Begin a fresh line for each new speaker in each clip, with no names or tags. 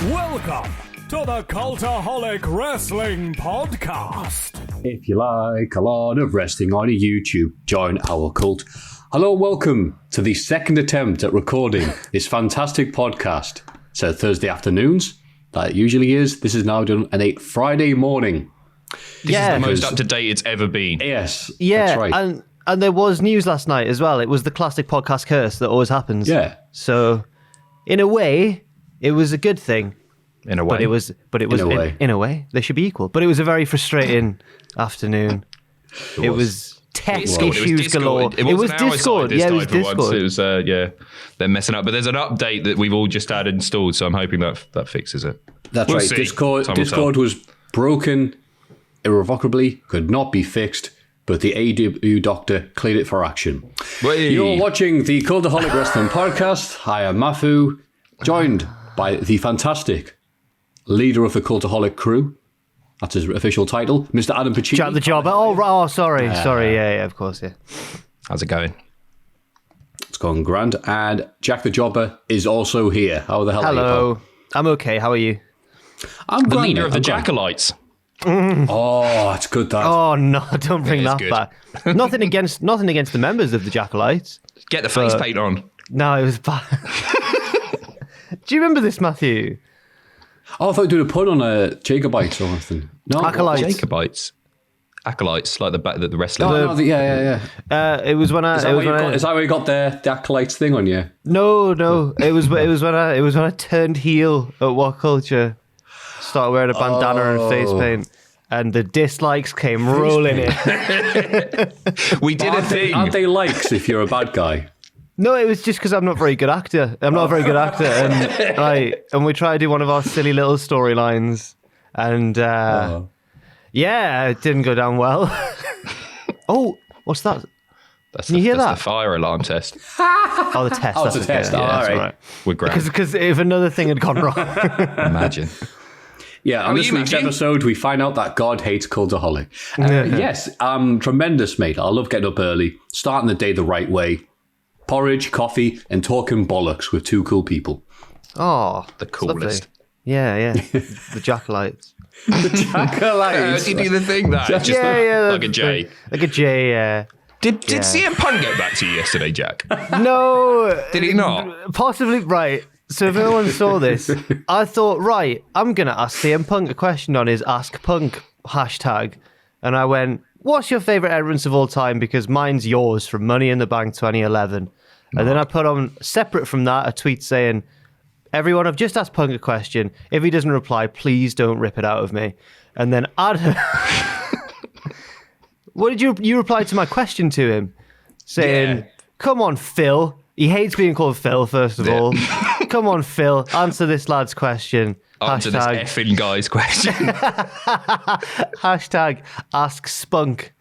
Welcome to the Cultaholic Wrestling Podcast.
If you like a lot of wrestling on YouTube, join our cult. Hello and welcome to the second attempt at recording this fantastic podcast. So Thursday afternoons, that it usually is. This is now done on a Friday morning.
This is the most up-to-date it's ever been.
Yes,
yeah,
that's right.
And there was news last night as well. It was the classic podcast curse that always happens.
Yeah.
So, in a way, it was a good thing.
In a way.
In a way, they should be equal. But it was a very frustrating afternoon. It was tech issues galore.
It was Discord.
Yeah, it was Discord.
It was, they're messing up. But there's an update that we've all just had installed, so I'm hoping that fixes it.
That's right.
See.
Discord was broken irrevocably, could not be fixed, but the AEW doctor cleared it for action.
Whee!
You're watching the Cultaholic Wrestling Podcast. I am Maffew, joined by the fantastic leader of the Cultaholic crew. That's his official title, Mr. Adam Pacitti.
Jack the Jobber. Sorry. Yeah, of course, yeah.
How's it going?
It's going grand. And Jack the Jobber is also here. How the hell are you,
Hello.
pal?
I'm okay. How are you?
I'm
The
grand,
leader
mate.
of the
I'm grand.
Jackalites.
Oh, it's good that.
Oh no! Don't bring
It is
that
good.
back. Nothing against the members of the Jackalites.
Get the face paint on.
No, it was bad. Do you remember this, Maffew?
Oh, I thought you were doing a pun on Jacobites or something. No,
Acolytes.
Jacobites. Acolytes, like the wrestling.
yeah.
It was when I.
Is that where you got the acolytes thing on you?
No. It was when I turned heel at What Culture. Started wearing a bandana and face paint, and the dislikes came rolling in.
We did a thing.
Aren't they likes if you're a bad guy?
No, it was just because I'm not a very good actor. I'm not a very good actor, and we tried to do one of our silly little storylines, and it didn't go down well. Oh, what's that?
That's
Can you hear
that's
that?
the fire alarm test.
Oh, the test.
It's a test.
Yeah,
All
that's
right.
all right.
We're grand.
Because if another thing had gone wrong.
Imagine.
Yeah, on
are
this
you,
week's
Maffew?
episode, we find out that God hates Cultaholic. Yes, tremendous, mate. I love getting up early, starting the day the right way. Porridge, coffee, and talking bollocks with two cool people.
Oh,
The
it's lovely.
coolest.
Yeah. The Jackalites.
Acolytes.
Did you do the thing that? Just like a J.
Like a J, yeah.
Did CM Punk get back to you yesterday, Jack?
No.
Did he not?
Possibly, right. So if anyone saw this, I thought, right, I'm going to ask CM Punk a question on his Ask Punk hashtag. And I went, what's your favourite entrance of all time? Because mine's yours from Money in the Bank 2011. And then I put on, separate from that, a tweet saying, everyone, I've just asked Punk a question. If he doesn't reply, please don't rip it out of me. And then Adam... What did you replied to my question to him? Saying, come on, Phil. He hates being called Phil, first of all. Come on, Phil. Answer this lad's question.
Answer this effing guy's question.
Hashtag ask spunk.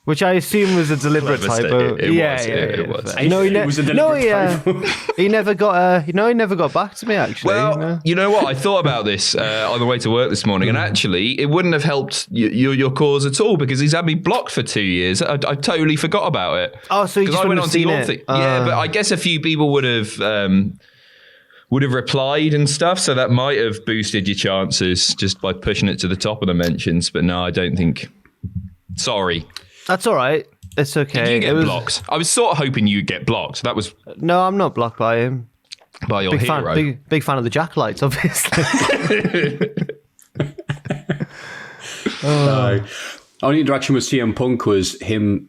Which I assume was a deliberate
Clever
typo.
mistake. It was.
It was a deliberate typo.
He never got back to me, actually.
Well, you know what? I thought about this on the way to work this morning, and actually, it wouldn't have helped your cause at all because he's had me blocked for 2 years. I totally forgot about it.
Oh, so you just wouldn't have seen it?
Yeah, but I guess a few people would have replied and stuff, so that might have boosted your chances just by pushing it to the top of the mentions. But no, I don't think. Sorry.
That's all right. It's okay.
Did you get blocked? I was sort of hoping you'd get blocked. That was
No, I'm not blocked by him.
by your hero.
Big fan of the Jackalites, obviously.
Only interaction with CM Punk was him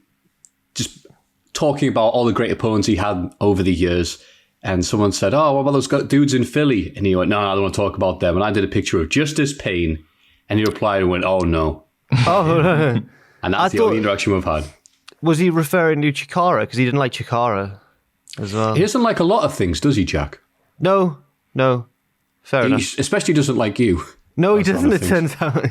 just talking about all the great opponents he had over the years. And someone said, oh, what about those dudes in Philly? And he went, no, I don't want to talk about them. And I did a picture of Justice Payne. And he replied and went, oh, no.
Oh,
And that's the only interaction we've had.
was he referring to Chikara? Because he didn't like Chikara as well.
He doesn't like a lot of things, does he, Jack?
No. Fair enough.
He especially doesn't like you.
No, he
That's
doesn't,
one
it
of the
turns out.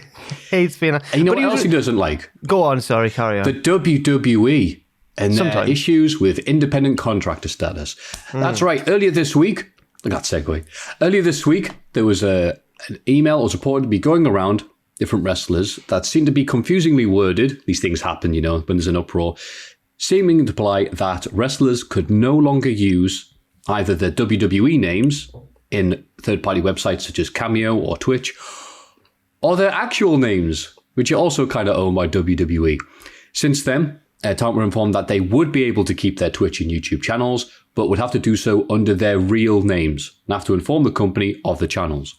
He hates being...
And you know what else he doesn't like?
Go on, sorry, carry on.
The WWE and their
Sometimes.
issues with independent contractor status. That's right. Earlier this week, look at that segue. Earlier this week, there was an email that was reported to be going around different wrestlers that seemed to be confusingly worded. These things happen, you know, when there's an uproar. Seeming to imply that wrestlers could no longer use either their WWE names in third-party websites such as Cameo or Twitch, or their actual names, which are also kind of owned by WWE. Since then, Talent were informed that they would be able to keep their Twitch and YouTube channels, but would have to do so under their real names and have to inform the company of the channels.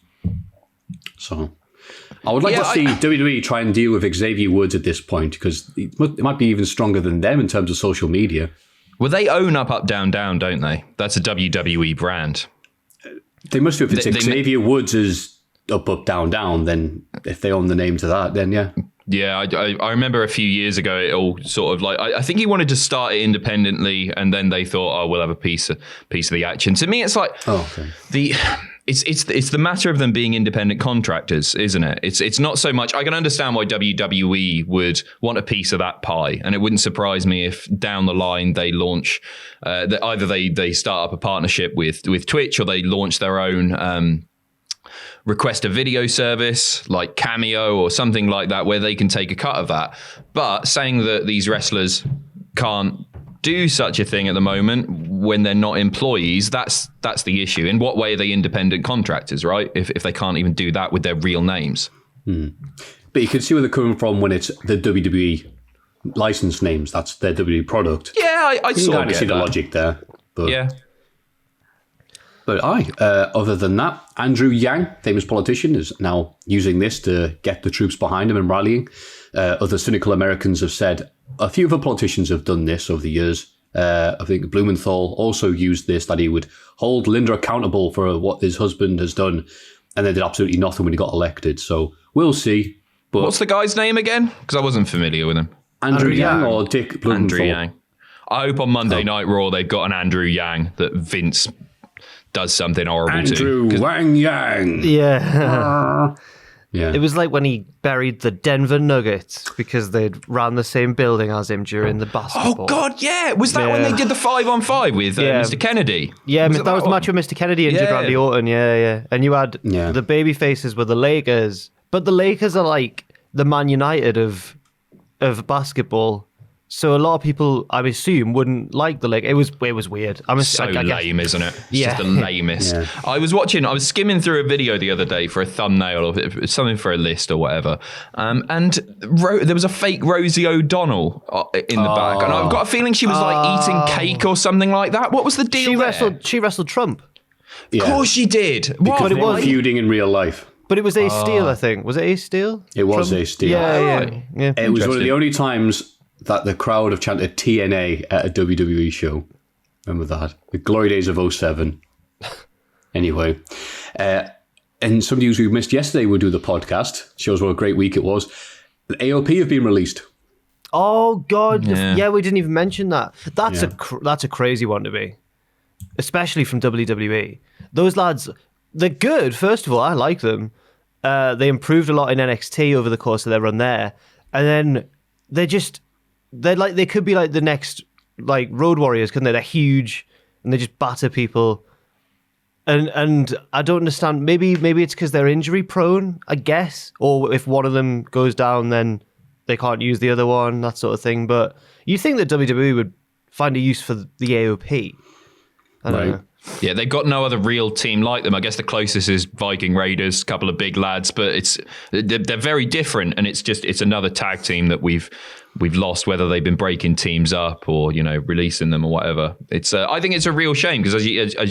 So I would like to see WWE try and deal with Xavier Woods at this point, because it might be even stronger than them in terms of social media.
Well, they own Up, Down, Down, don't they? That's a WWE brand.
They must do. If it's Xavier Woods is Up, Down, Down, then if they own the name to that, then yeah.
Yeah, I remember a few years ago, it all sort of like, I think he wanted to start it independently, and then they thought, oh, we'll have a piece of the action. To me, it's like it's the matter of them being independent contractors, isn't it? It's not so much. I can understand why WWE would want a piece of that pie, and it wouldn't surprise me if down the line they launch either they start up a partnership with Twitch, or they launch their own request a video service like Cameo or something like that, where they can take a cut of that. But saying that these wrestlers can't do such a thing at the moment when they're not employees, that's the issue. In what way are they independent contractors, right? If they can't even do that with their real names.
But you can see where they're coming from when it's the WWE license names. That's their WWE product.
Yeah, I sort of
see the logic there. But
yeah.
But other than that, Andrew Yang, famous politician, is now using this to get the troops behind him and rallying. Other cynical Americans have said, a few other politicians have done this over the years. I think Blumenthal also used this, that he would hold Linda accountable for what his husband has done, and they did absolutely nothing when he got elected. So we'll see. But
what's the guy's name again? Because I wasn't familiar with him.
Andrew Yang or Dick Blumenthal?
Andrew Yang. I hope on Monday Night Raw they've got an Andrew Yang that Vince does something horrible to.
Andrew Wang Yang.
Yeah.
Yeah.
It was like when he buried the Denver Nuggets because they'd ran the same building as him during the basketball.
Oh, God, yeah. Was that when they did the 5-on-5 with Mr. Kennedy?
Yeah, that was the match with Mr. Kennedy and Randy Orton. Yeah. And you had the baby faces were the Lakers. But the Lakers are like the Man United of basketball. So a lot of people, I assume, wouldn't like the Lakers. It was weird.
So lame, isn't it? It's just the lamest.
Yeah.
I was skimming through a video the other day for a thumbnail or something for a list or whatever. And there was a fake Rosie O'Donnell in the back. And I've got a feeling she was like eating cake or something like that. What was the deal
She wrestled Trump.
Of course she did.
Because they were feuding in real life.
But it was Ace Steel, I think. Was it Ace Steel?
It was Ace Steel.
Yeah.
It was one of the only times that the crowd have chanted TNA at a WWE show. Remember that? The glory days of 07. Anyway. And some news we missed yesterday, we'll do the podcast. Shows what a great week it was. The AOP have been released.
Oh, God. Yeah, we didn't even mention that. That's a crazy one to be. Especially from WWE. Those lads, they're good. First of all, I like them. They improved a lot in NXT over the course of their run there. And then they could be like the next like Road Warriors, couldn't they? They're huge and they just batter people. And I don't understand. Maybe it's because they're injury prone, I guess. Or if one of them goes down, then they can't use the other one, that sort of thing. But you think that WWE would find a use for the AOP? I don't know.
Yeah, they've got no other real team like them. I guess the closest is Viking Raiders, a couple of big lads, but they're very different, and it's another tag team that we've lost, whether they've been breaking teams up or releasing them or whatever. It's I think it's a real shame because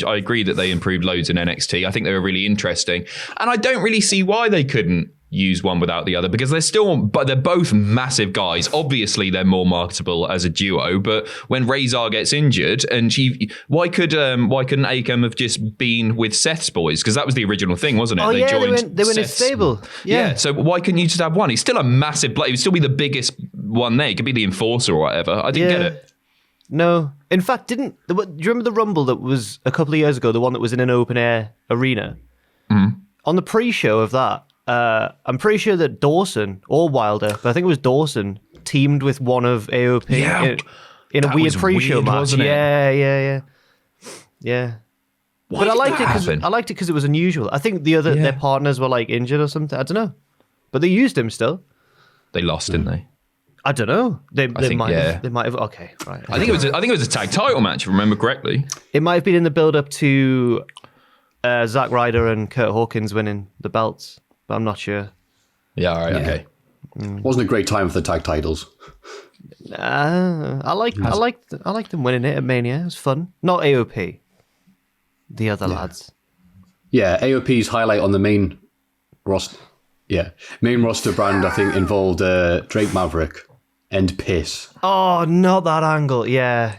I agree that they improved loads in NXT. I think they were really interesting, and I don't really see why they couldn't use one without the other, because they're both massive guys. Obviously they're more marketable as a duo, but when Razor gets injured, and why couldn't Akam have just been with Seth's boys? Because that was the original thing, wasn't it?
Oh, they went in his stable. Yeah. So
why couldn't you just have one? He's still a massive bloke. He would still be the biggest one there. He could be the enforcer or whatever. I didn't get it.
No. In fact, do you remember the Rumble that was a couple of years ago, the one that was in an open air arena?
Mm-hmm.
On the pre-show of that, I'm pretty sure that Dawson or Wilder, but I think it was Dawson, teamed with one of AOP in a weird pre-show match.
Wasn't it?
Yeah. But I liked it because it was unusual. I think their partners were like injured or something. I don't know, but they used him still.
They lost, didn't they?
I don't know. They might have. Okay, right.
I think it was a tag title match, if I remember correctly.
It might have been in the build-up to Zack Ryder and Kurt Hawkins winning the belts, but I'm not sure.
Yeah, all right,
Yeah.
okay.
Wasn't a great time for the tag titles.
I liked them winning it at Mania. It was fun. Not AOP. The other lads.
Yeah, AOP's highlight on the main roster. Yeah, main roster brand, I think, involved Drake Maverick and Piss.
Oh, not that angle. Yeah.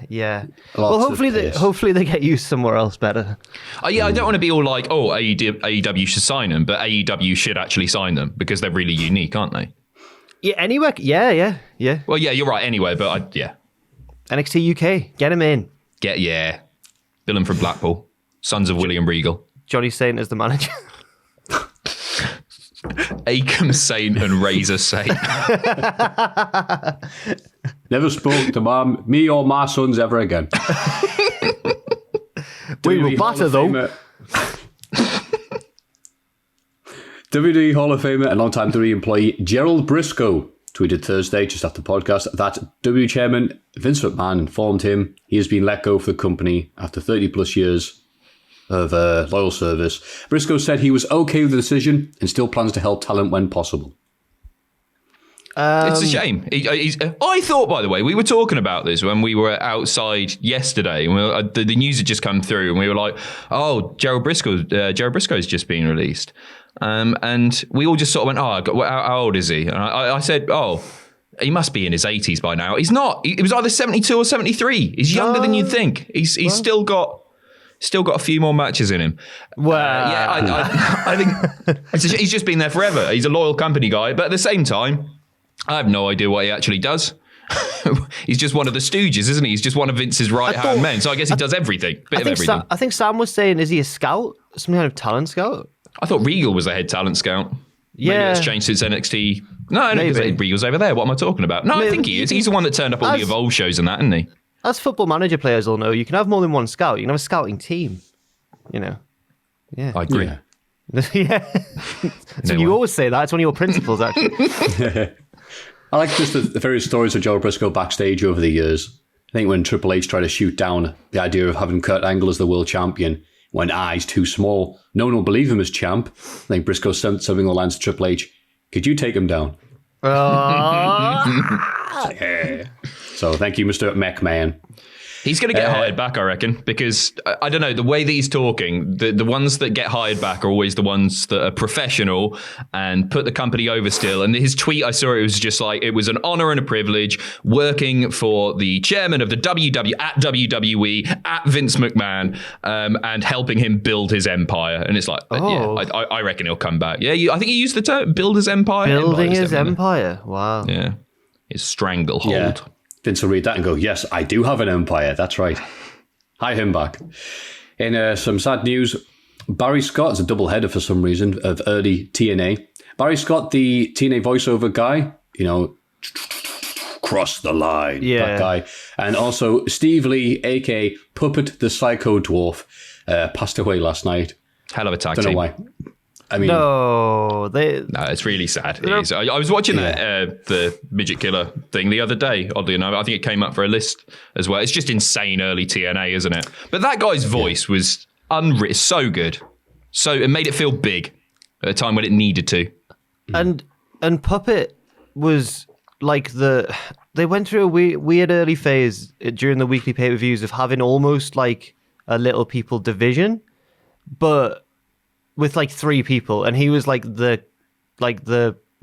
Well, hopefully they get used somewhere else better.
Yeah, I don't want to be all like, oh, AEW should sign them, but AEW should actually sign them because they're really unique, aren't they?
Yeah, anywhere. Yeah.
Well, yeah, you're right. Anyway, but
NXT UK, get him in.
Villain from Blackpool, sons of William Regal.
Johnny Saint as the manager.
Akam Saint and Razor Saint.
Never spoke to me or my sons ever again.
We will batter though.
WWE Hall of Famer and longtime WWE employee Gerald Briscoe tweeted Thursday, just after the podcast, that WWE Chairman Vince McMahon informed him he has been let go for the company after 30 plus years of loyal service. Briscoe said he was okay with the decision and still plans to help talent when possible.
It's a shame. I thought, by the way, we were talking about this when we were outside yesterday. And the news had just come through, and we were like, "Oh, Gerald Briscoe's just been released," and we all just sort of went, "Oh, how old is he?" And I said, "Oh, he must be in his 80s by now." He's not. He was either 72 or 73. He's younger than you'd think. He's still got a few more matches in him.
Well,
I think he's just been there forever. He's a loyal company guy, but at the same time, I have no idea what he actually does. He's just one of the stooges, isn't he? He's just one of Vince's right-hand men. So I guess he does everything. Bit of everything.
I think Sam was saying, is he a scout? Some kind of talent scout?
I thought Regal was the head talent scout.
Yeah.
Maybe that's changed since NXT. No, because Regal's over there. What am I talking about? No, I think he is. He's the one that turned up all the Evolve shows and that, isn't he?
As football manager players will know, you can have more than one scout. You can have a scouting team. You know. Yeah.
I agree.
Yeah. So you always say that. It's one of your principles, actually.
I like just the various stories of Gerald Briscoe backstage over the years. I think when Triple H tried to shoot down the idea of having Kurt Angle as the world champion, when he's too small, no one will believe him as champ. I think Briscoe sent something along the lines to Triple H. Could you take him down? Yeah. So thank you, Mr. McMahon.
He's going to get hired back, I reckon, because I don't know, the way that he's talking, the ones that get hired back are always the ones that are professional and put the company over still. And his tweet, I saw it was just like, it was an honor and a privilege working for the chairman of the WWE at Vince McMahon and helping him build his empire. And it's like, I reckon he'll come back. Yeah, I think he used the term, build his empire.
Building his empire. Wow.
Yeah. His stranglehold.
Yeah. Vince will read that and go, yes, I do have an empire. That's right. Hire him back. In some sad news, Barry Scott is a doubleheader for some reason of early TNA. Barry Scott, the TNA voiceover guy, cross the line, that guy. And also Steve Lee, a.k.a. Puppet the Psycho Dwarf, passed away last night.
Hell of a tag
team. Don't know why. I mean,
no, it's really sad. I was watching the Midget Killer thing the other day, oddly enough. I think it came up for a list as well. It's just insane early TNA, isn't it? But that guy's voice was so good. So it made it feel big at a time when it needed to.
And Puppet was like they went through a weird early phase during the weekly pay-per-views of having almost like a Little People division, but with like 3 people, and he was like the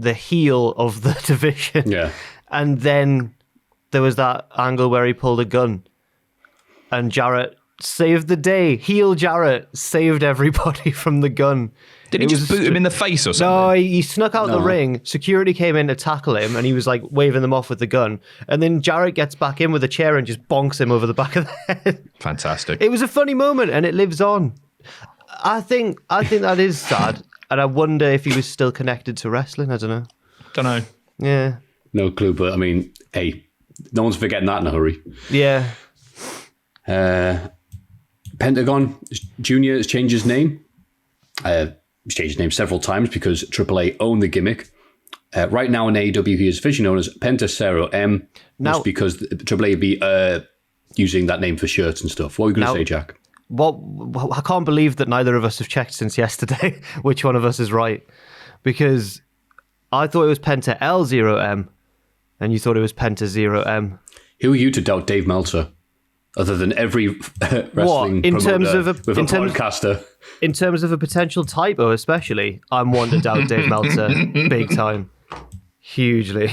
heel of the division.
Yeah.
And then there was that angle where he pulled a gun and Jarrett saved the day. Heel Jarrett saved everybody from the gun.
Did he just boot him in the face or something?
No, he snuck out the ring. Security came in to tackle him and he was like waving them off with the gun. And then Jarrett gets back in with a chair and just bonks him over the back of the head.
Fantastic.
It was a funny moment and it lives on. I think that is sad, and I wonder if he was still connected to wrestling. I don't know. Yeah.
No clue, but I mean, hey, no one's forgetting that in a hurry.
Yeah.
Pentagon Jr. has changed his name. He's changed his name several times because AAA owned the gimmick. Right now in AEW, he is officially known as Pentacero M. That's because AAA be using that name for shirts and stuff. What were you going to say, Jack?
I can't believe that neither of us have checked since yesterday which one of us is right, because I thought it was Penta L0M and you thought it was Penta 0M.
Who are you to doubt Dave Meltzer? Other than every wrestling podcaster.
In terms of a potential typo, especially, I'm one to doubt Dave Meltzer big time. Hugely.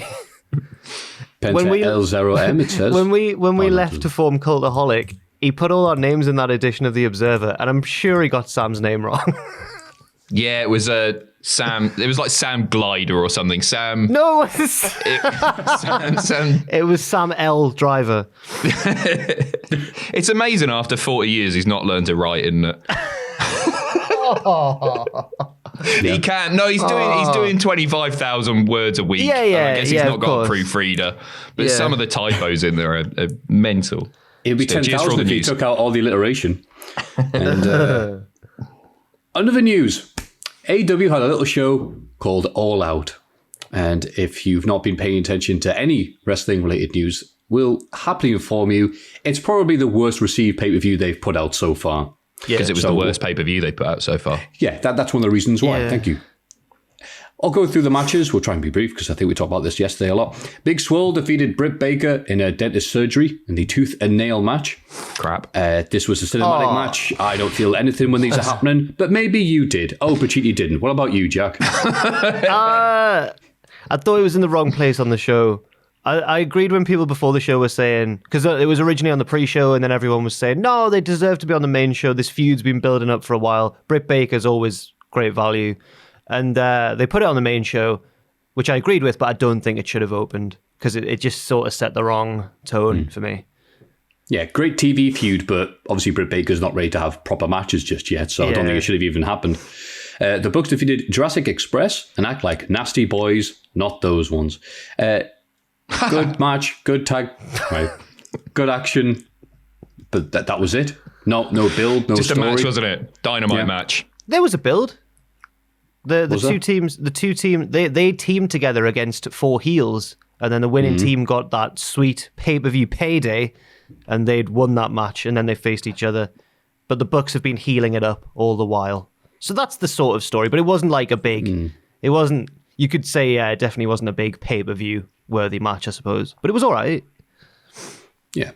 Penta L0M, it says.
When we left to form Cultaholic, he put all our names in that edition of The Observer, and I'm sure he got Sam's name wrong.
Yeah, it was Sam. It was like Sam Glider or something. Sam.
No,
Sam.
It was Sam L. Driver.
It's amazing after 40 years he's not learned to write, isn't it? He can't. No, he's doing 25,000 words a week.
Yeah.
I guess he's not got
course.
a proofreader, but some of the typos in there are mental.
It'd be 10,000 if you took out all the alliteration. And another news. AEW had a little show called All Out. And if you've not been paying attention to any wrestling-related news, we'll happily inform you it's probably the worst received pay-per-view they've put out so far.
Because it was the worst pay-per-view they put out so far.
Yeah, that's one of the reasons why.
Yeah.
Thank you. I'll go through the matches. We'll try and be brief because I think we talked about this yesterday a lot. Big Swole defeated Britt Baker in a dentist surgery in the tooth and nail match.
Crap.
This was a cinematic match. I don't feel anything when these are happening, but maybe you did. Oh, Pacitti didn't. What about you, Jack?
I thought it was in the wrong place on the show. I agreed when people before the show were saying, because it was originally on the pre-show and then everyone was saying, no, they deserve to be on the main show. This feud's been building up for a while. Britt Baker's always great value. And they put it on the main show, which I agreed with, but I don't think it should have opened because it just sort of set the wrong tone for me.
Yeah, great TV feud, but obviously Britt Baker's not ready to have proper matches just yet, so I don't think it should have even happened. The Bucks defeated Jurassic Express and act like nasty boys, not those ones. Good match, good tag, right? Good action, but that was it. No build, no
Just
story.
a match, wasn't it? Dynamite match.
There was a build. The two teams, they teamed together against 4 heels, and then the winning team got that sweet pay-per-view payday, and they'd won that match, and then they faced each other. But the Bucks have been healing it up all the while. So that's the sort of story, but it wasn't like a big... It wasn't... You could say it definitely wasn't a big pay-per-view worthy match, I suppose. But it was all right.
Yeah.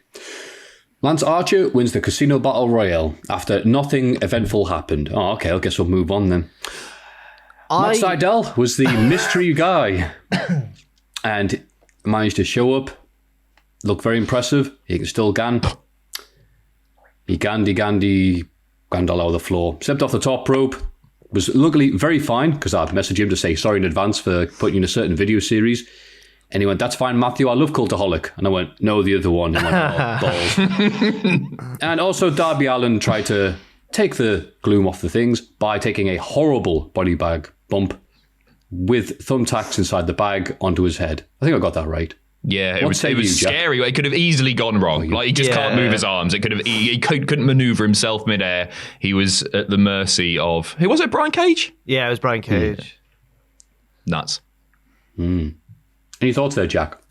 Lance Archer wins the Casino Battle Royale after nothing eventful happened. Oh, okay, I guess we'll move on then. Madseidel was the mystery guy and managed to show up, look very impressive. He can still gan. He gandhi all over the floor. Stepped off the top rope. Was luckily very fine because I messaged him to say sorry in advance for putting you in a certain video series. And he went, that's fine, Maffew, I love Cultaholic. And I went, no, the other one. And I went, oh, balls. And also Darby Allin tried to take the gloom off the things by taking a horrible body bag bump with thumbtacks inside the bag onto his head. I think I got that right.
Yeah, it was scary. It could have easily gone wrong. Like, he just can't move his arms. It could have. He couldn't maneuver himself midair. He was at the mercy of... Who was it, Brian Cage?
Yeah, it was Brian Cage.
Nuts.
Any thoughts there, Jack?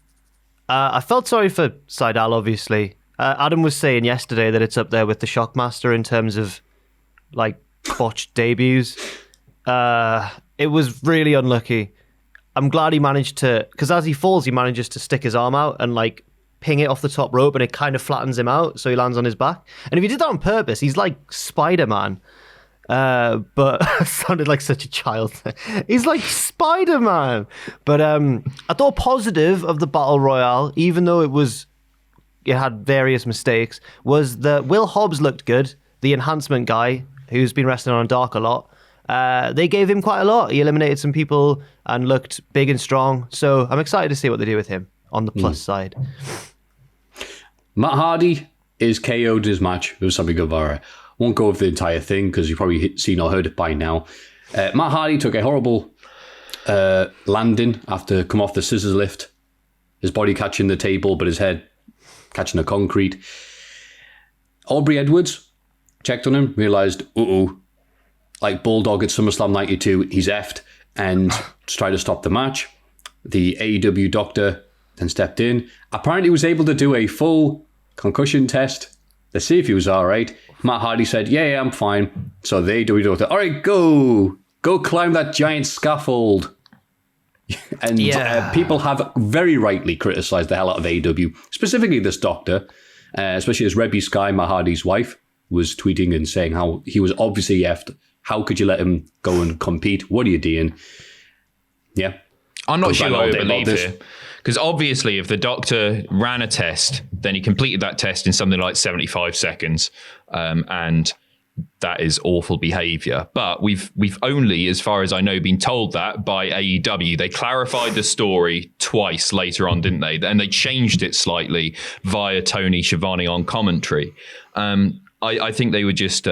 I felt sorry for Seidel, obviously. Adam was saying yesterday that it's up there with the Shockmaster in terms of, like, botched debuts. It was really unlucky. I'm glad he managed to... Because as he falls, he manages to stick his arm out and, like, ping it off the top rope, and it kind of flattens him out, so he lands on his back. And if he did that on purpose, he's like Spider-Man. But sounded like such a child. He's like Spider-Man. But I thought positive of the Battle Royale, even though it had various mistakes, was that Will Hobbs looked good, the enhancement guy who's been wrestling on Dark a lot. They gave him quite a lot. He eliminated some people and looked big and strong. So I'm excited to see what they do with him on the plus side.
Matt Hardy is KO'd in his match with Sammy Guevara. Won't go over the entire thing because you've probably seen or heard it by now. Matt Hardy took a horrible landing after come off the scissors lift. His body catching the table, but his head catching the concrete. Aubrey Edwards checked on him, realised, like Bulldog at SummerSlam 92, he's effed, and tried to stop the match. The AEW doctor then stepped in. Apparently was able to do a full concussion test Let's see if he was all right. Matt Hardy said, yeah, I'm fine. So they do it. All right, go climb that giant scaffold. And people have very rightly criticised the hell out of AEW, specifically this doctor, especially as Rebby Sky, Matt Hardy's wife, was tweeting and saying how he was obviously effed. How could you let him go and compete? What are you doing? Yeah.
I'm not sure I believe here. Because obviously, if the doctor ran a test, then he completed that test in something like 75 seconds. And that is awful behavior. But we've only, as far as I know, been told that by AEW. They clarified the story twice later on, didn't they? And they changed it slightly via Tony Schiavone on commentary. I think they were just...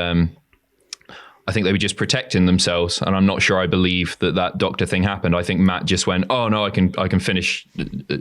I think they were just protecting themselves, and I'm not sure I believe that doctor thing happened. I think Matt just went, "Oh no, I can finish,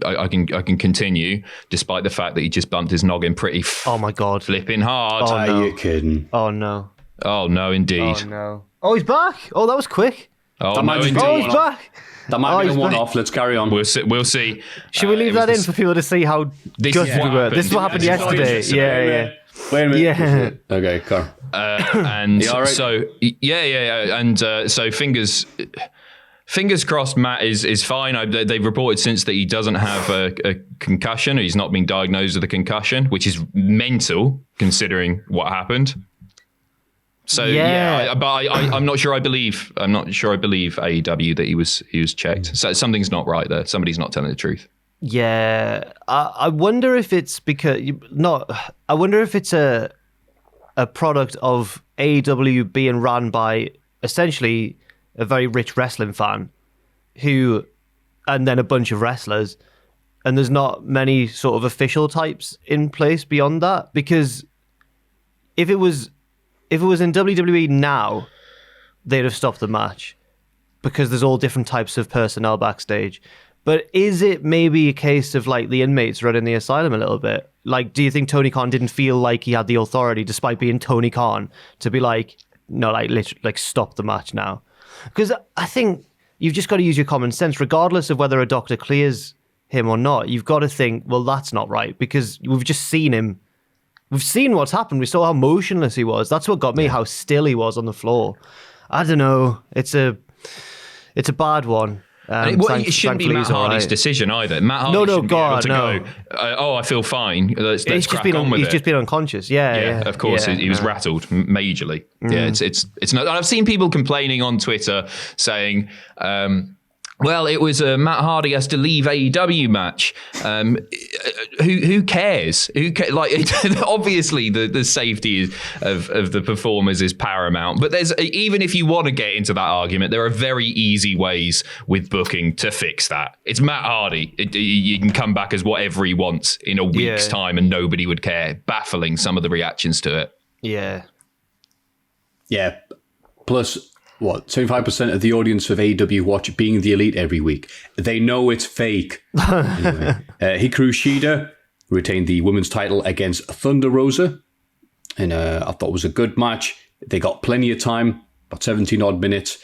I can continue," despite the fact that he just bumped his noggin pretty.
Oh my god,
flipping hard!
Oh, no. Are you kidding?
Oh no!
Oh no, indeed!
Oh no! Oh, he's back! Oh, that was quick!
Oh no, indeed!
Oh, he's back!
That might be a one-off. Let's carry on.
We'll see.
Should we leave that in for people to see how gutted we were? This is what happened yesterday. Yeah.
Wait a minute.
Yeah.
Okay, Carl.
And
right?
so and so fingers crossed Matt is fine. They've reported since that he doesn't have a concussion, or he's not been diagnosed with a concussion, which is mental considering what happened. So but I'm not sure I believe AEW that he was checked. So something's not right there. Somebody's not telling the truth.
Yeah, I wonder if it's I wonder if it's a product of AEW being run by essentially a very rich wrestling fan and then a bunch of wrestlers, and there's not many sort of official types in place beyond that. Because if it was in WWE now, they'd have stopped the match because there's all different types of personnel backstage. But is it maybe a case of like the inmates running the asylum a little bit? Like, do you think Tony Khan didn't feel like he had the authority, despite being Tony Khan, to be like, no, like literally, like stop the match now? Because I think you've just got to use your common sense, regardless of whether a doctor clears him or not. You've got to think, well, that's not right, because we've just seen him. We've seen what's happened. We saw how motionless he was. That's what got me, how still he was on the floor. I don't know. It's a bad one.
It shouldn't be Matt Hardy's decision either. Matt Hardy shouldn't be able to go, I feel fine. Let's crack on with it.
He's just been unconscious. Yeah.
Of course, he was rattled majorly. Yeah, it's not. I've seen people complaining on Twitter saying, well, it was a Matt Hardy has to leave AEW match. Who cares? Like, obviously, the safety of the performers is paramount. But even if you want to get into that argument, there are very easy ways with booking to fix that. It's Matt Hardy. You can come back as whatever he wants in a week's time, and nobody would care. Baffling, some of the reactions to it.
Yeah.
Yeah. Plus, 75% of the audience of AEW watch Being the Elite every week. They know it's fake. Anyway, Hikaru Shida retained the women's title against Thunder Rosa, and I thought it was a good match. They got plenty of time, about 17 odd minutes.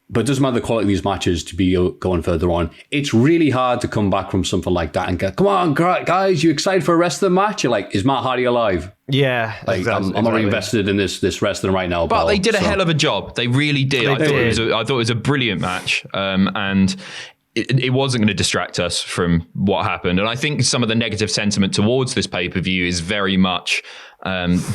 But it doesn't matter the quality of these matches to be going further on. It's really hard to come back from something like that and go, come on, guys, you excited for a rest of the match? You're like, is Matt Hardy alive?
Yeah.
Like, exactly. I'm not really invested in this wrestling right now.
But they did a hell of a job. They really did. I thought it was a brilliant match. And it wasn't going to distract us from what happened. And I think some of the negative sentiment towards this pay-per-view is very much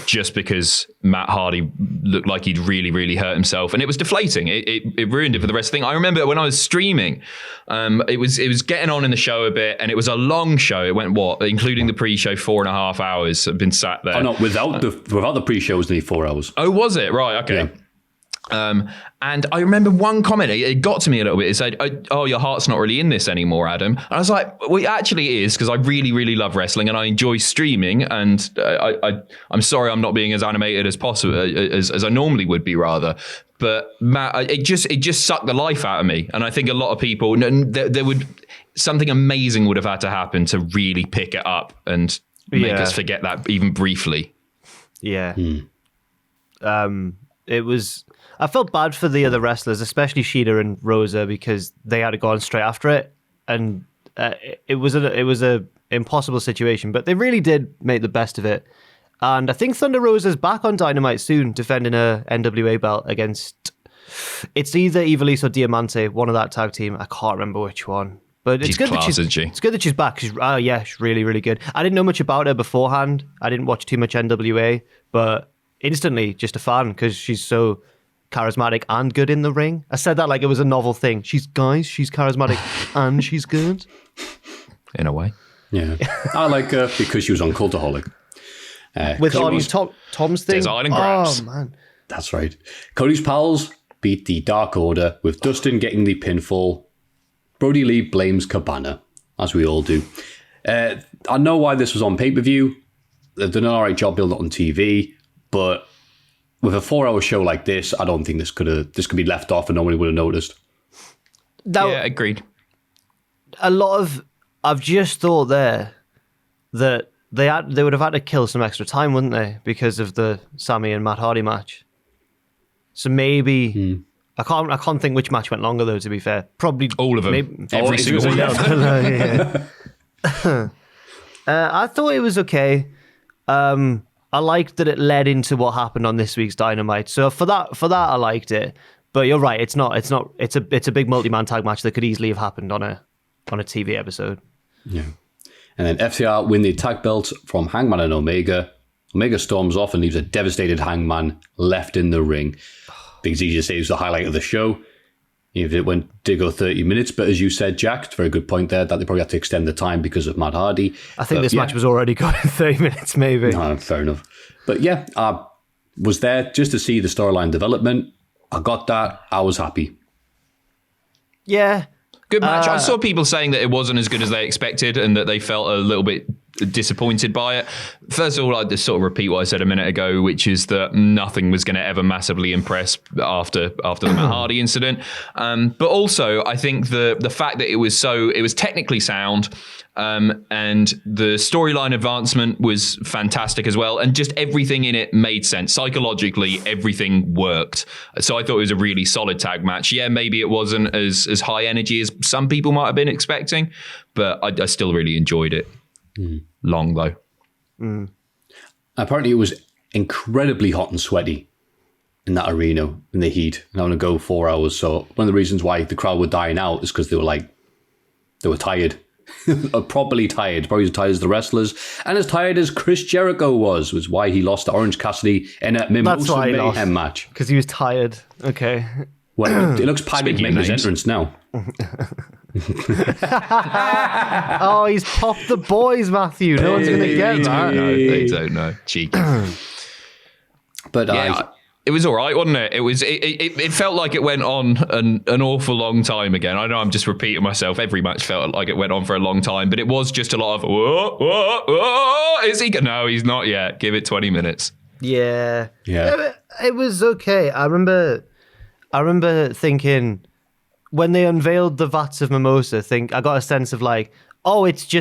just because Matt Hardy looked like he'd really, really hurt himself. And it was deflating. It ruined it for the rest of the thing. I remember when I was streaming, it was getting on in the show a bit, and it was a long show. It went, including the pre-show, 4.5 hours. I've been sat there.
Oh, no, without the pre-show, it was nearly 4 hours.
Oh, was it? Right, okay.
Yeah.
And I remember one comment, it got to me a little bit. It said, oh, your heart's not really in this anymore, Adam. And I was like, well, it actually is, because I really, really love wrestling and I enjoy streaming. And I'm sorry I'm not being as animated as possible, as I normally would be, rather. But Matt, it just sucked the life out of me. And I think a lot of people, something amazing would have had to happen to really pick it up and make us forget that even briefly.
Yeah. It was... I felt bad for the other wrestlers, especially Shida and Rosa, because they had to go on straight after it, and it was a impossible situation. But they really did make the best of it. And I think Thunder Rosa's back on Dynamite soon, defending her NWA belt against... It's either Ivelisse or Diamante, one of that tag team. I can't remember which one. But it's good it's good that she's back. She's really, really good. I didn't know much about her beforehand. I didn't watch too much NWA, but instantly just a fan because she's so charismatic and good in the ring. I said that like it was a novel thing. She's charismatic and she's good.
In a way.
Yeah. I like her because she was on Cultaholic.
With Tom's thing.
Desert Island Grabs.
Oh, man.
That's right. Cody's pals beat the Dark Order with Dustin getting the pinfall. Brody Lee blames Cabana, as we all do. I know why this was on pay-per-view. They've done an alright job building it on TV, but with a 4-hour show like this, I don't think this could be left off and nobody would have noticed.
Yeah, agreed.
I've just thought there that they would have had to kill some extra time, wouldn't they? Because of the Sammy and Matt Hardy match. So maybe I can't think which match went longer though. To be fair, probably
all of them.
Maybe,
Every single one.
I thought it was okay. I liked that it led into what happened on this week's Dynamite. So for that, I liked it. But you're right. It's a big multi-man tag match that could easily have happened on a TV episode. Yeah.
And then FTR win the tag belts from Hangman and Omega. Omega storms off and leaves a devastated Hangman left in the ring. Big Z just says the highlight of the show. If it did go 30 minutes, but as you said, Jack, it's a very good point there that they probably had to extend the time because of Matt Hardy.
I think this match was already going 30 minutes, maybe.
No, fair enough. But yeah, I was there just to see the storyline development. I got that. I was happy.
Yeah.
Good match. I saw people saying that it wasn't as good as they expected and that they felt a little bit disappointed by it. First of all, I'd just sort of repeat what I said a minute ago, which is that nothing was going to ever massively impress after the Matt Hardy incident. But also, I think the fact that it was technically sound and the storyline advancement was fantastic as well. And just everything in it made sense. Psychologically, everything worked. So I thought it was a really solid tag match. Yeah, maybe it wasn't as high energy as some people might have been expecting, but I still really enjoyed it. Long though.
Apparently it was incredibly hot and sweaty in that arena in the heat and having to go 4 hours. So one of the reasons why the crowd were dying out is because they were tired. Properly tired, probably as tired as the wrestlers and as tired as Chris Jericho was why he lost to Orange Cassidy in a Mimosa Mayhem match.
Because he was tired. Okay.
Well, it looks Paddy's making his entrance now.
Oh, he's popped the boys, Maffew. No one's going to get that.
No, they don't know. Cheeky.
But
yeah, it was all right, wasn't it? It felt like it went on an awful long time again. I know I'm just repeating myself. Every match felt like it went on for a long time, but it was just a lot of, whoa, is he? No, he's not yet. Give it 20 minutes.
Yeah. It was okay. I remember thinking, when they unveiled the vats of mimosa, I got a sense of like, oh, it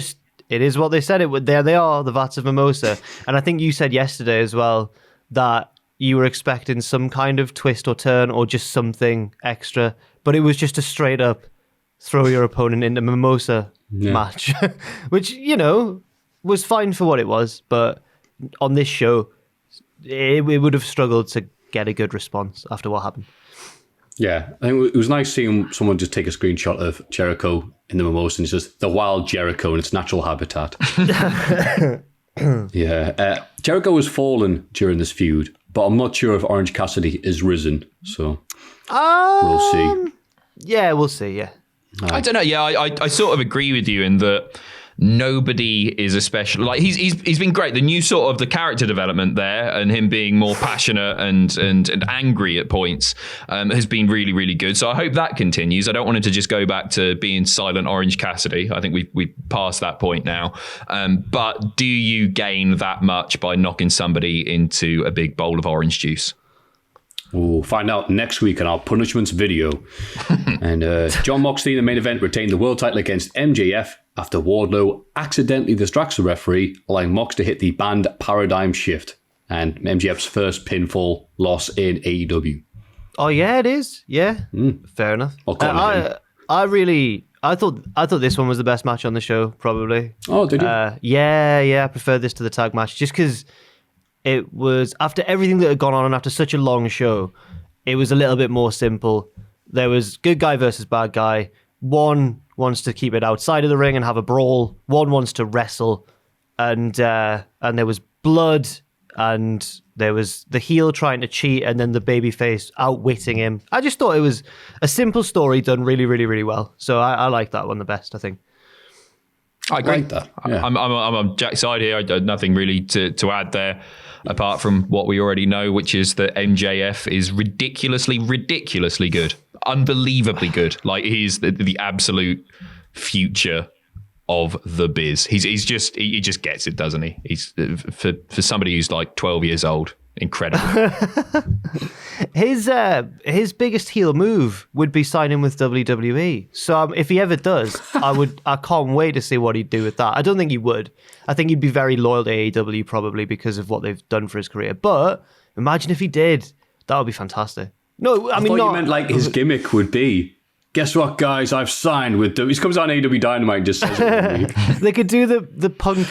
is what they said it would. There they are, the vats of mimosa. And I think you said yesterday as well that you were expecting some kind of twist or turn or just something extra, but it was just a straight up throw your opponent into mimosa match, which, was fine for what it was. But on this show, it would have struggled to get a good response after what happened.
Yeah, I think it was nice seeing someone just take a screenshot of Jericho in the mimosa and it's just the wild Jericho in its natural habitat. Yeah, Jericho has fallen during this feud, but I'm not sure if Orange Cassidy is risen, so we'll see.
Yeah, we'll see, yeah.
I don't know, yeah, I sort of agree with you in that nobody is especially like he's been great. The new sort of the character development there and him being more passionate and angry at points has been really, really good. So I hope that continues. I don't want it to just go back to being silent Orange Cassidy. I think we passed that point now. But do you gain that much by knocking somebody into a big bowl of orange juice?
We'll find out next week on our punishments video. And Jon Moxley in the main event retained the world title against MJF after Wardlow accidentally distracts the referee, allowing Mox to hit the banned paradigm shift and MJF's first pinfall loss in AEW.
Oh yeah, it is. Yeah, fair enough. I thought this one was the best match on the show, probably.
Oh, did you?
Yeah, I prefer this to the tag match just because it was, after everything that had gone on and after such a long show, it was a little bit more simple. There was good guy versus bad guy. One wants to keep it outside of the ring and have a brawl. One wants to wrestle. And there was blood, and there was the heel trying to cheat, and then the babyface outwitting him. I just thought it was a simple story done really, really, really well. So I like that one the best, I think.
I agree.
Like that. Yeah.
I'm on Jack's side here. I had nothing really to add there, apart from what we already know, which is that MJF is ridiculously good, unbelievably good. Like, he's the absolute future of the biz. He just gets it, doesn't he? He's for somebody who's like 12 years old, incredible.
His biggest heel move would be signing with WWE. So if he ever does, I can't wait to see what he'd do with that. I don't think he would. I think he'd be very loyal to AEW probably because of what they've done for his career. But imagine if he did. That would be fantastic. No, I mean,
thought you meant like his gimmick would be, guess what, guys? I've signed with he comes on AEW Dynamite and just says it.
They could do the Punk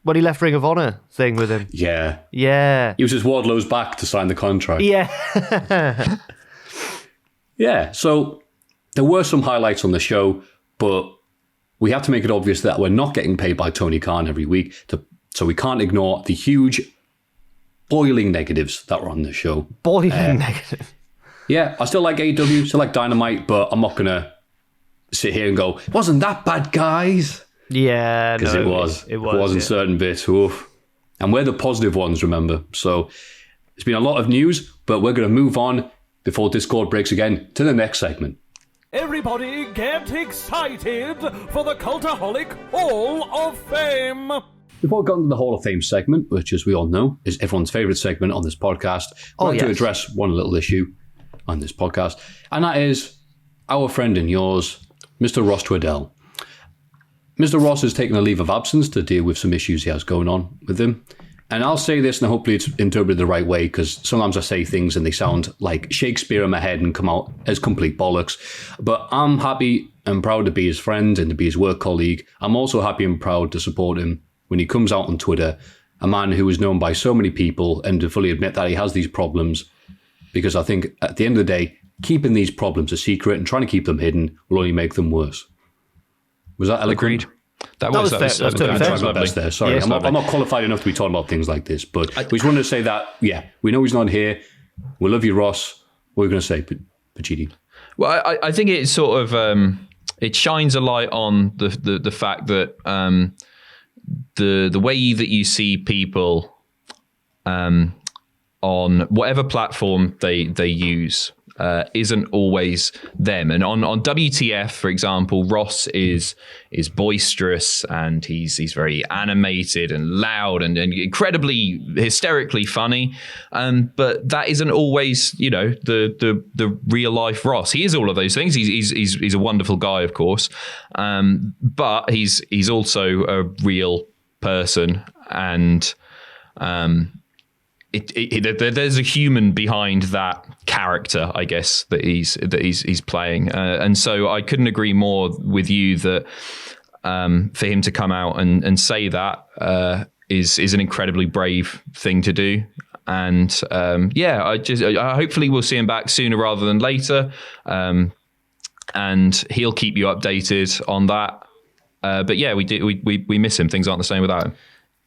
when he left Ring of Honor thing with him.
Yeah.
Yeah.
He uses Wardlow's back to sign the contract.
Yeah.
Yeah. So there were some highlights on the show, but we have to make it obvious that we're not getting paid by Tony Khan every week, so we can't ignore the huge boiling negatives that were on the show.
Boiling negative.
Yeah, I still like AEW, still like Dynamite, but I'm not going to sit here and go, wasn't that bad, guys?
Yeah,
because it was in certain bits. Oof. And we're the positive ones, remember. So it's been a lot of news, but we're going to move on before Discord breaks again to the next segment.
Everybody get excited for the Cultaholic Hall of Fame.
Before we go into the Hall of Fame segment, which, as we all know, is everyone's favourite segment on this podcast, we're going to address one little issue on this podcast, and that is our friend and yours, Mr. Ross Twiddell. Mr. Ross has taken a leave of absence to deal with some issues he has going on with him. And I'll say this, and hopefully it's interpreted the right way, because sometimes I say things and they sound like Shakespeare in my head and come out as complete bollocks. But I'm happy and proud to be his friend and to be his work colleague. I'm also happy and proud to support him when he comes out on Twitter, a man who is known by so many people, and to fully admit that he has these problems. Because I think at the end of the day, keeping these problems a secret and trying to keep them hidden will only make them worse. Was that eloquent?
Agreed. That was
totally fair. My best there. Sorry, I'm not qualified enough to be talking about things like this, but we just wanted to say that, yeah, we know he's not here. We love you, Ross. What are you going to say, Pacitti?
Well, I think it sort of it shines a light on the fact that the way that you see people on whatever platform they use isn't always them. And on WTF, for example, Ross is boisterous, and he's very animated and loud and incredibly hysterically funny. But that isn't always, the real life Ross. He is all of those things. He's a wonderful guy, of course, but he's also a real person, and there's a human behind that character, I guess, that he's playing, and so I couldn't agree more with you that for him to come out and say that is an incredibly brave thing to do. And hopefully we'll see him back sooner rather than later, and he'll keep you updated on that. But yeah, we miss him. Things aren't the same without him.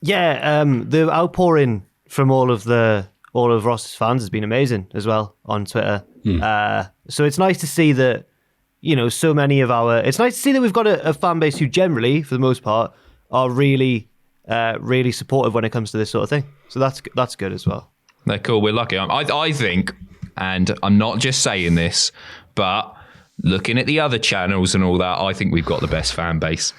Yeah,
the outpouring from all of Ross's fans has been amazing as well on Twitter. So it's nice to see that, so many of it's nice to see that we've got a fan base who generally, for the most part, are really, really supportive when it comes to this sort of thing. So that's good as well.
They're cool. We're lucky. I think, and I'm not just saying this, but looking at the other channels and all that, I think we've got the best fan base.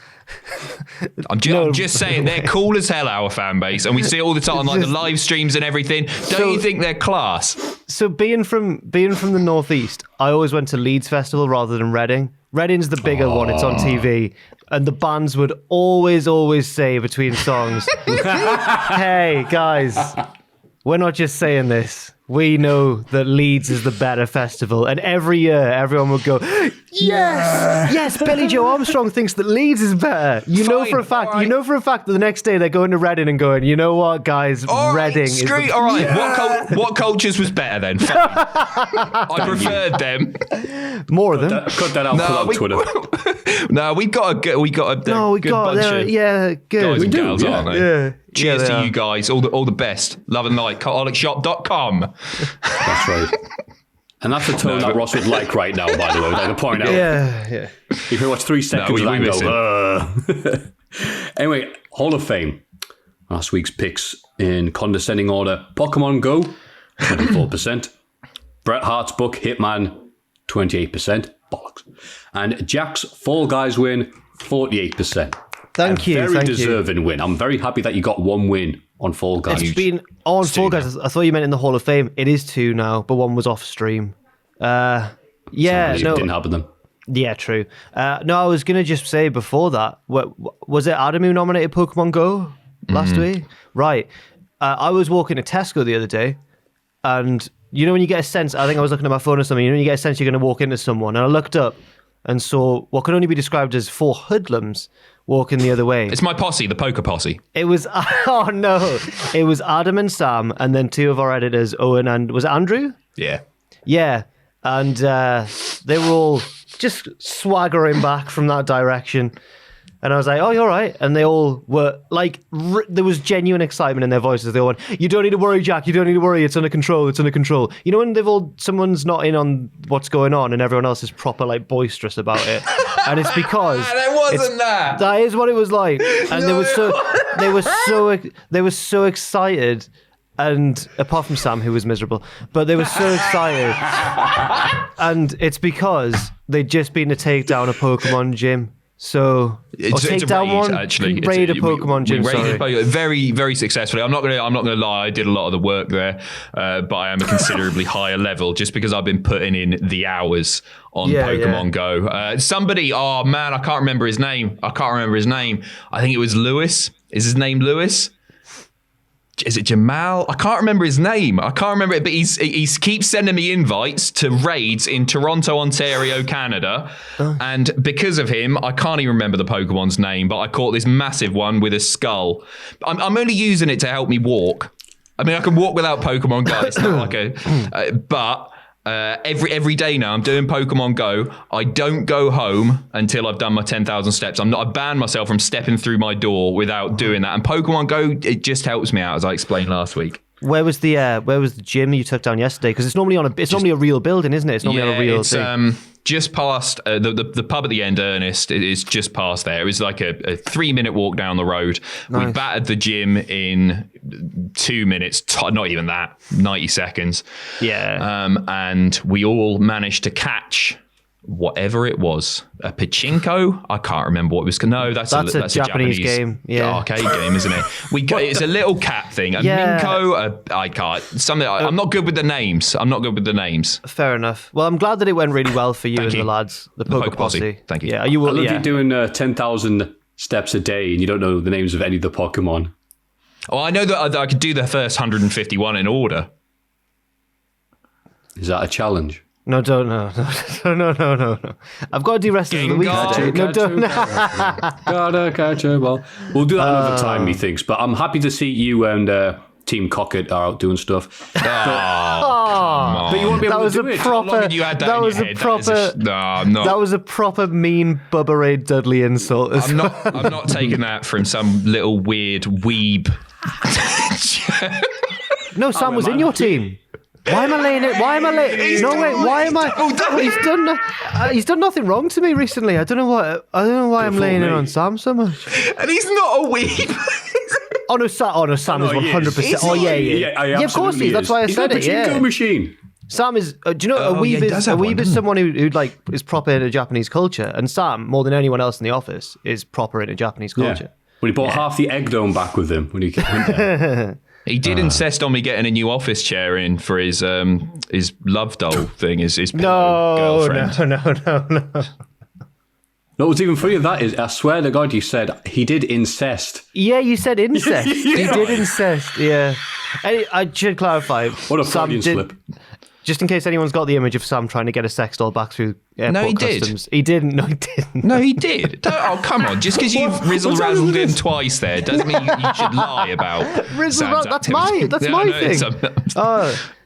I'm just saying, they're cool as hell, our fan base, and we see it all the time, like the live streams and everything. Don't you think they're class? So being from the northeast, I always went to Leeds Festival rather than Reading. Reading's the bigger one; it's on TV, and the bands would always say between songs, "Hey guys, we're not just saying this.
we know that Leeds is the better festival. And every year, everyone would go, yes, Billy Joe Armstrong thinks that Leeds is better. You know for a fact that the next day they're going to Reading and going, you know what, guys, Reading is the...
All right, what cultures was better then? Fine. I preferred them.
More of them.
Cut that out, put on Twitter.
No, we got a good bunch of
good.
guys and gals, aren't they?
Yeah.
Cheers to you guys. All the best. Love and light. Cultaholicshop.com.
That's right. And that's the tone that Ross would like right now, by the way. I'd like to point out.
Yeah.
You can watch 3 seconds of that and go, Anyway, Hall of Fame. Last week's picks in condescending order. Pokemon Go, 24%. Bret Hart's book, Hitman, 28%. Bollocks. And Jack's Fall Guys win, 48%.
Thank you.
Very deserving win. I'm very happy that you got 1 win on Fall Guys.
It's been on Fall Guys. I thought you meant in the Hall of Fame. It is 2 now, but 1 was off stream.
Didn't happen then.
Yeah, true. No, I was gonna just say before that. Was it Adam who nominated Pokemon Go last week? Right. I was walking to Tesco the other day, and you know when you get a sense. I think I was looking at my phone or something. You know when you get a sense you're going to walk into someone, and I looked up and saw what could only be described as 4 hoodlums walking the other way.
It's my posse, the poker posse.
It was, oh no, it was Adam and Sam, and then 2 of our editors, Owen and, was it Andrew?
Yeah.
Yeah, and they were all just swaggering back from that direction. And I was like, oh, you're right. And they all were like, there was genuine excitement in their voices. They all went, you don't need to worry, Jack. You don't need to worry. It's under control. It's under control. You know, when someone's not in on what's going on and everyone else is proper like boisterous about it. And it's because
that wasn't that.
That is what it was like. And they were so excited. And apart from Sam, who was miserable, but they were so excited. And it's because they'd just been to take down a Pokemon gym. So take down
raid,
one,
actually.
Raid a Pokemon gym.
Sorry. Very, very successfully. I'm not gonna lie. I did a lot of the work there, but I am a considerably higher level just because I've been putting in the hours on Pokemon Go. Somebody, oh man, I can't remember his name. I think it was Lewis. Is his name Lewis? Is it Jamal? I can't remember his name. I can't remember it, but he keeps sending me invites to raids in Toronto, Ontario, Canada. And because of him, I can't even remember the Pokemon's name, but I caught this massive one with a skull. I'm only using it to help me walk. I mean, I can walk without Pokemon Go. It's not like but every day now I'm doing Pokemon Go. I don't go home until I've done my 10,000 steps. I banned myself from stepping through my door without doing that. And Pokemon Go, it just helps me out, as I explained last week.
Where was the gym you took down yesterday? Because it's normally normally a real building, isn't it? It's normally on a real thing.
Just past the pub at the end, Ernest, is just past there. It was like a 3-minute walk down the road. Nice. We battered the gym in 2 minutes, not even that, 90 seconds.
Yeah.
And we all managed to catch whatever it was. A pachinko? I can't remember what it was. No, that's a Japanese
game. Yeah.
Arcade game, isn't it? It's a little cat thing. A minko, I can't. Something. I'm not good with the names.
Fair enough. Well, I'm glad that it went really well for you and the lads. The Poke Posse.
Thank you.
Yeah,
I love you doing 10,000 steps a day and you don't know the names of any of the Pokemon.
Oh, I know that I could do the first 151 in order.
Is that a challenge?
No. I've got to do rest of the week today. No, don't.
Gotta catch a ball. We'll do that another time, methinks. But I'm happy to see you and Team Cockett are out doing stuff. But you won't be able to do it.
How long did you add that in your head?
That was a proper mean Bubba Ray Dudley insult.
I'm not taking that from some little weird weeb.
No, Sam was in your team. Why am I laying it? Why am I? He's done nothing wrong to me recently. I don't know why I'm laying it on Sam so much.
And he's not a weeb.
Oh no, Sam is 100%. Oh yeah, of course he is. That's why I said it. Yeah,
machine.
Sam is. Do you know a weeb is someone who like is proper into Japanese culture, and Sam, more than anyone else in the office, is proper into Japanese culture.
Yeah. When he brought half the egg dome back with him when he went there.
He did insist on me getting a new office chair in for his love doll thing, his girlfriend.
No.
No, what's even funnier than that is, I swear to God, you said he did incest.
Yeah, you said incest. He did incest, yeah. I should clarify.
What a Freudian slip.
Just in case anyone's got the image of Sam trying to get a sex doll back through airport customs. He didn't. No, he didn't.
No, he did. Come on. Just because you've rizzle-razzled him twice there doesn't mean you should lie about Sam's
That's my thing.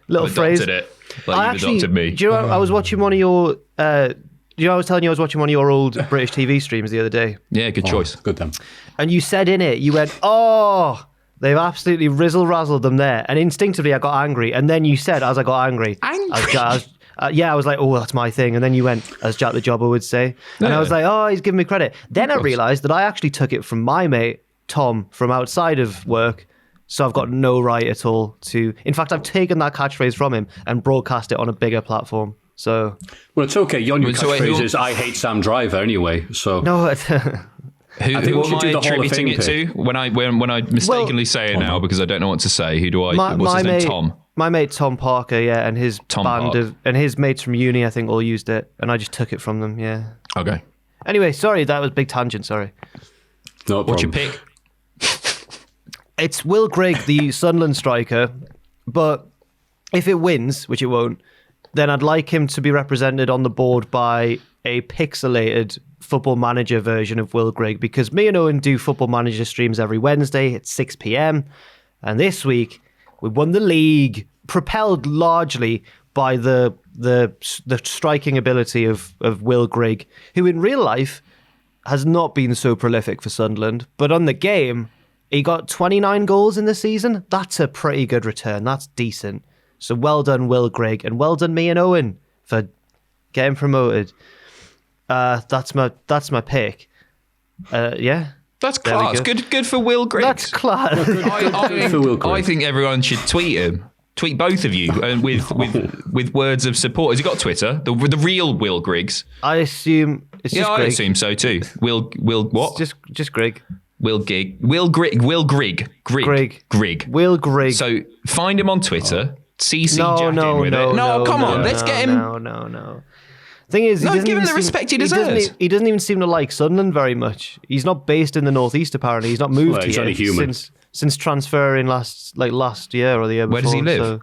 Little
I've
phrase.
Adopted it. Like you've adopted me.
Do you know, I was watching one of your... I was telling you I was watching one of your old British TV streams the other day.
Yeah, good choice.
Good then.
And you said in it, you went, oh... They've absolutely rizzle-razzled them there. And instinctively, I got angry. And then you said, as I got angry? I was like, oh, that's my thing. And then you went, as Jack the Jobber would say. And I was like, oh, he's giving me credit. Then I realised that I actually took it from my mate, Tom, from outside of work. So I've got no right at all to... In fact, I've taken that catchphrase from him and broadcast it on a bigger platform. So...
Well, it's okay. Your new catchphrase is, I hate Sam Driver anyway. So...
No,
Who am I attributing it to when I mistakenly say it now because I don't know what to say? Who do I? What's his name? Tom.
My mate Tom Parker, yeah, and his and his mates from uni, I think, all used it, and I just took it from them. Yeah.
Okay.
Anyway, sorry, that was a big tangent. Sorry.
No problem.
What's your pick?
It's Will Grigg, the Sunderland striker, but if it wins, which it won't, then I'd like him to be represented on the board by a pixelated Football Manager version of Will Grigg, because me and Owen do Football Manager streams every Wednesday at 6 p.m. And this week we won the league, propelled largely by the striking ability of Will Grigg, who in real life has not been so prolific for Sunderland, but on the game he got 29 goals in the season. That's a pretty good return. That's decent. So well done, Will Grigg, and well done me and Owen for getting promoted. That's my pick. Yeah.
That's class. Good for Will Grigg.
That's class.
I think everyone should tweet him. Tweet both of you and with words of support. Has he got Twitter? The real Will Griggs.
I assume it's just Grigg.
I assume so too. Will what?
It's just Grigg.
Will Grigg. Will Grigg.
Will Grigg.
So find him on Twitter. CC Jack in with it. Come on. Let's get him.
No. Thing is,
give him the respect he deserves.
He doesn't even seem to like Sunderland very much. He's not based in the northeast. Apparently, he's not moved here since transferring last year or the year before.
Where does he live? So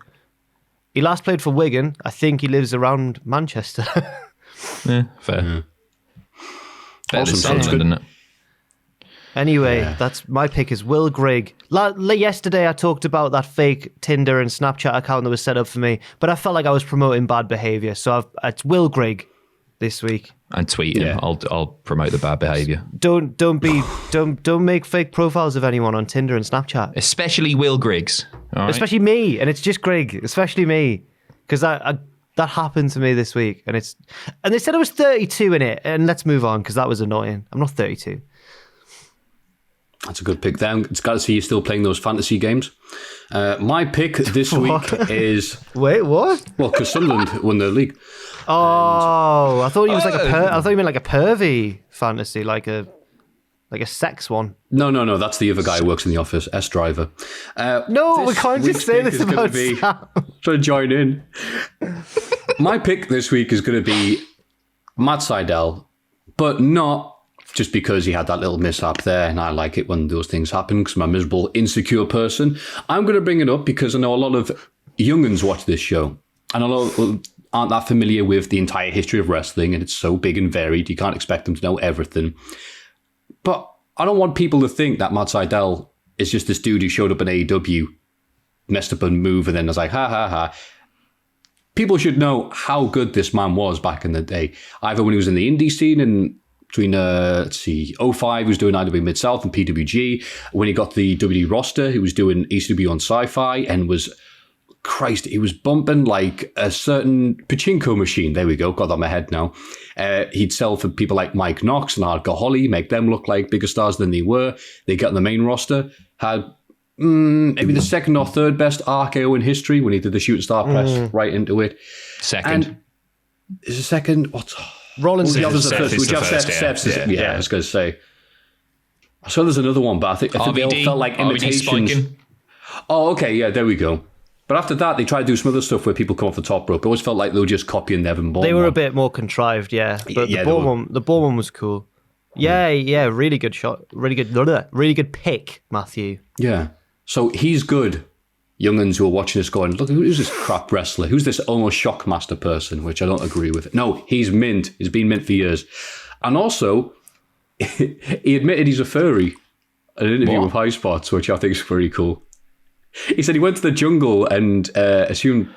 he last played for Wigan. I think he lives around Manchester.
Yeah, fair.
Yeah.
Better than Sunderland, isn't it?
Anyway, that's my pick is Will Grigg. Yesterday I talked about that fake Tinder and Snapchat account that was set up for me, but I felt like I was promoting bad behaviour. So it's Will Grigg this week.
And tweet him. I'll promote the bad behaviour.
Don't make fake profiles of anyone on Tinder and Snapchat.
Especially Will Griggs. All right?
Especially me, and it's just Grigg. Especially me, because that happened to me this week, and they said I was 32 in it. And let's move on because that was annoying. I'm not 32.
That's a good pick there. It's got to see you still playing those fantasy games. My pick this week is...
Wait, what?
Well, because Sunderland won the league.
Oh, I thought he was I thought you meant like a pervy fantasy, like a sex one.
No. That's the other guy who works in the office, S Driver.
No, we can't just say this about Sam.
Try to join in. My pick this week is going to be Madseidel, but not just because he had that little mishap there, and I like it when those things happen because I'm a miserable, insecure person. I'm going to bring it up because I know a lot of young'uns watch this show, and a lot of them aren't that familiar with the entire history of wrestling, and it's so big and varied, you can't expect them to know everything. But I don't want people to think that Madseidel is just this dude who showed up in AEW, messed up a move, and then was like, ha, ha, ha. People should know how good this man was back in the day, either when he was in the indie scene and between, 05, he was doing IW Mid-South and PWG. When he got the WWE roster, he was doing ECW on Sci-Fi and he was bumping like a certain pachinko machine. There we go, got that in my head now. He'd sell for people like Mike Knox and Hardcore Holly, make them look like bigger stars than they were. They got on the main roster, had maybe the second or third best RKO in history when he did the shooting star press right into it.
Second.
And is it second? What's...
Rollins
is
the
first. I was going to say. So there's another one, but I think they all felt like imitations. Oh, okay, yeah, there we go. But after that, they tried to do some other stuff where people come off the top rope. It always felt like they were just copying the Evan Bourne.
They were a bit more contrived, yeah. But the Bourne one was cool. Yeah, really good shot. Really good pick, Maffew.
Yeah. So he's good. young'uns who are watching this going, look, who's this crap wrestler? Who's this almost Shockmaster person? Which I don't agree with. No, he's mint. He's been mint for years. And also, he admitted he's a furry in an interview with High Spots, which I think is pretty cool. He said he went to the jungle and assumed,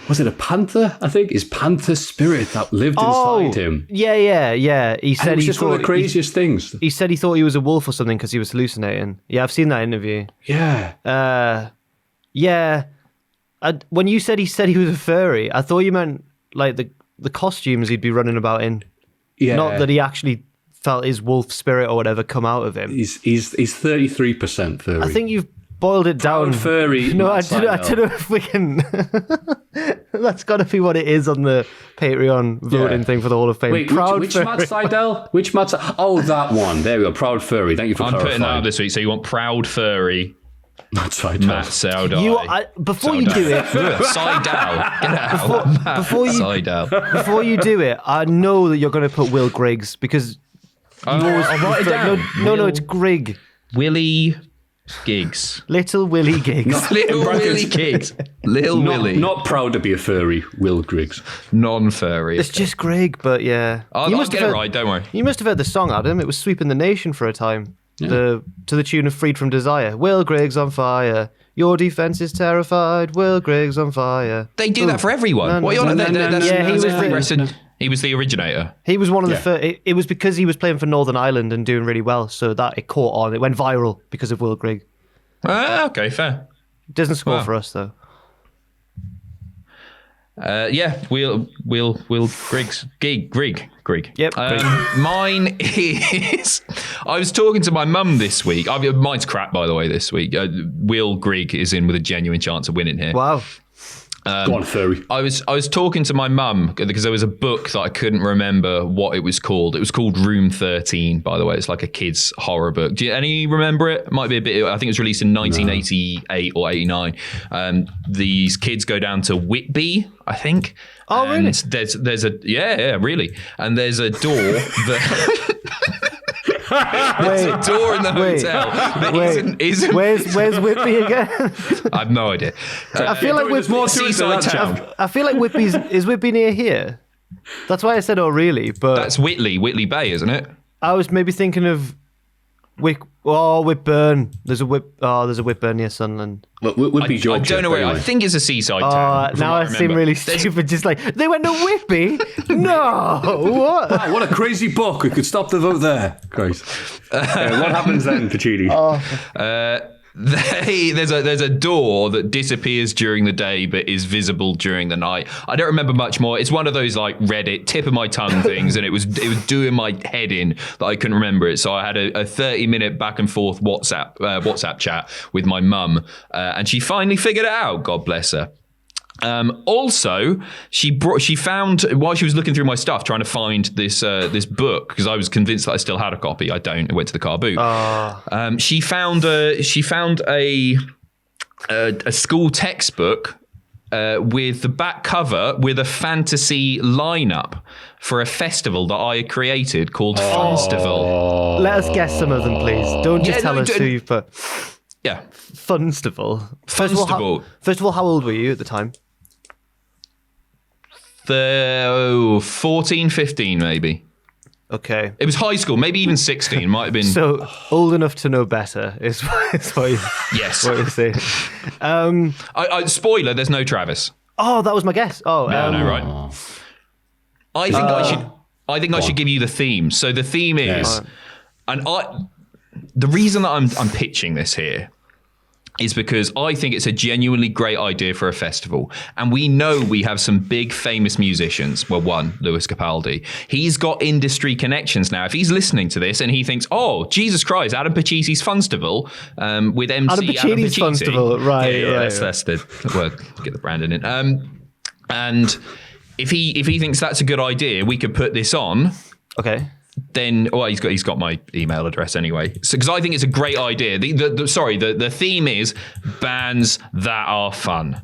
was it a panther? I think his panther spirit that lived inside him.
Yeah. He said
he just one of the craziest things.
He said he thought he was a wolf or something because he was hallucinating. Yeah, I've seen that interview.
Yeah.
Yeah. When you said he was a furry, I thought you meant like the costumes he'd be running about in.
Yeah.
Not that he actually felt his wolf spirit or whatever come out of him.
He's 33% furry.
I think you've boiled it down.
Furry.
No, I don't know if we can. That's got to be what it is on the Patreon voting thing for the Hall of Fame.
Wait, which Madseidel? Which Madseidel? Oh, that one. There we go. Proud Furry. Thank you for clarifying.
I'm putting that up this week. So you want Proud Furry, Madseidel.
Before you do it,
Seidel. Get out.
Before you do it, I know that you're going to put Will Griggs because
I'll write it down.
No, it's Grigg.
Willie Giggs.
Little Willie Giggs.
Little Willie Giggs. Little Willie.
Not proud to be a furry, Will Griggs.
Non-furry.
It's just Grigg, but yeah.
I'll get it right, don't worry.
You must have heard the song, Adam. It was sweeping the nation for a time. To the tune of Freed from Desire. Will Griggs on fire. Your defense is terrified. Will Griggs on fire.
They do that for everyone. What are you on about? He was the originator.
He was one of the first. It was because he was playing for Northern Ireland and doing really well, so that it caught on. It went viral because of Will Grigg.
Okay, fair.
Doesn't score for us though.
Will Griggs. Grigg.
Yep.
Mine is. I was talking to my mum this week. Mine's crap, by the way. This week, Will Grigg is in with a genuine chance of winning here.
Wow.
Go on, furry.
I was talking to my mum because there was a book that I couldn't remember what it was called. It was called Room 13, by the way. It's like a kid's horror book. Do any remember it? It might be a bit. I think it was released in 1988 or 89. These kids go down to Whitby, I think.
Oh,
and
really?
There's a really. And there's a door that. There's a door in the hotel that isn't.
Where's Whitby again?
I have no idea.
I feel like
there's more to it than that town.
I feel like is Whitby near here? That's why I said really, but
that's Whitley Bay, isn't it?
I was maybe thinking of Whitburn. There's a Whitburn near Sunderland.
Whitby, Georgia.
I don't know where. Anyway. I think it's a seaside town.
Now I seem really stupid. Just like they went to Whitby. No, what?
Wow, what a crazy book. We could stop the vote there. Christ. What happens then, Pacitti?
There's a door that disappears during the day but is visible during the night. I don't remember much more. It's one of those like Reddit tip of my tongue things, and it was doing my head in that I couldn't remember it. So I had a 30-minute back and forth WhatsApp chat with my mum, and she finally figured it out. God bless her. Also, she found, while she was looking through my stuff trying to find this book, because I was convinced that I still had a copy. I don't. It went to the car boot. She found a school textbook with the back cover with a fantasy lineup for a festival that I created called Funstival.
Let us guess some of them, please. Don't just tell us who you've put.
Yeah.
Funstival. First of all, how old were you at the time?
14, 15 maybe.
Okay.
It was high school, maybe even 16. Might have been.
So old enough to know better is what you're saying.
Spoiler: there's no Travis.
Oh, that was my guess. Oh,
no, right. I think I should give you the theme. So the theme is, the reason that I'm pitching this here is because I think it's a genuinely great idea for a festival. And we know we have some big famous musicians. Well, one, Lewis Capaldi. He's got industry connections now. If he's listening to this and he thinks, oh, Jesus Christ, Adam Pacitti's Funstival with MC Adam Pacitti.
Funstival, right.
That's the word. Get the branding in. And if he thinks that's a good idea, we could put this on.
Okay.
Then, he's got my email address anyway. So, because I think it's a great idea. The theme is bands that are fun.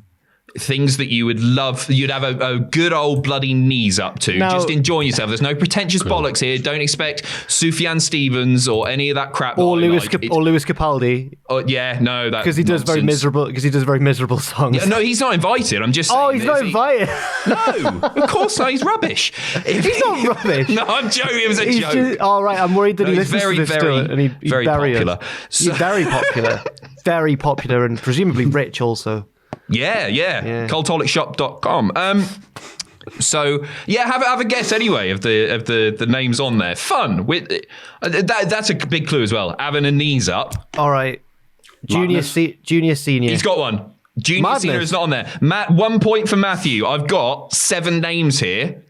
things that you would love, you'd have a good old bloody knees up to.
Now,
just enjoying yourself. There's no pretentious bollocks here. Don't expect Sufjan Stevens or any of that crap.
Or Lewis Capaldi.
Oh, yeah, no, that
because he does very miserable songs.
Yeah, no, he's not invited. I'm just saying.
Oh, he's not invited.
No, of course not. He's rubbish.
He's not rubbish.
No, I'm joking. It was a joke.
All right, I'm worried that he listens to this still, and he'd
very
bury us.
popular.
He's very popular. Very popular and presumably rich also.
Yeah. Cultaholicshop.com. So yeah, have a guess anyway of the names on there. Fun with that's a big clue as well. Having a knees up.
All right, junior, senior.
He's got one. Junior,
Madness.
senior is not on there. 1 point for Maffew. I've got 7 names here.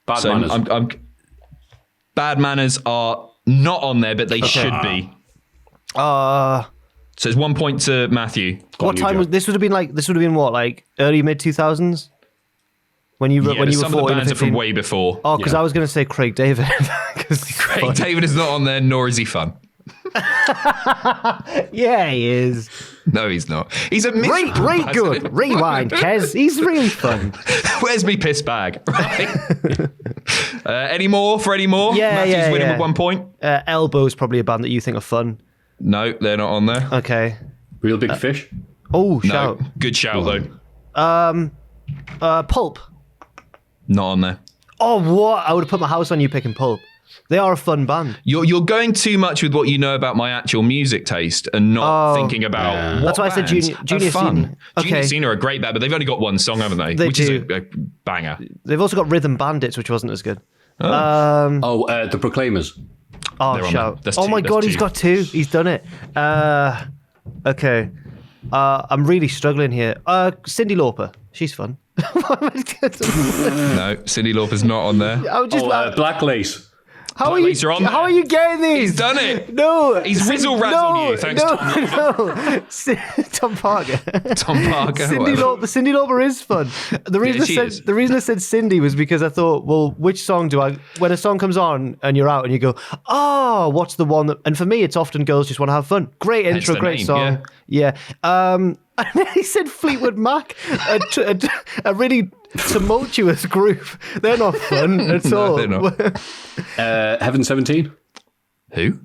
Bad manners.
Bad manners are not on there, but they should be. So it's 1 point to Maffew.
What time was this? Would have been what, like early mid 2000s? When you were
some of the
14
bands are
15?
from way before.
Oh, because I was going to say Craig David.
Craig David is not on there, nor is he fun.
Yeah, he is.
No, he's not. He's a miserable
Right, good. Rewind, Kez. He's really fun.
Where's me piss bag? Right. Any more for any more?
Yeah,
Matthew's winning with 1 point.
Elbow's probably a band that you think are fun.
No, they're not on there.
Okay.
Real Big Fish.
Oh,
No,
shout.
good shout though.
Pulp.
Not on there.
Oh, what? I would have put my house on you picking Pulp. They are a fun band.
You're going too much with what you know about my actual music taste and not thinking about what
That's why I said
bands
junior
are fun.
senior. Okay.
Junior senior are a great band, but they've only got one song, haven't they?
They
Which
do.
is a banger.
They've also got Rhythm Bandits, which wasn't as good.
The Proclaimers.
Oh,
They're on
shout.
there. That's
Oh
two,
my
that's
God,
two.
he's got 2. He's done it. Okay. I'm really struggling here. Cyndi Lauper. She's fun.
No, Cyndi Lauper's not on there.
Black Lace.
How
Black Lace are on there.
How are you getting these?
He's done it.
No.
He's rizzle-razzled you, thanks
no,
to
Tom Parker.
Tom Parker.
Cyndi Lauper is fun. The reason I said Cindy was because I thought, well, which song when a song comes on and you're out and you go, oh, what's the one that, and for me, it's often girls just want to have fun. Great
Hence
intro,
the
great
name,
song. Yeah. And then he said Fleetwood Mac, a really tumultuous group. They're not fun at all.
They're not.
Heaven 17.
Who?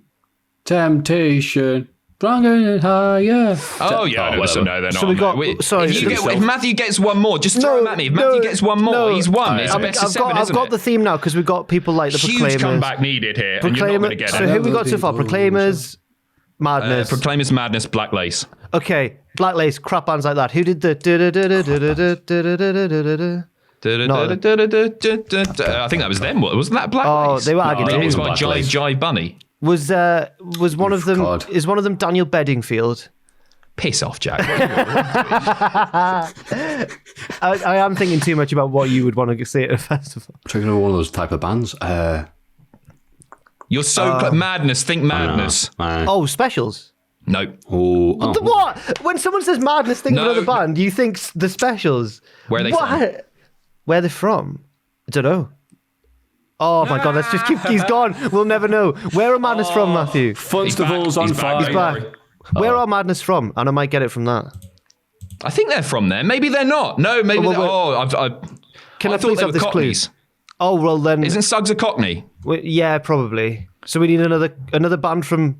Temptation. Stronger and higher.
Oh, yeah. No,
whatever.
they're not.
So we got- sorry,
if Matthew gets one more, just throw him at me. If Matthew gets one more, he's won. It's a best of 7,
I've
isn't
got
it?
the theme now because we've got people like the
Huge
Proclaimers.
comeback needed here, and you're not going to get
So
it.
who we got so far? Proclaimers, Madness.
Proclaimers, Madness, Black Lace.
Okay, Black Lace, crap bands like that. Who did the?
I think that was them. Wasn't that Black
Oh,
Lace?
they were arguing.
It was
No,
by
Black Lace.
Jive Bunny.
Was one of them?
God.
Is one of them Daniel Bedingfield?
Piss off, Jack.
I am thinking too much about what you would want to see at a festival.
Thinking of one of those type of bands.
You're so Madness. Think Madness.
Oh, Specials.
No.
What? When someone says Madness, think of
No.
another band. You think the Specials?
Where are they
What?
from?
Where they're from? I don't know. Oh my God! Let's just keep. He's gone. We'll never know. Where are Madness from, Maffew?
Funstivals on
He's back.
fire.
He's
Back. Where are Madness from? And I might get it from that.
I think they're from there. Maybe they're not. No, maybe
Well,
they're.
well,
I
Can I
thought
please
they
have
were
this clue?
Cockneys.
Oh well, then.
Isn't Suggs a Cockney?
Yeah, probably. So we need another band from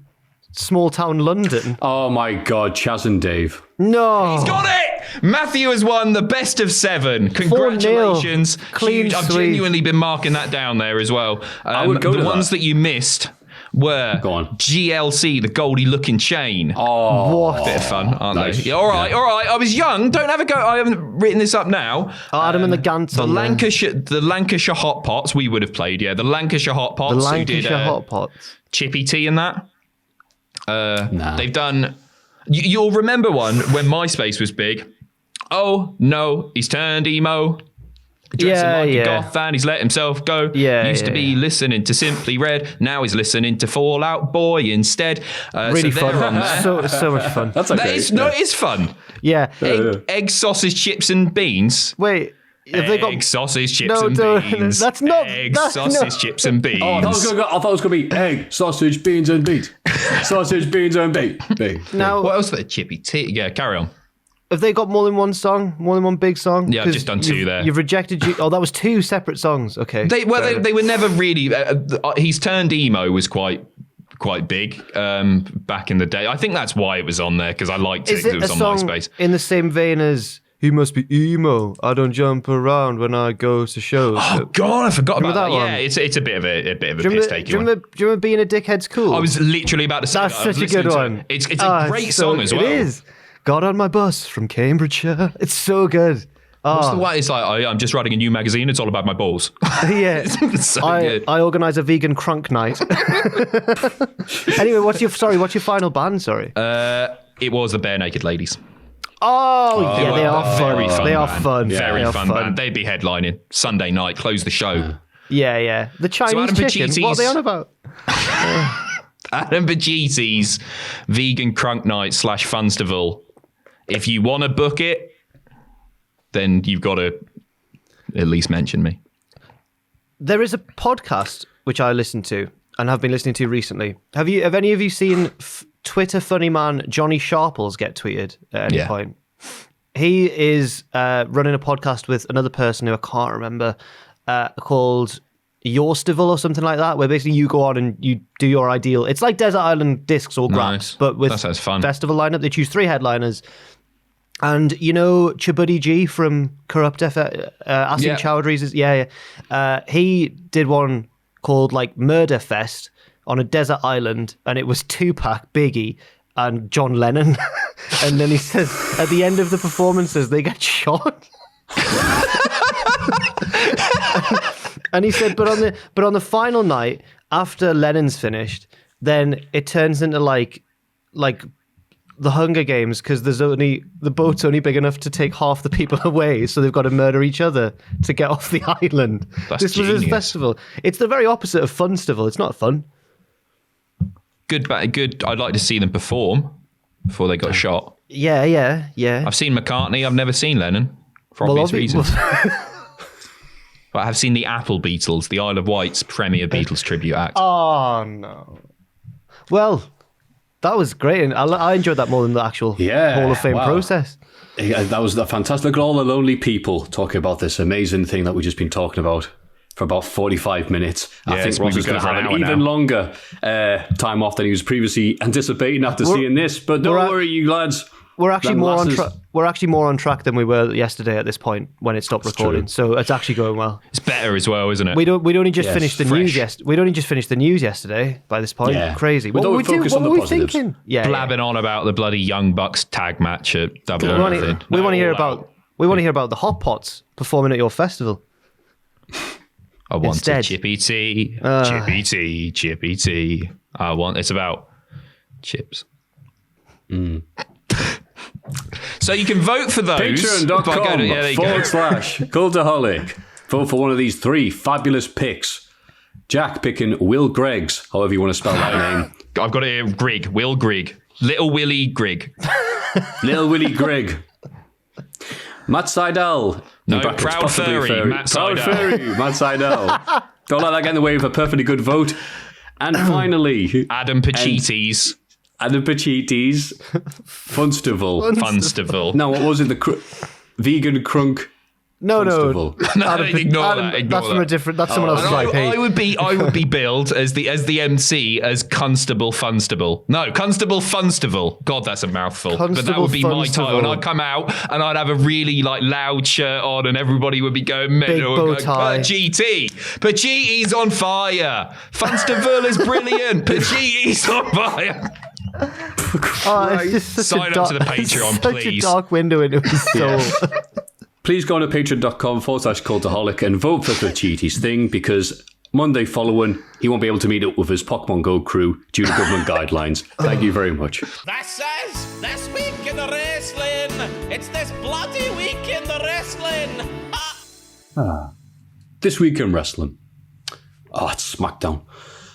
small town London.
Oh my God, Chaz and Dave.
No.
He's got it! Matthew has won the best of 7. Congratulations.
4-0. Clean
Huge. I've
sweep.
genuinely been marking that down there as well.
I would go
the
to
ones
that.
that you missed were
Go on.
GLC, the Goldie looking chain.
What?
Bit of fun, aren't
Nice.
they? Yeah, all right. I was young. Don't have a go. I haven't written this up now.
Oh, Adam and the Gants
The
on there.
Lancashire Hot Pots we would have played. Yeah, the Lancashire Hot Pots.
The
who
Lancashire
did,
Hot Pots.
Chippy Tea and that.
Nah.
They've done. You'll remember one when MySpace was big. Oh no, he's turned emo. Dressing
Yeah,
like
yeah.
a goth fan, he's let himself go.
Yeah,
Used to be listening to Simply Red. Now he's listening to Fall Out Boy instead.
Really
so they're
fun.
on there.
So much fun.
That's
That
okay.
is, no, it is fun.
Yeah.
Egg, sausage, chips, and beans.
Wait. Have they got?
Egg, sausage, chips,
No,
and
no,
beans.
that's not-
Egg,
that's
sausage,
not-
chips, and beans.
I thought it was going to be egg, sausage, beans, and beans. Sausage, beans, and beans.
Now,
What else? Chippy Tea. Yeah, carry on.
Have they got more than one song? More than one big song?
Yeah, I've just done 2 there.
You've rejected... Oh, that was 2 separate songs. Okay.
They were never really... He's Turned Emo was quite big back in the day. I think that's why it was on there, because I liked it, because it was on MySpace.
In the same vein as... He must be emo. I don't jump around when I go to shows.
Oh God, I forgot about that.
One?
Yeah, it's a bit of a piss taking one.
Do you remember Being a Dickhead's Cool?
I was literally about to say
that's such a good one.
It's a great song as well.
It is. Got on my bus from Cambridgeshire. It's so good.
What's the way? It's like I'm just writing a new magazine. It's all about my balls.
Yeah,
it's so good.
I organise a vegan crunk night. Anyway, what's your final band? Sorry.
It was the Bare Naked Ladies.
Oh, yeah, they are fun.
Very fun.
They are
band.
fun.
Very
they
fun band. They'd be headlining Sunday night, close the show.
Yeah. The Chinese chicken. What are they on about?
Adam Pachiti's Vegan Crunk Night / Funstival. If you want to book it, then you've got to at least mention me.
There is a podcast which I listen to and have been listening to recently. Have any of you seen Twitter funny man Johnny Sharples get tweeted at any point? He is running a podcast with another person who I can't remember, called Yourstable or something like that, where basically you go on and you do your ideal. It's like Desert Island Discs or Graps, but with
that sounds fun.
Festival lineup. They choose 3 headliners. And you know Chippy Tea from Corrupt Asim Chowdhury's? He did one called like Murder Fest on a desert island, and it was Tupac, Biggie, and John Lennon. And then he says at the end of the performances they get shot. And he said, but on the final night after Lennon's finished, then it turns into like the Hunger Games, because the boat's only big enough to take half the people away, so they've got to murder each other to get off the island. This was his festival. It's the very opposite of Funstival. It's not fun.
Good. I'd like to see them perform before they got shot.
Yeah.
I've seen McCartney. I've never seen Lennon, for obvious reasons. But I have seen the Apple Beatles, the Isle of Wight's premier Beatles tribute act.
Oh, no. Well, that was great. And I enjoyed that more than the actual Hall of Fame process.
Yeah, that was fantastic. Look at all the lonely people talking about this amazing thing that we've just been talking about for about 45 minutes. I think Ross is going to have an even longer time off than he was previously anticipating after seeing this. But don't worry, you lads.
We're actually more on track. We're actually more on track than we were yesterday at this point when it stopped recording. So it's actually going well.
It's better as well, isn't it?
We'd only just finished the news. We'd only just finished the news yesterday. By this point, crazy. What were we thinking?
Blabbing on about the bloody Young Bucks tag match at WWE.
We want to hear about. We want to hear about the Hot Pots performing at your festival.
I want Chippy Tea, Chippy Tea, Chippy Tea. It's about chips. So you can vote for those.
Patreon.com/Cultaholic. Vote for one of these 3 fabulous picks. Jack picking Will Greggs, however you want to spell that name.
I've got it here, Grigg. Will Grigg. Little Willie Grigg.
Little Willie Grigg. Madseidel.
No, Proud Furry.
Madseidel. Don't let that get in the way of a perfectly good vote. And finally,
Adam Pachiti's.
Adam Pachiti's Funstival. No, what was it? The vegan crunk.
No, ignore that.
That's from a different. That's someone else's IP.
I would be billed as the MC as Constable Funstival. No, Constable Funstival. God, that's a mouthful. But that would be my title, and I'd come out and I'd have a really loud shirt on, and everybody would be going mental.
Big bow tie.
Pachiti's on fire. Funstival is brilliant. Pachiti's on fire.
It's just such
Sign up to the Patreon, please.
Such a dark window into his soul.
Please go on to patreon.com/Cultaholic and vote for Pachiti's thing, because Monday following, he won't be able to meet up with his Pokemon Go crew due to government guidelines. Thank you very much.
This is This Week in the Wrestling. It's this bloody week in the wrestling.
This week in wrestling. It's SmackDown.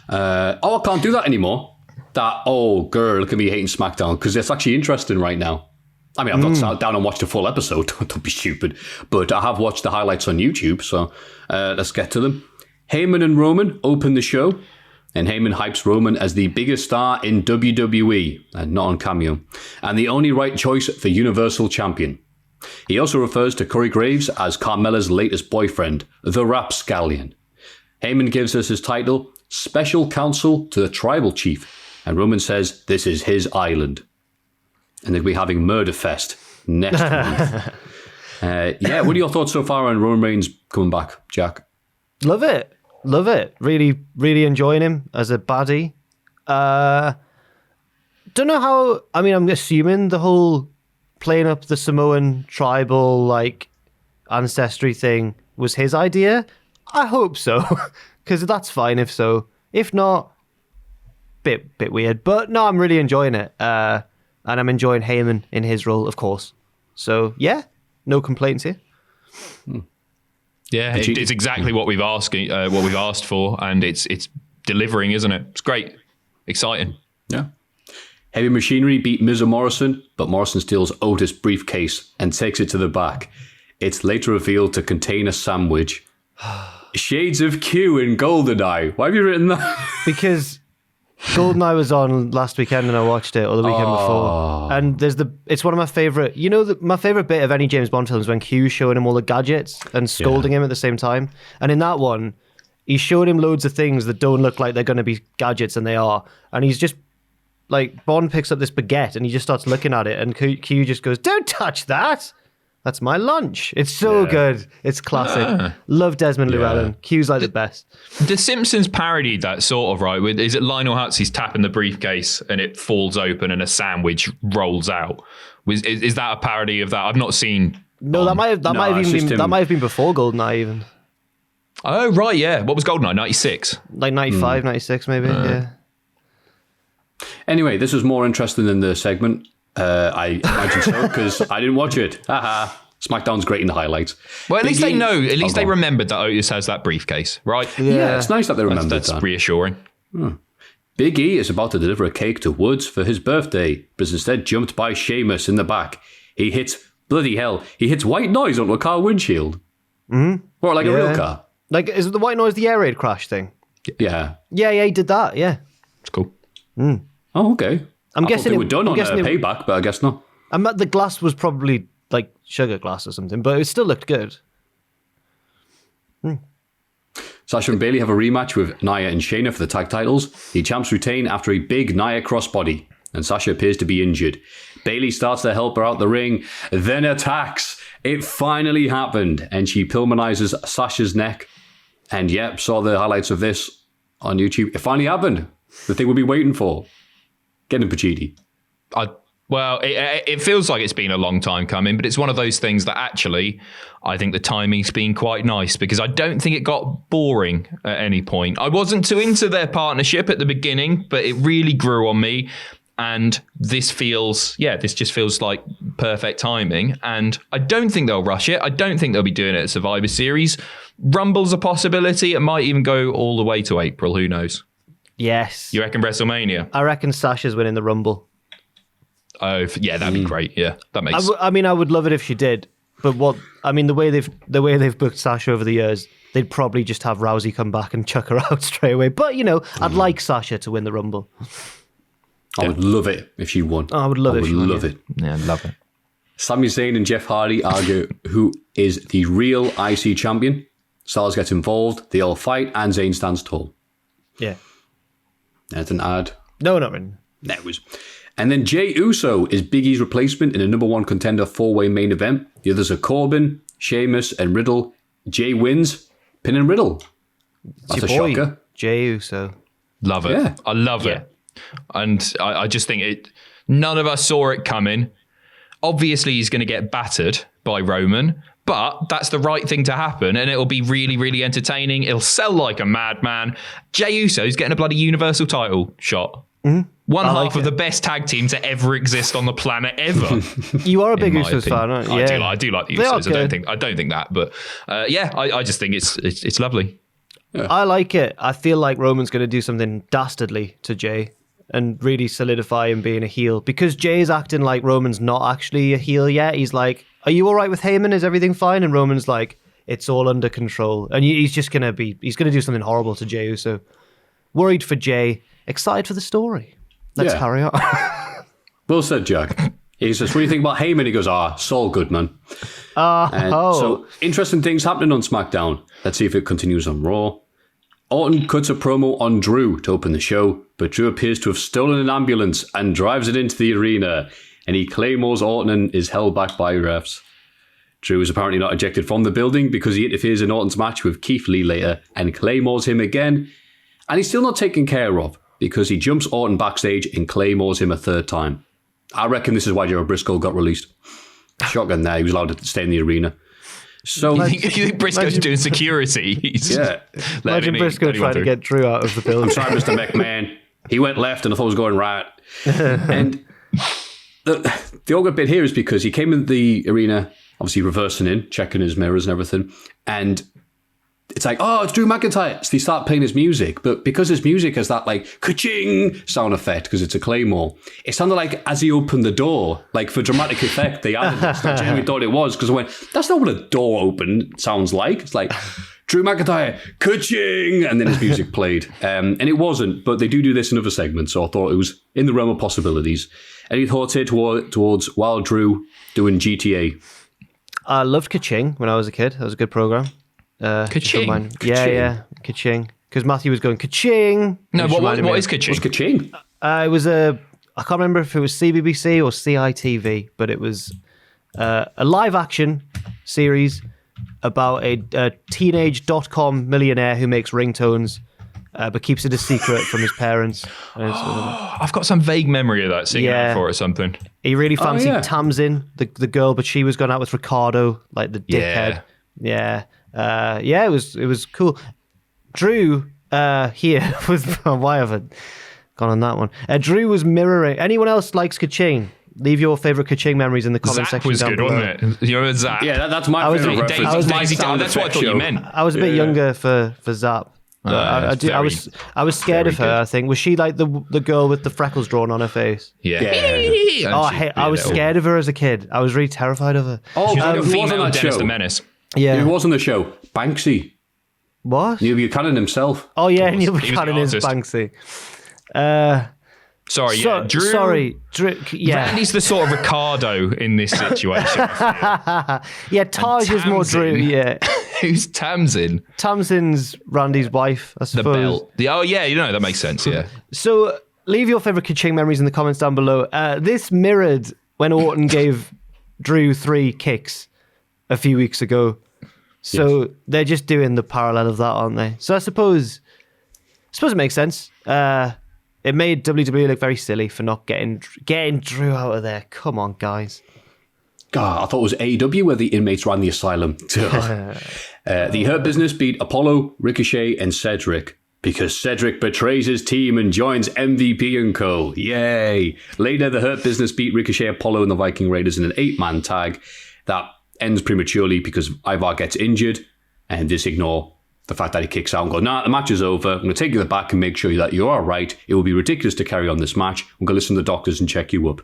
I can't do that anymore. Girl, look at me hating SmackDown, because it's actually interesting right now. I mean, I've not sat down and watched a full episode. Don't be stupid. But I have watched the highlights on YouTube, so let's get to them. Heyman and Roman open the show. and Heyman hypes Roman as the biggest star in WWE, and not on Cameo, and the only right choice for Universal Champion. He also refers to Corey Graves as Carmella's latest boyfriend, the Rapscallion. Heyman gives us his title, Special Counsel to the Tribal Chief, and Roman says this is his island. And they'll be having Murder Fest next month. What are your thoughts so far on Roman Reigns coming back, Jack?
Love it. Really, really enjoying him as a baddie. Don't know how. I mean, I'm assuming the whole playing up the Samoan tribal like ancestry thing was his idea. I hope so, because that's fine if so. If not, bit weird. But no, I'm really enjoying it, and I'm enjoying Heyman in his role, of course. So yeah, no complaints here.
Yeah, it's exactly what we've asked for, and it's delivering, isn't it? It's great, exciting.
Yeah. Heavy Machinery beat Miz and Morrison, but Morrison steals Otis' briefcase and takes it to the back. It's later revealed to contain a sandwich. Shades of Q in GoldenEye. Why have you written that?
Because GoldenEye was on last weekend and I watched it, or the weekend before. And it's one of my favourite, my favourite bit of any James Bond film is when Q's showing him all the gadgets and scolding him at the same time. And in that one, he's showing him loads of things that don't look like they're going to be gadgets, and they are. And he's just, like, Bond picks up this baguette and he just starts looking at it, and Q just goes, "Don't touch that! That's my lunch." It's so good. It's classic. Love Desmond Llewellyn. Q's like the best.
The Simpsons parodied that sort of, right? Is it Lionel Hutzie's tapping the briefcase and it falls open and a sandwich rolls out? Is that a parody of that? I've not seen.
No, that might have been before GoldenEye even.
Oh right, yeah. What was GoldenEye? 96?
Like 95, 96 maybe. Yeah.
Anyway, this was more interesting than the segment. I imagine so, because I didn't watch it. Haha. SmackDown's great in the highlights.
Well, at least they know. At least they remembered that Otis has that briefcase, right?
Yeah, it's nice that they remembered that.
That's reassuring.
Big E is about to deliver a cake to Woods for his birthday, but is instead jumped by Sheamus in the back. He hits white noise onto a car windshield. Mm-hmm. Or like a real car.
Like, is it the white noise the air raid crash thing?
Yeah.
Yeah, he did that, yeah.
It's cool.
Oh, okay.
I'm guessing
they were done on Payback, but I guess not.
The glass was probably like sugar glass or something, but it still looked good.
Sasha and Bayley have a rematch with Nia and Shayna for the tag titles. The champs retain after a big Nia crossbody, and Sasha appears to be injured. Bayley starts to help her out the ring, then attacks. It finally happened, and she Pillmanizes Sasha's neck. And saw the highlights of this on YouTube. It finally happened. The thing we've been waiting for. Getting Pacitti.
It feels like it's been a long time coming, but it's one of those things that actually I think the timing's been quite nice, because I don't think it got boring at any point. I wasn't too into their partnership at the beginning, but it really grew on me. And this just feels like perfect timing. And I don't think they'll rush it. I don't think they'll be doing it at Survivor Series. Rumble's a possibility. It might even go all the way to April. Who knows?
Yes.
You reckon WrestleMania?
I reckon Sasha's winning the Rumble.
Oh, yeah, that'd be great. Yeah, that makes.
I would love it if she did. But the way they've booked Sasha over the years, they'd probably just have Rousey come back and chuck her out straight away. But I'd like Sasha to win the Rumble.
I would love it if she won.
I would love it.
Yeah, I'd love it.
Sami Zayn and Jeff Hardy argue who is the real IC champion. Styles gets involved. They all fight, and Zayn stands tall.
Yeah.
Anything to add?
No, not really.
That was. And then Jey Uso is Big E's replacement in a number one contender four-way main event. The others are Corbin, Sheamus, and Riddle. Jey wins, pinning Riddle. That's a shocker.
Jey Uso.
Love it. Yeah. I love it. And I just think none of us saw it coming. Obviously, he's going to get battered by Roman, but that's the right thing to happen, and it'll be really, really entertaining. It'll sell like a madman. Jey Uso's getting a bloody Universal title shot. Mm-hmm. One half of the best tag team to ever exist on the planet ever.
You are a big Usos fan, aren't you? Yeah.
I do like the Usos. I don't think that, but I just think it's lovely.
Yeah.
I like it. I feel like Roman's going to do something dastardly to Jey and really solidify him being a heel, because Jay's acting like Roman's not actually a heel yet. He's like, "Are you all right with Heyman? Is everything fine?" And Roman's like, "It's all under control." And he's just going to do something horrible to Jey Uso. Worried for Jay. Excited for the story. Let's carry on.
Well said, Jack. He says, what do you think about Heyman? He goes, Saul Goodman. So, interesting things happening on SmackDown. Let's see if it continues on Raw. Orton cuts a promo on Drew to open the show, but Drew appears to have stolen an ambulance and drives it into the arena, and he claymores Orton and is held back by refs. Drew is apparently not ejected from the building because he interferes in Orton's match with Keith Lee later and claymores him again, and he's still not taken care of because he jumps Orton backstage and claymores him a third time. I reckon this is why Gerald Briscoe got released. Shotgun there, he was allowed to stay in the arena. So
you think Briscoe's doing security?
Imagine Briscoe trying to get Drew out of the building.
I'm sorry, Mr. McMahon. He went left and I thought it was going right. And the awkward bit here is because he came in the arena, obviously reversing in, checking his mirrors and everything, and it's like, it's Drew McIntyre. So they start playing his music, but because his music has that like ka-ching sound effect, because it's a claymore, it sounded like as he opened the door, like for dramatic effect, they added this. I genuinely thought it was, because I went, that's not what a door open sounds like. It's like, Drew McIntyre, ka-ching, and then his music played. And it wasn't, but they do this in other segments, so I thought it was in the realm of possibilities. Any thoughts here towards Wild Drew doing GTA?
I loved Ka-ching when I was a kid. That was a good program.
Ka-ching?
Yeah, Ka-ching. Because Matthew was going Ka-ching.
No, what is Ka-ching?
What's Ka-ching?
It was I can't remember if it was CBBC or CITV, but it was a live action series about a teenage .com millionaire who makes ringtones, but keeps it a secret from his parents.
I've got some vague memory of that, seeing that for or something.
He really fancied Tamsin, the girl, but she was going out with Ricardo, like the dickhead. Yeah. It was cool. Drew here was why have I gone on that one? Drew was mirroring. Anyone else likes Ka-ching? Leave your favorite Ka-ching memories in the comment section
was
down
good,
below.
wasn't it? You know Zap?
Yeah, that's my favorite reference.
That's what I thought you meant.
I was a bit younger for Zap. I was scared of her. Good. I think was she like the girl with the freckles drawn on her face?
Yeah.
I was scared of her as a kid. I was really terrified of her.
She was like a female Dennis the Menace.
Yeah,
who was on the show? Banksy.
What?
Neil Buchanan himself.
Oh yeah, Neil Buchanan is Banksy. Drew. Yeah,
Randy's the sort of Ricardo in this situation.
Yeah, Taj is more Drew. Yeah.
Who's Tamsin?
Tamsin's Randy's wife, I suppose.
The belt. That makes sense. Yeah.
So leave your favorite Ka-ching memories in the comments down below. This mirrored when Orton gave Drew 3 kicks a few weeks ago. So they're just doing the parallel of that, aren't they? So I suppose it makes sense. It made WWE look very silly for not getting Drew out of there. Come on, guys.
God, I thought it was AEW where the inmates ran the asylum. The Hurt Business beat Apollo, Ricochet, and Cedric because Cedric betrays his team and joins MVP and Co. Yay! Later, the Hurt Business beat Ricochet, Apollo, and the Viking Raiders in an 8-man tag that ends prematurely because Ivar gets injured, and just ignore the fact that he kicks out and goes, the match is over. I'm going to take you back and make sure that you're all right. It will be ridiculous to carry on this match. I'm going to listen to the doctors and check you up.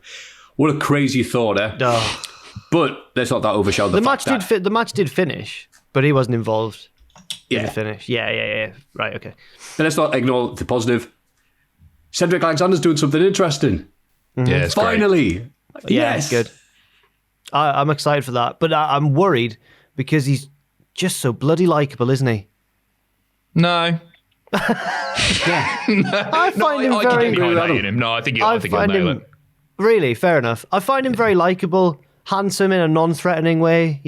What a crazy thought, eh?
Oh.
But let's not that overshadow the fact that...
The match did finish, but he wasn't involved in
Yeah.
the finish. Yeah. Right, okay.
But let's not ignore the positive. Cedric Alexander's doing something interesting.
Mm-hmm. Yeah, it's
finally.
Yeah,
Yes.
good. I'm excited for that, but I'm worried because he's just so bloody likable, isn't he?
No.
I find him very...
No, I think he'll nail it.
Really, fair enough. I find him very likable, handsome in a non-threatening way,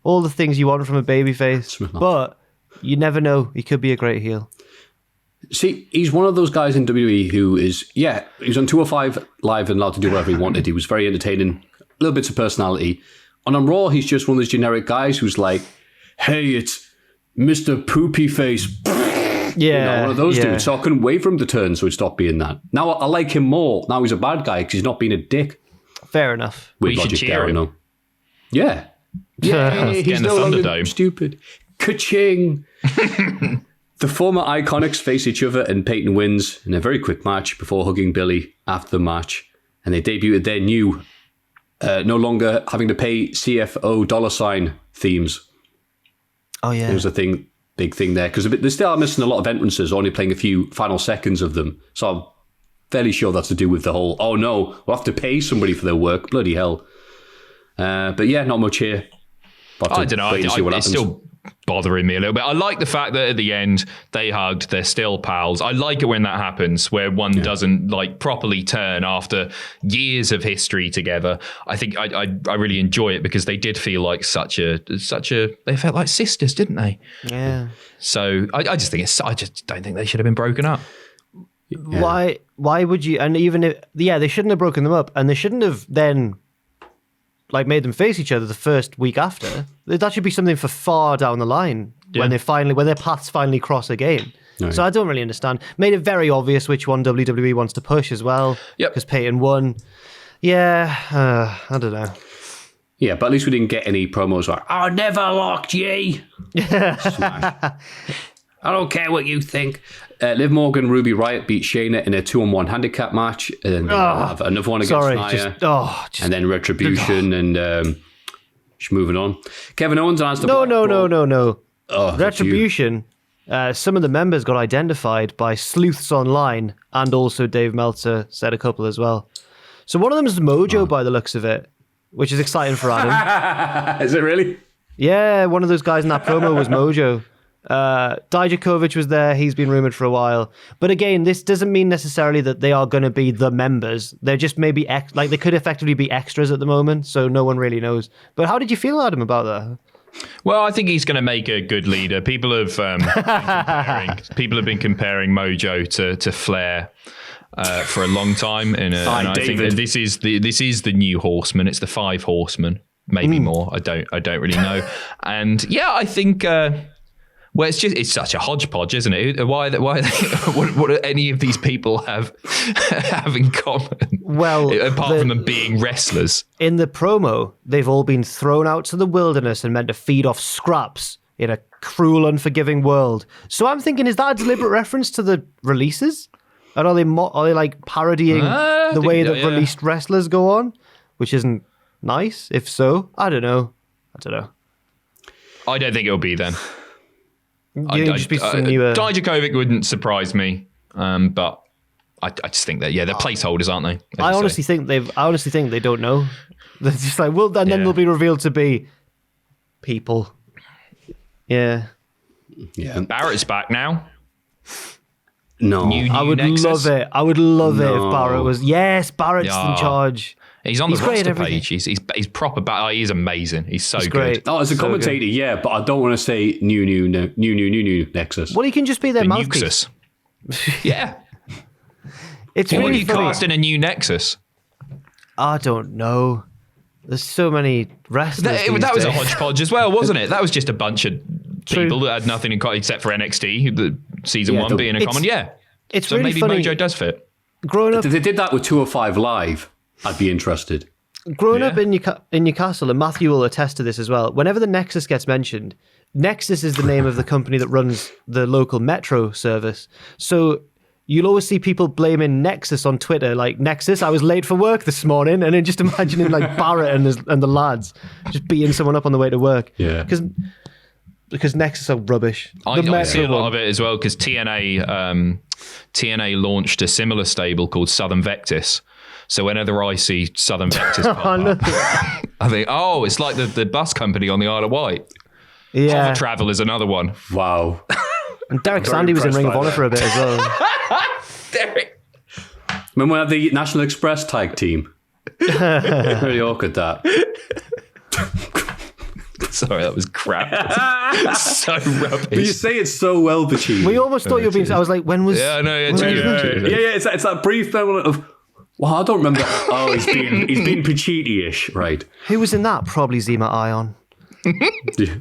all the things you want from a babyface. But you never know. He could be a great heel.
See, he's one of those guys in WWE who is, he was on 205 Live and allowed to do whatever he wanted. He was very entertaining, little bits of personality. And on Raw, he's just one of those generic guys who's like, hey, it's Mr. Poopy Face.
Yeah.
One of those dudes. So I couldn't wait for him to turn, so he'd stop being that. Now I like him more. Now he's a bad guy because he's not being a dick.
Fair enough.
We should cheer him.
Yeah. He's no longer stupid. Ka-ching. The former Iconics face each other and Peyton wins in a very quick match before hugging Billy after the match. And they debuted their new, no longer having to pay CFO $ themes.
Oh, yeah.
It was a thing big thing there, because they still are missing a lot of entrances, only playing a few final seconds of them. So I'm fairly sure that's to do with the whole, oh no, we'll have to pay somebody for their work. Bloody hell. But yeah, not much here.
I don't know. It's still bothering me a little bit. I like the fact that at the end they hugged, they're still pals. I like it when that happens, where one doesn't like properly turn after years of history together. I think I really enjoy it because they did feel like such a they felt like sisters, didn't they?
Yeah.
So I just don't think they should have been broken up.
Yeah. Why would you? And even if they shouldn't have broken them up, and they shouldn't have then like made them face each other the first week after. That should be something for far down the line when their paths finally cross again. Right. So I don't really understand. Made it very obvious which one WWE wants to push as well.
Yep.
Because Peyton won. Yeah, I don't know.
Yeah, but at least we didn't get any promos like, I never locked ye. Smash. I don't care what you think. Liv Morgan, Ruby Riott beat Shayna in a 2-on-1 handicap match. And then have another one against Nia. And then Retribution and just moving on. Kevin Owens announced
No. Retribution. Some of the members got identified by sleuths online, and also Dave Meltzer said a couple as well. So one of them is Mojo by the looks of it, which is exciting for Adam.
Is it really?
Yeah, one of those guys in that promo was Mojo. Dijakovic was there. He's been rumored for a while. But again, this doesn't mean necessarily that they are going to be the members. They're just maybe they could effectively be extras at the moment, so no one really knows. But how did you feel, Adam, about that?
Well, I think he's going to make a good leader. People have been comparing Mojo to Flair for a long time, and I think that this is the new Horseman. It's the 5 Horsemen, maybe more. I don't really know. And yeah, I think. Well, it's such a hodgepodge, isn't it? Why what do any of these people have in common? Well, apart from them being wrestlers.
In the promo, they've all been thrown out to the wilderness and meant to feed off scraps in a cruel, unforgiving world. So I'm thinking, is that a deliberate reference to the releases? And are they like parodying the way that released wrestlers go on, which isn't nice? If so, I don't know.
I don't think it'll be then.
Dijakovic
wouldn't surprise me, but I just think that they're placeholders, aren't they?
I honestly think they don't know. They're just like, well, and then they'll be revealed to be people. Yeah.
Barrett's back now.
No,
I would love it. I would love it if Barrett was. Yes, Barrett's in charge.
He's on the roster page. He's proper. He's amazing. He's so good.
Oh, as a commentator, yeah, but I don't want to say new Nexus.
Well, he can just be their mouthpiece.
Yeah.
It's
really
funny.
What are you casting a new Nexus?
I don't know. There's so many wrestlers.
That was a hodgepodge as well, wasn't it? That was just a bunch of people that had nothing in common except for NXT, the season 1 being a common. Yeah.
It's
so
really
maybe
funny.
Mojo does fit.
Growing up,
if they did that with 205 Live, I'd be interested.
Growing up in Newcastle, and Maffew will attest to this as well, whenever the Nexus gets mentioned, Nexus is the name of the company that runs the local metro service. So you'll always see people blaming Nexus on Twitter, like, Nexus, I was late for work this morning, and then just imagining like Barrett and the lads just beating someone up on the way to work.
Yeah.
Because Nexus are rubbish.
I see a lot of it as well, because TNA launched a similar stable called Southern Vectis. So whenever I see Southern Vectis pop up, I think, it's like the bus company on the Isle of Wight.
Yeah.
Hover Travel is another one.
Wow.
And Derek Sandy was in Ring of Honor for a bit as well.
Derek.
Remember when we had the National Express tag team? Really awkward, that.
Sorry, that was crap. So rubbish.
But you say it so well, Pacitti.
We almost thought you were being... I was like, when was...
Yeah, I know. Yeah,
it's that brief moment of... Well, I don't remember. Oh, he's been Pacitti-ish, right?
Who was in that? Probably Zema Ion.
Yeah.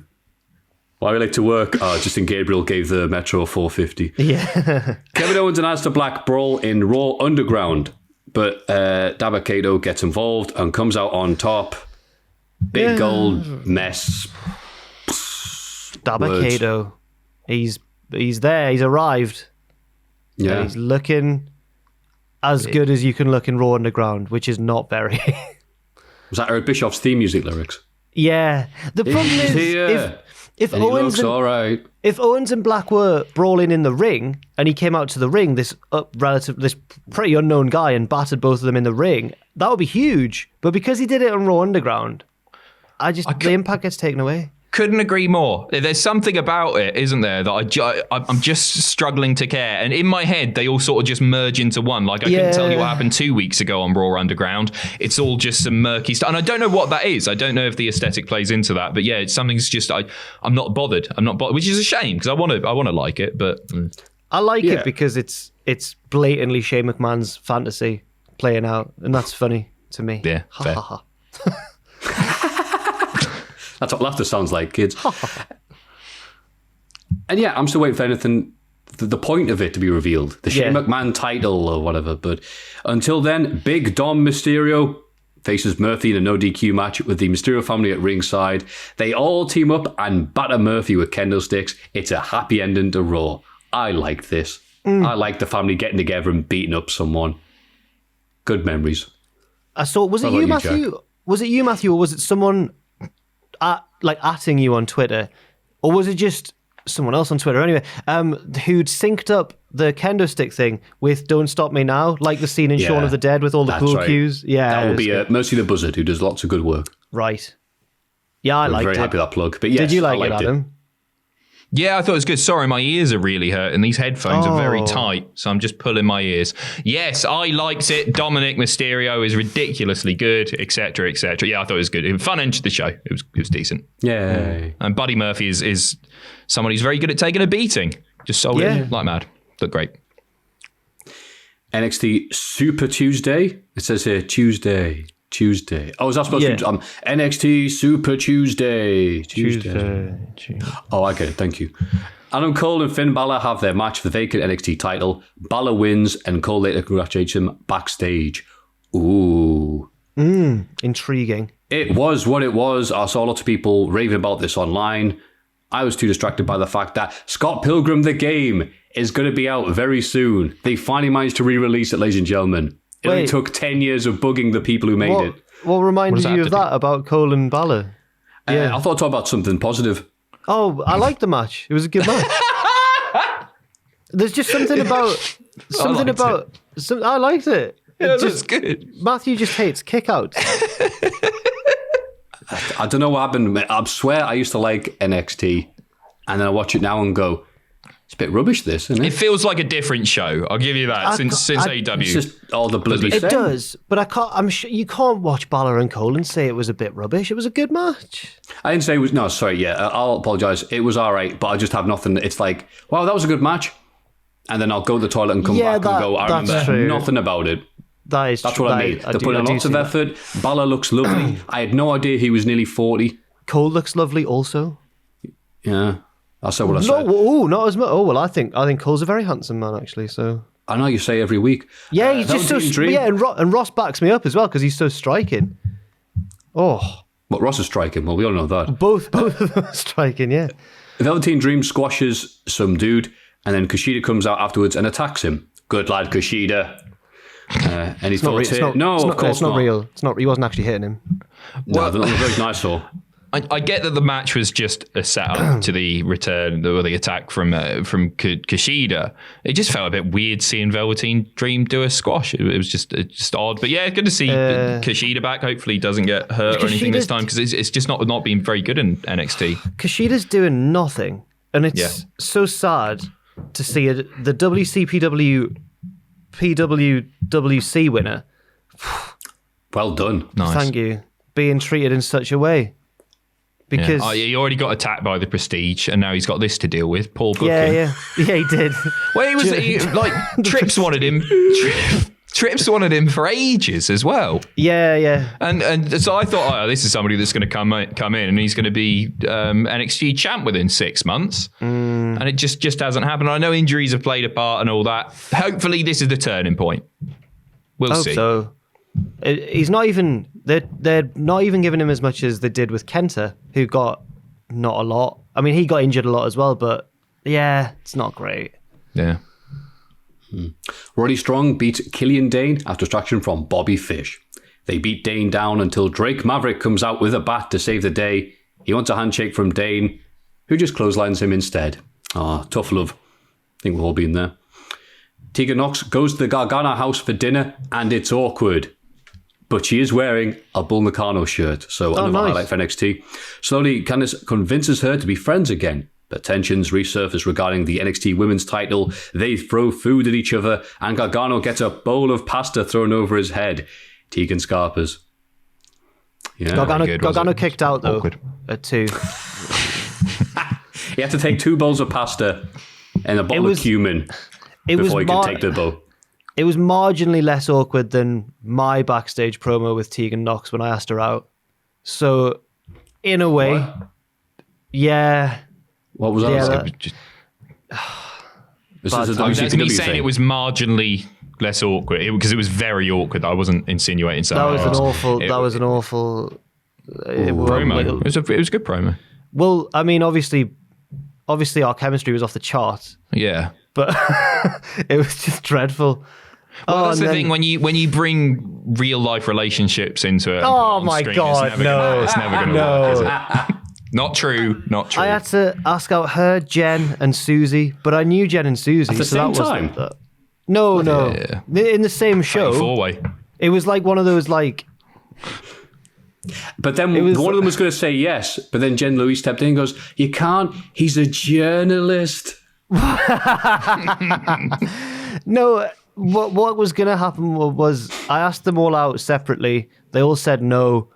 Why we like to work? Justin Gabriel gave the Metro a 450.
Yeah.
Kevin Owens and Aleister Black brawl in Raw Underground, but Dabba-Kato gets involved and comes out on top. Big gold mess.
Dabba-Kato. He's there. He's arrived.
Yeah.
And he's looking as good as you can look in Raw Underground, which is not very. Was
that Eric Bischoff's theme music lyrics?
Yeah. The problem is, If
and he looks all right.
If Owens and Black were brawling in the ring, and he came out to the ring, this pretty unknown guy, and battered both of them in the ring, that would be huge. But because he did it on Raw Underground, the impact gets taken away.
Couldn't agree more. There's something about it, isn't there, that I'm just struggling to care. And in my head, they all sort of just merge into one. Like, I couldn't tell you what happened 2 weeks ago on Raw Underground. It's all just some murky stuff. And I don't know what that is. I don't know if the aesthetic plays into that. But yeah, it's something's just, I'm not bothered. Which is a shame, because I want to like it. But
I like it because it's blatantly Shane McMahon's fantasy playing out. And that's funny to me.
Yeah, fair.
That's what laughter sounds like, kids. And yeah, I'm still waiting for anything, the point of it to be revealed. The Shane McMahon title or whatever. But until then, Big Dom Mysterio faces Murphy in a no DQ match with the Mysterio family at ringside. They all team up and batter Murphy with kendo sticks. It's a happy ending to Raw. I like this. I like the family getting together and beating up someone. Good memories.
I saw, was it you, Maffew? Was it you, Maffew, or was it someone atting you on Twitter, or was it just someone else on Twitter anyway, who'd synced up the kendo stick thing with Don't Stop Me Now, like the scene in Shaun of the Dead with all the cool cues? Yeah,
that will be Mercy the Buzzard, who does lots of good work.
Right. Yeah, I liked it.
Very happy with that plug. But yes,
did you like it, Adam?
Yeah, I thought it was good. Sorry, my ears are really hurting. These headphones are very tight, so I'm just pulling my ears. Yes, I liked it. Dominic Mysterio is ridiculously good, etc., etc. Yeah, I thought it was good. It was fun end to the show. It was decent.
Yeah.
And Buddy Murphy is someone who's very good at taking a beating. Just sold it like mad. Looked great.
NXT Super Tuesday. It says here Tuesday. Oh, is that supposed to be NXT Super Tuesday? Tuesday. Oh, I get it. Thank you. Adam Cole and Finn Balor have their match for the vacant NXT title. Balor wins, and Cole later congratulates him backstage. Ooh.
Intriguing.
It was what it was. I saw lots of people raving about this online. I was too distracted by the fact that Scott Pilgrim the Game is going to be out very soon. They finally managed to re-release it, ladies and gentlemen. It only took 10 years of bugging the people who made it.
What reminded you of that about Cole and Balor?
I thought I'd talk about something positive.
Oh, I liked the match. It was a good match. There's just something about... I liked it.
Yeah, that's good.
Maffew just hates kickouts.
I don't know what happened. I swear I used to like NXT, and then I watch it now and go, it's a bit rubbish, this, isn't it?
It feels like a different show. I'll give you that. Since AEW,
it's just all the bloody
It does, but I can't. I'm sure you can't watch Balor and Cole and say it was a bit rubbish. It was a good match.
I didn't say it was. No, sorry. Yeah, I'll apologise. It was all right, but I just have nothing. It's like, wow, that was a good match, and then I'll go to the toilet and come back and go, I remember nothing about it. That's what I mean. They put in lots of effort. Balor looks lovely. I had no idea he was nearly 40.
Cole looks lovely also.
Yeah. That's what I said.
Not as much. Oh, well, I think Cole's a very handsome man, actually. So
I know you say every week.
Yeah, he's just so... Yeah, and Ross backs me up as well because he's so striking. Oh.
But Ross is striking. Well, we all know that.
Both of them are striking, yeah.
Velveteen Dream squashes some dude, and then Kushida comes out afterwards and attacks him. Good lad, Kushida. And he's not real. No, of course
it's not real. It's not. He wasn't actually hitting him.
No, the version I saw.
I get that the match was just a setup to the return or the attack from Kushida. It just felt a bit weird seeing Velveteen Dream do a squash. It was just odd. But yeah, good to see Kushida back. Hopefully he doesn't get hurt or anything this time because it's just not been very good in NXT.
Kushida's doing nothing. And it's so sad to see the WCPW PWWC winner.
Well done.
Nice.
Thank you. Being treated in such a way. Because
he already got attacked by the Prestige, and now he's got this to deal with. Poor booking.
Yeah, he did.
Well, Trips wanted him. Trips wanted him for ages as well.
Yeah.
And so I thought, this is somebody that's going to come in, and he's going to be NXT champ within 6 months. And it just hasn't happened. I know injuries have played a part and all that. Hopefully, this is the turning point. We'll see.
So. He's not even. They're not even giving him as much as they did with Kenta, who got not a lot. I mean, he got injured a lot as well, but yeah, it's not great.
Yeah.
Roddy Strong beat Killian Dane after distraction from Bobby Fish. They beat Dane down until Drake Maverick comes out with a bat to save the day. He wants a handshake from Dane, who just clotheslines him instead. Tough love. I think we've all been there. Tegan Nox goes to the Gargano house for dinner, and it's awkward. But she is wearing a Bull Nakano shirt, so another highlight for NXT. Slowly, Candice convinces her to be friends again, but tensions resurface regarding the NXT Women's title. They throw food at each other, and Gargano gets a bowl of pasta thrown over his head. Tegan scarpers. Yeah,
Gargano kicked out, though, at 2.
He had to take 2 bowls of pasta and a bottle of cumin before he could take the bowl.
It was marginally less awkward than my backstage promo with Tegan Nox when I asked her out. So, in a way, yeah.
What was that?
That's me saying it was marginally less awkward because it was very awkward. I wasn't insinuating something.
That was an awful
promo. It was a good promo.
Well, I mean, obviously our chemistry was off the charts.
Yeah,
but it was just dreadful.
Well, that's the thing when you bring real life relationships into it.
Oh my God, no!
It's never going to work, is it? Not true. I
had to ask out her, Jen, and Susie, but I knew Jen and Susie.
At the same time?
No. Yeah. In the same show.
4-way.
It was like one of those like.
But then one of them was going to say yes, but then Jen Louise stepped in and goes, "You can't. He's a journalist."
No. What was going to happen was I asked them all out separately. They all said no.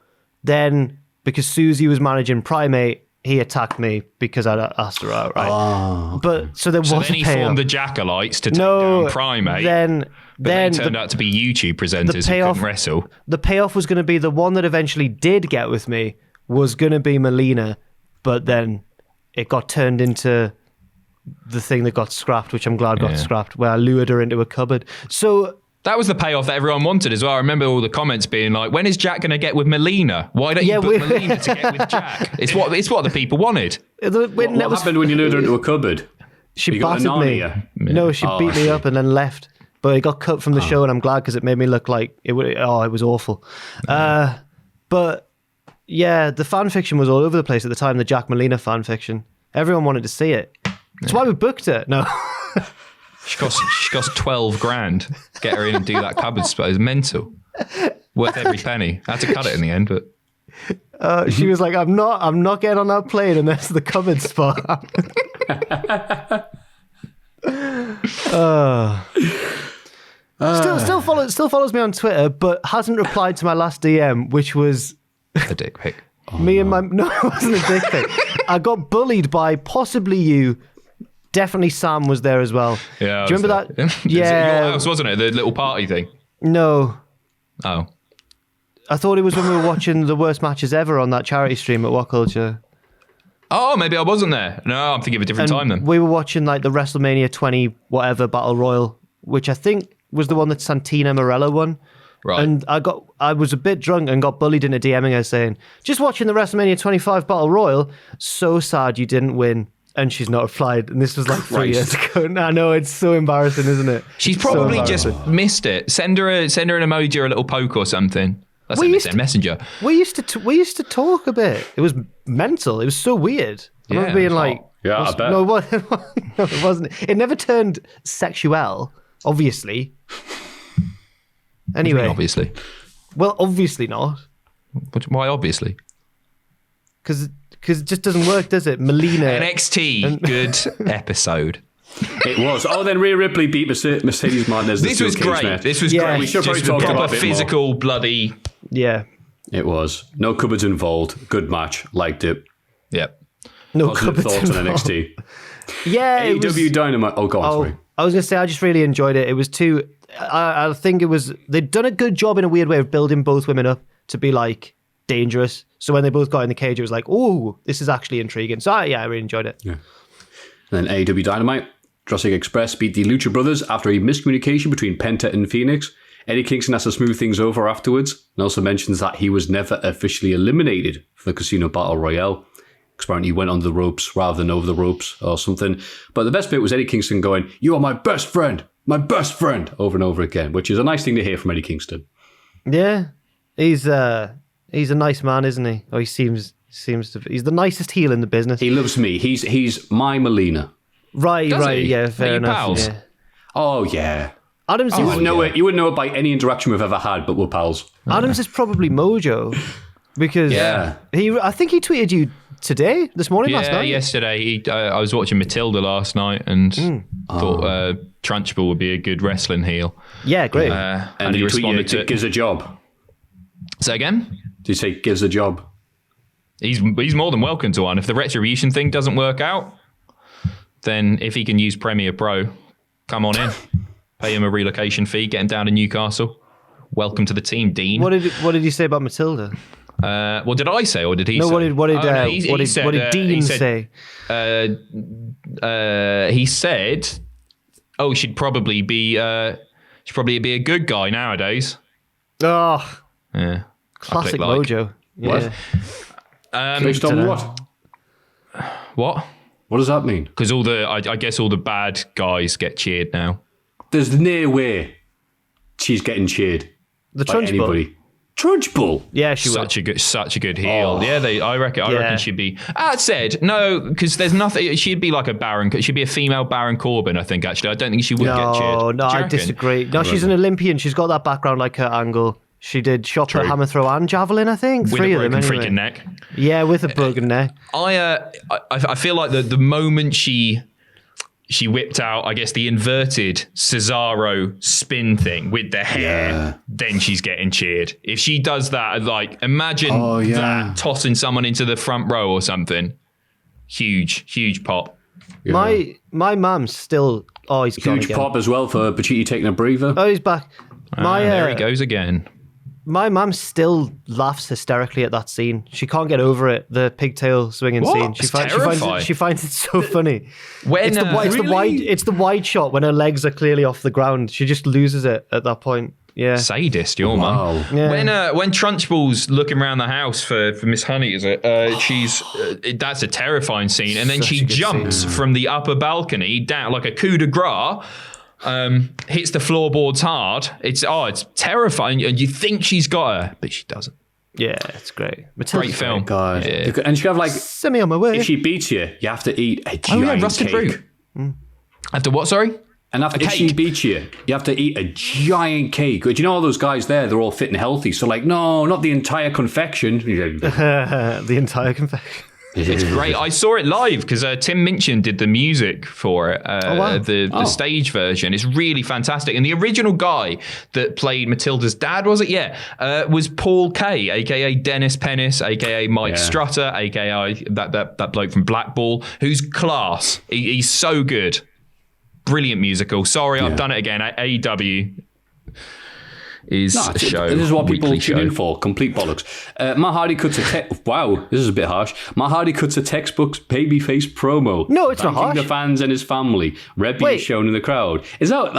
Then, because Susie was managing Primate, he attacked me because I asked her out, right?
Oh, okay.
So then he
formed the Jackalites to take down Primate.
Then
they turned out to be YouTube presenters who couldn't wrestle.
The payoff was going to be the one that eventually did get with me was going to be Melina, but then it got turned into the thing that got scrapped, which I'm glad got scrapped, where I lured her into a cupboard. So
that was the payoff that everyone wanted as well. I remember all the comments being like, when is Jack going to get with Melina? Why don't you book Melina to get with Jack? It's what the people wanted.
What happened when you lured her into a cupboard?
She battered me. No, she beat me up and then left. But it got cut from the show, and I'm glad because it made me look like it was awful. But yeah, the fan fiction was all over the place at the time, the Jack Melina fan fiction. Everyone wanted to see it. That's why we booked it. No.
She cost 12 grand. Get her in and do that cupboard spot. It's mental. Worth every penny. I had to cut it in the end, but
she was like, I'm not getting on that plane unless the cupboard spot. Still follows me on Twitter, but hasn't replied to my last DM, which was
a dick pic.
No, it wasn't a dick pic. I got bullied by possibly you. Definitely Sam was there as well.
Yeah.
Do you remember that?
Yeah. Your house, wasn't it? The little party thing.
No.
Oh.
I thought it was when we were watching the worst matches ever on that charity stream at What Culture.
Oh, maybe I wasn't there. No, I'm thinking of a different time then.
We were watching like the WrestleMania 20 whatever Battle Royal, which I think was the one that Santina Morello won.
Right.
And I was a bit drunk and got bullied into DMing her saying, just watching the WrestleMania 25 Battle Royal, so sad you didn't win. And she's not replied. And this was like 3 years ago. I know, it's so embarrassing, isn't it?
She's probably just missed it. Send her an emoji or a little poke or something. That's a messenger.
We used to talk a bit. It was mental. It was so weird. I remember being like,
I bet.
No, it wasn't. It never turned sexual, obviously. Anyway.
Obviously.
Well, obviously not.
Why obviously?
Because it just doesn't work, does it? Melina.
NXT, good episode.
It was. Oh, then Rhea Ripley beat Mercedes Martinez.
This was great. This was great.
We should probably talk about it
physical, bloody.
Yeah.
It was. No cupboards involved. Good match. Liked it.
Yep.
No
positive
cupboards
thoughts
involved.
on NXT.
Yeah.
AEW Dynamite. Oh, go on, sorry.
I was going to say, I just really enjoyed it. It was too... I think it was... They'd done a good job in a weird way of building both women up to be like dangerous. So when they both got in the cage, it was like, oh, this is actually intriguing. So I really enjoyed it.
Yeah. And then AEW Dynamite. Jurassic Express beat the Lucha Brothers after a miscommunication between Penta and Phoenix. Eddie Kingston has to smooth things over afterwards and also mentions that he was never officially eliminated for the Casino Battle Royale. Apparently he went under the ropes rather than over the ropes or something. But the best bit was Eddie Kingston going, "You are my best friend, over and over again, which is a nice thing to hear from Eddie Kingston.
Yeah. He's a nice man, isn't he? Or he seems Seems to be. He's the nicest heel in the business.
He loves me. He's my Melina.
Right.
He?
Yeah, fair
Are you
enough.
pals?
Yeah.
Oh, yeah.
Adams,
You wouldn't know it by any interaction we've ever had, but we're pals.
Adams is probably Mojo because I think he tweeted you this morning, last night.
Yesterday. I was watching Matilda last night and thought Trunchbull would be a good wrestling heel.
Yeah, great.
And he responded to
gives a job.
Say again?
Did you say gives a job?
He's more than welcome to one. If the retribution thing doesn't work out, then if he can use Premiere Pro, come on in. Pay him a relocation fee, get him down to Newcastle. Welcome to the team, Dean.
What did you say about Matilda?
What did I say, or did he say?
What did Dean say?
He said, she'd probably be a good guy nowadays.
Oh,
yeah,
classic Mojo.
What?
Yeah.
Based on what?
What?
What does that mean?
Because I guess all the bad guys get cheered now.
There's no way she's getting cheered.
The
by
Trunchbull.
anybody. Trunchbull.
Yeah, she
Such a good heel.
Oh.
Yeah, I reckon she'd be. Said no, because there's nothing. She'd be like a Baron. She'd be a female Baron Corbin. I think actually. I don't think she would get cheered.
No, I disagree. No, she's an Olympian. She's got that background like Kurt Angle. She did shot put, hammer throw, and javelin. I think
with
3
a
of them.
broken
Anyway.
freaking neck.
Yeah, with a broken neck.
I feel like the moment she whipped out, I guess, the inverted Cesaro spin thing with the hair, then she's getting cheered. If she does that, like, imagine that tossing someone into the front row or something. Huge pop.
Yeah.
My mum's still. Oh, he's gone
Huge
again.
pop as well for Pacitti taking a breather.
Oh, he's back.
There he goes again.
My mum still laughs hysterically at that scene. She can't get over it. The pigtail swinging scene. She finds it so funny.
When
it's the wide shot when her legs are clearly off the ground. She just loses it at that point. Yeah.
Sadist, your mum.
Yeah.
When Trunchbull's looking around the house for Miss Honey, is it? That's a terrifying scene, and then
Such
she
a good
jumps
scene.
from the upper balcony down like a coup de grace. Hits the floorboards hard. It's terrifying, and you think she's got her, but she doesn't.
Yeah, it's great. Matilda's
Great film.
God.
Yeah.
And she have like,
Send me on my way.
if she beats you, you have to eat a giant
rusted
cake.
fruit. After what? Sorry.
And if she beats you, you have to eat a giant cake. Do you know all those guys there? They're all fit and healthy. So like, no, not the entire confection.
The entire confection.
It's great. I saw it live because Tim Minchin did the music for it,
wow.
the stage version. It's really fantastic. And the original guy that played Matilda's dad, was it? Yeah, was Paul Kay, a.k.a. Dennis Pennis, a.k.a. Mike Strutter, a.k.a. that bloke from Blackball, who's class. He's so good. Brilliant musical. Sorry, I've done it again. AEW is a show.
This is what people
weekly
tune in
show.
for. Complete bollocks. Matt Hardy cuts wow, this is a bit harsh. Matt Hardy cuts a textbook babyface promo.
No, it's not
thanking
harsh.
the fans and his family. Rebbe is shown in the crowd. Is that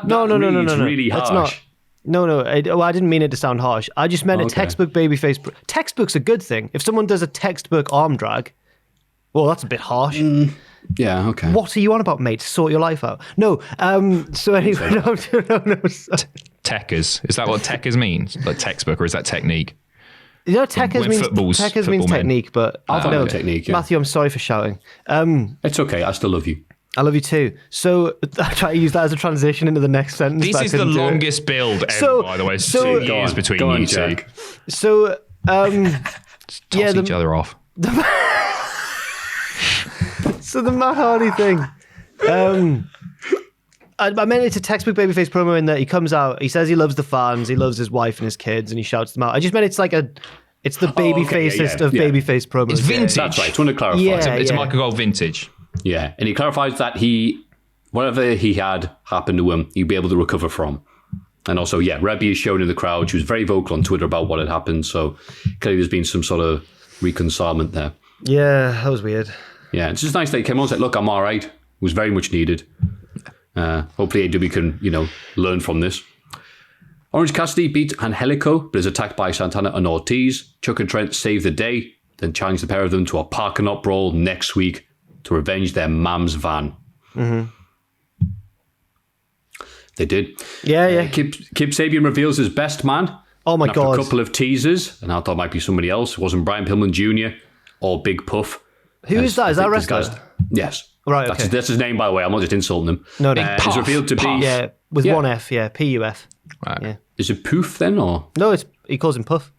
No.
really harsh?
It's not. No. I didn't mean it to sound harsh. I just meant a textbook babyface. Textbook's a good thing. If someone does a textbook arm drag, well, that's a bit harsh.
Yeah, okay.
What are you on about, mate? Sort your life out. No. So anyway, no.
Techers. Is that what techers means? Like textbook, or is that technique?
You know, techers means
football
technique, but
I thought technique. Yeah.
Matthew, I'm sorry for shouting.
It's okay. I still love you.
I love you too. So I try to use that as a transition into the next sentence.
This is the longest build ever, by the way. It's 2 years between you two.
So,
Toss each other off.
So the Matt Hardy thing. I meant it's a textbook babyface promo in that he comes out, he says he loves the fans, he loves his wife and his kids, and he shouts them out. I just meant it's the babyfacest of babyface promos.
It's vintage.
That's right. I just want to clarify.
Yeah.
It's a Michael Gold vintage.
Yeah, and he clarifies that whatever he had happen to him, he'd be able to recover from. And also, Rebbe is shown in the crowd. She was very vocal on Twitter about what had happened, so clearly there's been some sort of reconciliation there.
Yeah, that was weird.
Yeah, it's just nice that he came on and said, look, I'm all right. It was very much needed. Hopefully AEW can, learn from this. Orange Cassidy beat Angelico, but is attacked by Santana and Ortiz. Chuck and Trent save the day, then challenge the pair of them to a parking lot brawl next week to revenge their mam's van.
Mm-hmm.
They did.
Yeah.
Kip Sabian reveals his best man.
Oh my
after
God.
a couple of teasers, and I thought it might be somebody else. It wasn't Brian Pillman Jr. or Big Puff.
Who is that? Is that a wrestler?
Yes.
Right, okay.
That's his name, by the way. I'm not just insulting him.
No,
It's revealed to be...
Yeah, with one F, P-U-F.
Right.
Yeah.
Is it Poof then, or...
No, he calls him Puff.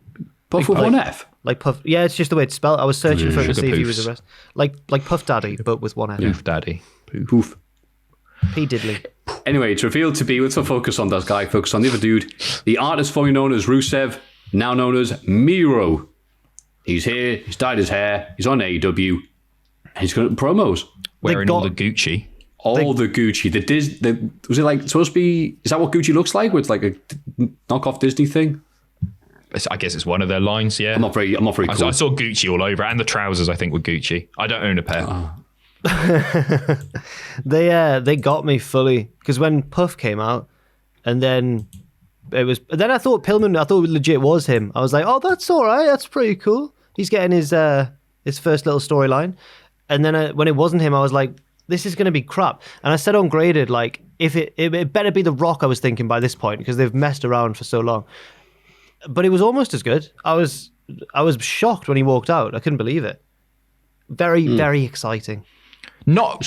Puff with one F?
Like Puff. Yeah, it's just the way it's spelled. I was searching for it to see if he was a
Poofs.
wrestler. Like Puff Daddy, but with one F.
Poof Daddy.
Poof.
P. Diddley.
Anyway, it's revealed to be... Let's not focus on that guy. Focus on the other dude. The artist formerly known as Rusev, now known as Miro. He's here. He's dyed his hair. He's on AEW. And he's got promos.
Wearing all the Gucci.
All the Gucci. Was it like supposed to be... Is that what Gucci looks like? Where it's like a knockoff Disney thing?
I guess it's one of their lines, yeah.
I'm not very cool.
I saw Gucci all over, and the trousers, I think, were Gucci. I don't own a pair.
They got me fully, because when Puff came out, and then I thought Pillman, it legit was him. I was like, oh, that's all right. That's pretty cool. He's getting his first little storyline. And then when it wasn't him, I was like, this is going to be crap. And I said on Graded, like, if it better be The Rock, I was thinking by this point, because they've messed around for so long. But it was almost as good. I was shocked when he walked out. I couldn't believe it. Very, very exciting.
Not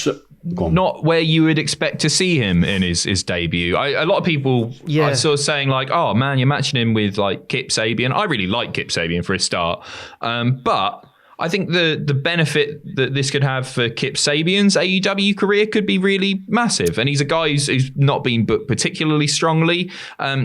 where you would expect to see him in his debut. A lot of people I saw saying like, oh man, you're matching him with like Kip Sabian. I really like Kip Sabian for a start. But I think the benefit that this could have for Kip Sabian's AEW career could be really massive. And he's a guy who's not been booked particularly strongly.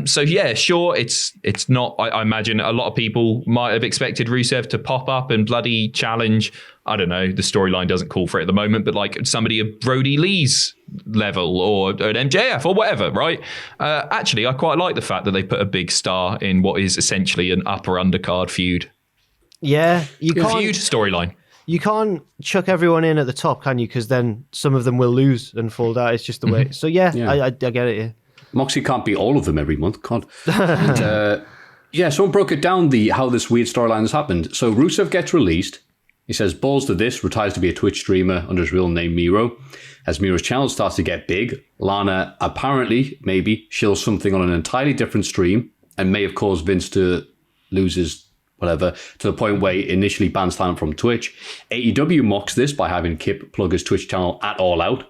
So yeah, sure, it's not, I imagine a lot of people might have expected Rusev to pop up and bloody challenge, I don't know, the storyline doesn't call for it at the moment, but like somebody of Brody Lee's level or an MJF or whatever, right? Actually, I quite like the fact that they put a big star in what is essentially an upper undercard feud.
Yeah, you can't
feud storyline.
You can't chuck everyone in at the top, can you? Because then some of them will lose and fall down. It's just the way. So yeah. I get it. Yeah.
Moxley can't beat all of them every month, can't? And, someone broke it down how this weird storyline has happened. So Rusev gets released. He says balls to this, retires to be a Twitch streamer under his real name Miro. As Miro's channel starts to get big, Lana apparently maybe shills something on an entirely different stream and may have caused Vince to lose his whatever, to the point where he initially bans talent from Twitch. AEW mocks this by having Kip plug his Twitch channel at All Out.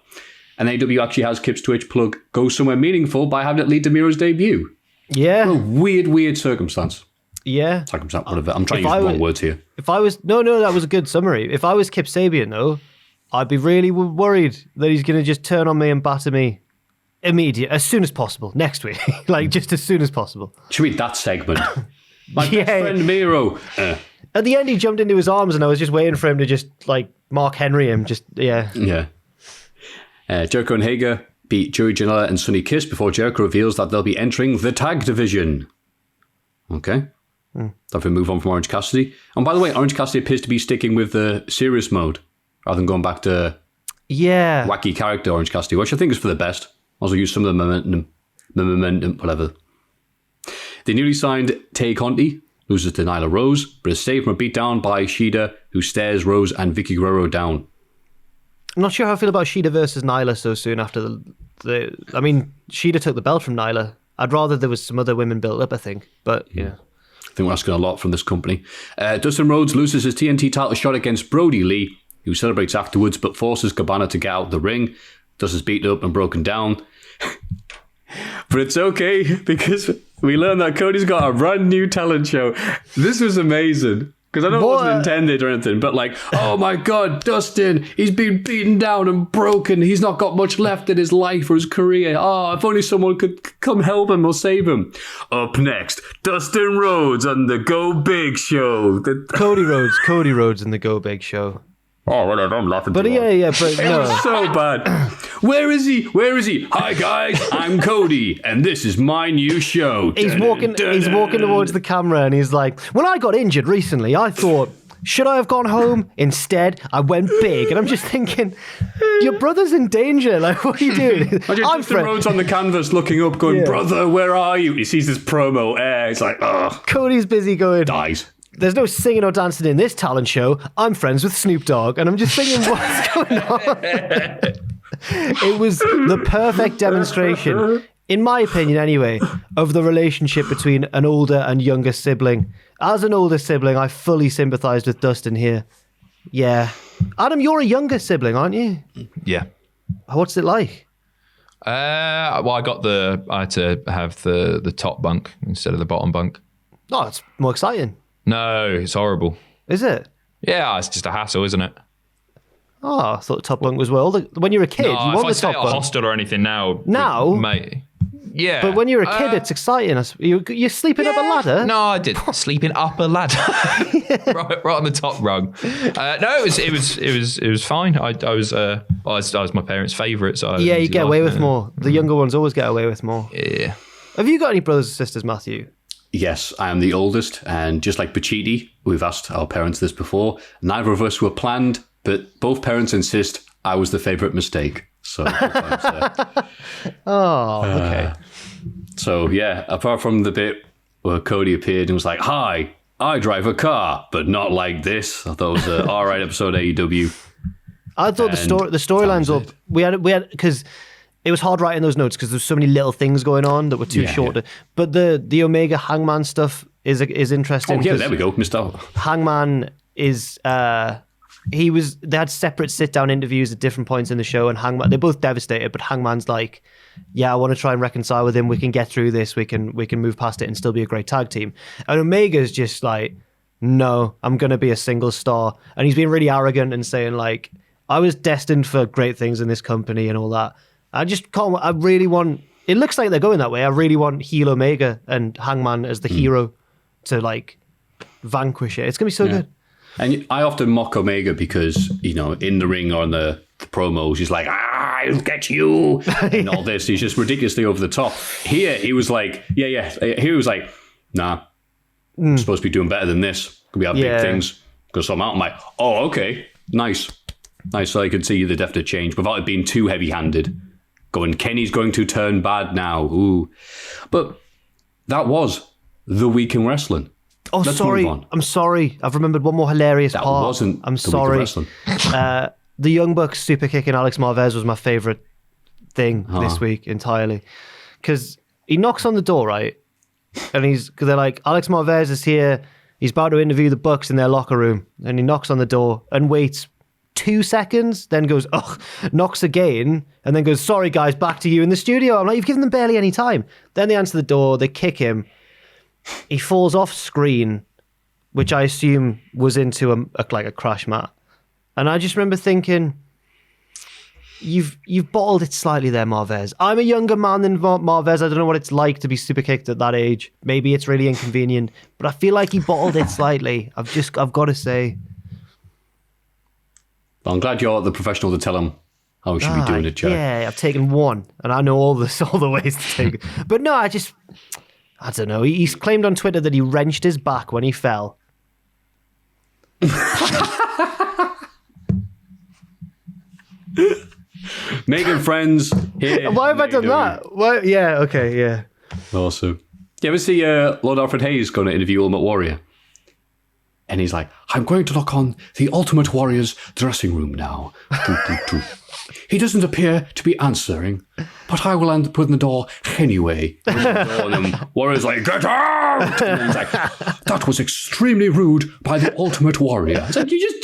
And AEW actually has Kip's Twitch plug go somewhere meaningful by having it lead to Miro's debut.
Yeah.
What a weird circumstance.
Yeah.
Circumstance, whatever. I'm trying to use wrong words here.
No, that was a good summary. If I was Kip Sabian, though, I'd be really worried that he's going to just turn on me and batter me immediately, as soon as possible, next week. Like, just as soon as possible.
Should read that segment. My best friend Miro.
At the end, he jumped into his arms, and I was just waiting for him to just like Mark Henry him.
Yeah. Jericho and Hager beat Joey Janela and Sonny Kiss before Jericho reveals that they'll be entering the tag division. Okay. Time to move on from Orange Cassidy. And by the way, Orange Cassidy appears to be sticking with the serious mode rather than going back to wacky character Orange Cassidy, which I think is for the best. Also use some of the momentum, whatever. The newly signed Tay Conti loses to Nyla Rose, but is saved from a beatdown by Shida, who stares Rose and Vicky Guerrero down.
I'm not sure how I feel about Shida versus Nyla so soon after I mean, Shida took the belt from Nyla. I'd rather there was some other women built up, I think. But, yeah.
I think we're asking a lot from this company. Dustin Rhodes loses his TNT title shot against Brody Lee, who celebrates afterwards, but forces Cabana to get out of the ring. Dustin's beaten up and broken down. But it's okay, because we learned that Cody's got a brand new talent show. This was amazing. Because I know it wasn't intended or anything, but like, oh my God, Dustin, he's been beaten down and broken. He's not got much left in his life or his career. Oh, if only someone could come help him or save him. Up next, Dustin Rhodes on the Go Big Show.
Cody Rhodes in the Go Big Show.
Oh, well, I'm laughing.
But
but
no.
It was so bad. Where is he? Hi guys, I'm Cody, and this is my new show.
He's walking towards the camera, and he's like, "When I got injured recently, I thought, should I have gone home? Instead, I went big." And I'm just thinking, your brother's in danger. Like, what are you doing?
I'm Dustin Rhodes on the canvas, looking up, going, "Brother, where are you?" He sees this promo air. He's like, "Oh."
Cody's busy going.
Dies.
There's no singing or dancing in this talent show. I'm friends with Snoop Dogg. And I'm just thinking, what's going on? It was the perfect demonstration, in my opinion anyway, of the relationship between an older and younger sibling. As an older sibling, I fully sympathised with Dustin here. Yeah. Adam, you're a younger sibling, aren't you?
Yeah.
What's it like?
Well, I had to have the top bunk instead of the bottom bunk.
Oh, it's more exciting.
No, it's horrible.
Is it?
Yeah, it's just a hassle, isn't it?
Oh, I thought the top bunk was well. When you're a kid, you want
if I
the
stay
top
at a
bunk.
hostel or anything now,
Now?
mate. Yeah.
But when you're a kid, it's exciting. You're sleeping up a ladder?
No, I did sleeping up a ladder, right on the top rung. No, it was fine. I was my parents' favourite. So
Yeah, you get away with more. The younger ones always get away with more.
Yeah.
Have you got any brothers or sisters, Maffew?
Yes, I am the oldest, and just like Pacitti, we've asked our parents this before. Neither of us were planned, but both parents insist I was the favourite mistake. So,
okay.
So yeah, apart from the bit where Cody appeared and was like, "Hi, I drive a car, but not like this." I thought it was an alright episode of AEW.
I thought the storylines up. We had because it was hard writing those notes because there's so many little things going on that were too short.
Yeah.
But the Omega Hangman stuff is interesting.
Oh yeah, there we go, Mr.
Hangman is they had separate sit down interviews at different points in the show, and Hangman, they're both devastated, but Hangman's like, yeah, I want to try and reconcile with him. We can get through this. We can move past it and still be a great tag team. And Omega's just like, no, I'm going to be a single star. And he's being really arrogant and saying like, I was destined for great things in this company and all that. I just can't, I really want, it looks like they're going that way. I really want heel Omega and Hangman as the hero to like vanquish it. It's going to be so good.
And I often mock Omega because, you know, in the ring or in the promos, he's like, I'll get you, and all this. He's just ridiculously over the top. Here, he was like, Here he was like, nah, I'm supposed to be doing better than this. We have big things. Go some out. I'm like, oh, okay, nice. So I could see the definite change without it being too heavy-handed. Going, Kenny's going to turn bad now. Ooh. But that was the week in wrestling.
Oh,
Let's
sorry.
move on.
I'm sorry. I've remembered one more hilarious
That
part.
wasn't
I'm
the
sorry.
week of wrestling.
The Young Bucks super kicking Alex Marvez was my favorite thing this week entirely. Because he knocks on the door, right? And because they're like, Alex Marvez is here. He's about to interview the Bucks in their locker room. And he knocks on the door and waits 2 seconds, then goes, knocks again, and then goes, sorry guys, back to you in the studio. I'm like, you've given them barely any time. Then they answer the door, they kick him. He falls off screen, which I assume was into a crash mat. And I just remember thinking, you've bottled it slightly there, Marvez. I'm a younger man than Marvez. I don't know what it's like to be super kicked at that age. Maybe it's really inconvenient, but I feel like he bottled it slightly. I've got to say.
Well, I'm glad you're the professional to tell him how we should be doing it, Jack.
Yeah, I've taken one, and I know all the ways to take it. But no, I don't know. He's claimed on Twitter that he wrenched his back when he fell.
Making friends here.
Why have I done that? Why? Yeah, okay, yeah.
Awesome. You ever see Lord Alfred Hayes going to interview Ultimate Warrior? And he's like, I'm going to look on the Ultimate Warrior's dressing room now. He doesn't appear to be answering, but I will open the door anyway. And Warrior's like, get out! And he's like, that was extremely rude by the Ultimate Warrior. It's like, you just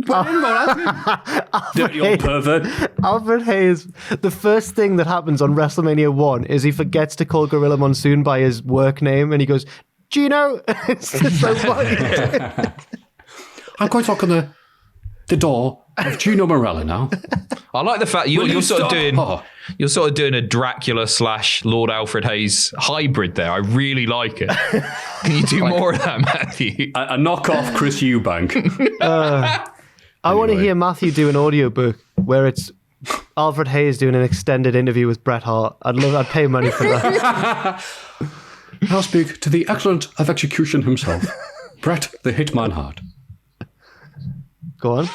went in about dirty old pervert.
Alfred Hayes, the first thing that happens on WrestleMania 1 is he forgets to call Gorilla Monsoon by his work name, and he goes, Gino! It's just so funny.
I'm going to knock on the door of Gino Morella now.
I like the fact you're sort of doing a Dracula / Lord Alfred Hayes hybrid there. I really like it. Can you do more of that, Maffew?
A knockoff Chris Eubank.
I want to hear Maffew do an audiobook where it's Alfred Hayes doing an extended interview with Bret Hart. I'd pay money for that.
I'll speak to the excellent of execution himself, Bret the Hitman Hart.
Go on.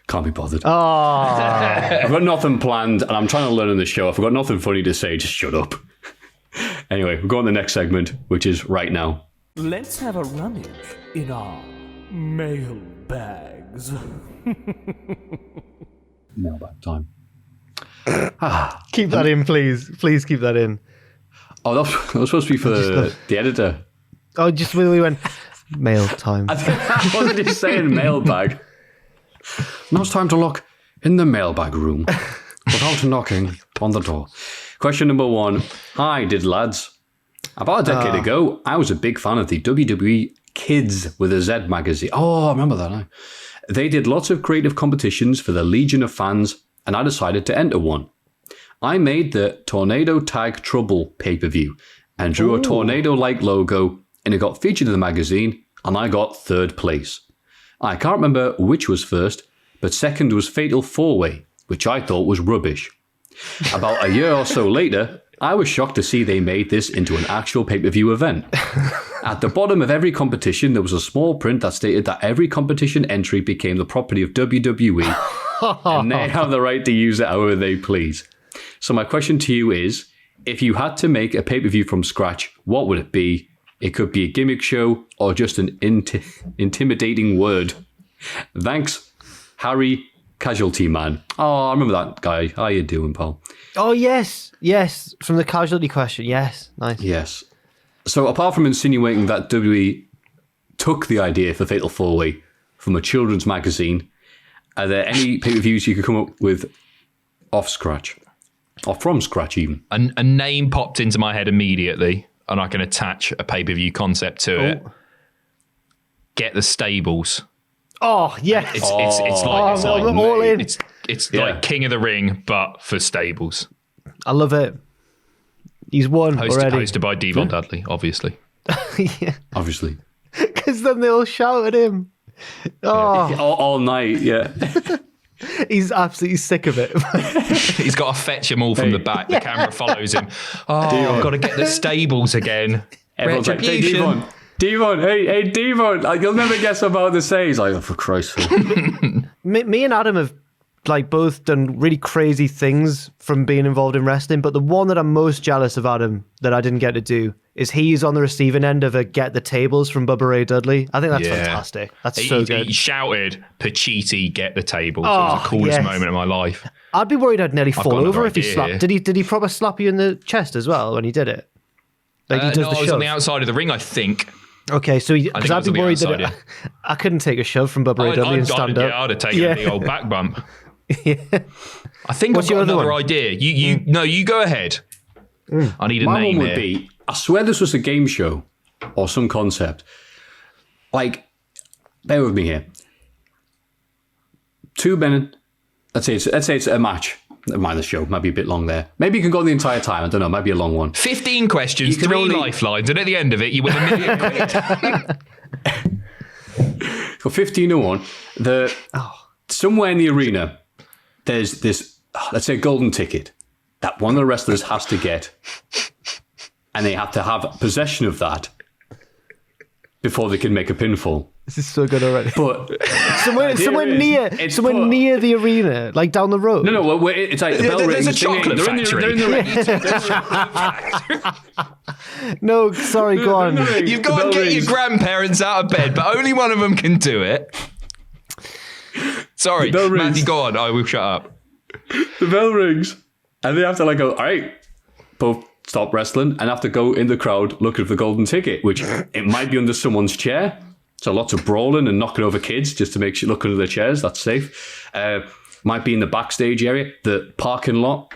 Can't be bothered.
Oh.
I've got nothing planned, and I'm trying to learn on the show. If I've got nothing funny to say, just shut up. Anyway, we'll go on to the next segment, which is right now.
Let's have a rummage in our mail bags.
Mailbag time.
Keep that in, please. Please keep that in.
Oh, that was supposed to be for the editor.
Oh, just when we went, mail time.
I wasn't just saying mailbag. Now it's time to look in the mailbag room without knocking on the door. Question number 1. Hi, lads. About a decade ago, I was a big fan of the WWE Kids with a Z magazine. Oh, I remember that now. They did lots of creative competitions for the legion of fans, and I decided to enter one. I made the Tornado Tag Trouble pay-per-view and drew a tornado-like logo, and it got featured in the magazine, and I got 3rd place. I can't remember which was first, but second was Fatal 4-Way, which I thought was rubbish. About a year or so later, I was shocked to see they made this into an actual pay-per-view event. At the bottom of every competition, there was a small print that stated that every competition entry became the property of WWE, and they have the right to use it however they please. So my question to you is, if you had to make a pay-per-view from scratch, what would it be? It could be a gimmick show or just an intimidating word. Thanks, Harry Casualty Man. Oh, I remember that guy. How you doing, pal?
Oh, yes. Yes. From the casualty question. Yes. Nice.
Yes. So apart from insinuating that WWE took the idea for Fatal 4-Way from a children's magazine, are there any pay-per-views you could come up with off scratch? Or from scratch, even?
A name popped into my head immediately, and I can attach a pay-per-view concept to it. Get the Stables.
Oh, yes.
It's all
in.
It's like King of the Ring, but for stables.
I love it. He's won already.
Hosted by Devon Dudley, obviously.
Yeah.
Obviously.
Because then they all shout at him. Oh.
All night, yeah.
He's absolutely sick of it.
He's got to fetch them all from the back. The camera follows him. Oh, I've got to get the Stables again.
Everyone's like, hey, Devon, hey, Devon. Like, you'll never guess what I'm about to say. He's like, oh, for Christ's sake.
Me and Adam have both done really crazy things from being involved in wrestling, but the one that I'm most jealous of Adam that I didn't get to do is he's on the receiving end of a Get the Tables from Bubba Ray Dudley. I think that's fantastic. That's so good.
He shouted, Pacitti, get the tables. It was the coolest moment of my life.
I'd be worried I'd nearly fall over if he slapped. Did he proper slap you in the chest as well when he did it? Like he does the shove?
I was on the outside of the ring, I think.
Okay, so because I'd be worried that I couldn't take a shove from Bubba Ray Dudley and stand up.
Yeah, I'd have taken the old back bump.
Yeah.
I think I've got another idea. You go ahead. I need a name.
My one would
here.
be, I swear this was a game show or some concept. Like, bear with me here. 2 men, let's say it's a match. Never mind the show, might be a bit long there. Maybe you can go the entire time, I don't know, might be a long one.
15 questions, 3 lifelines, and at the end of it, you win £1 million.
For 15-1, somewhere in the arena, there's this, let's say, golden ticket that one of the wrestlers has to get, and they have to have possession of that before they can make a pinfall.
This is so good already.
But
somewhere near the arena, like down the road.
No, well, it's like the bell rings.
There's a chocolate factory.
No,
sorry, go on.
You've got to get your grandparents out of bed, but only one of them can do it. Sorry, Matthew, go on. I will shut up.
The bell rings, and they have to go, all right, both stop wrestling, and have to go in the crowd looking for the golden ticket, which it might be under someone's chair. So lots of brawling and knocking over kids just to make sure look under their chairs. That's safe. Might be in the backstage area, the parking lot.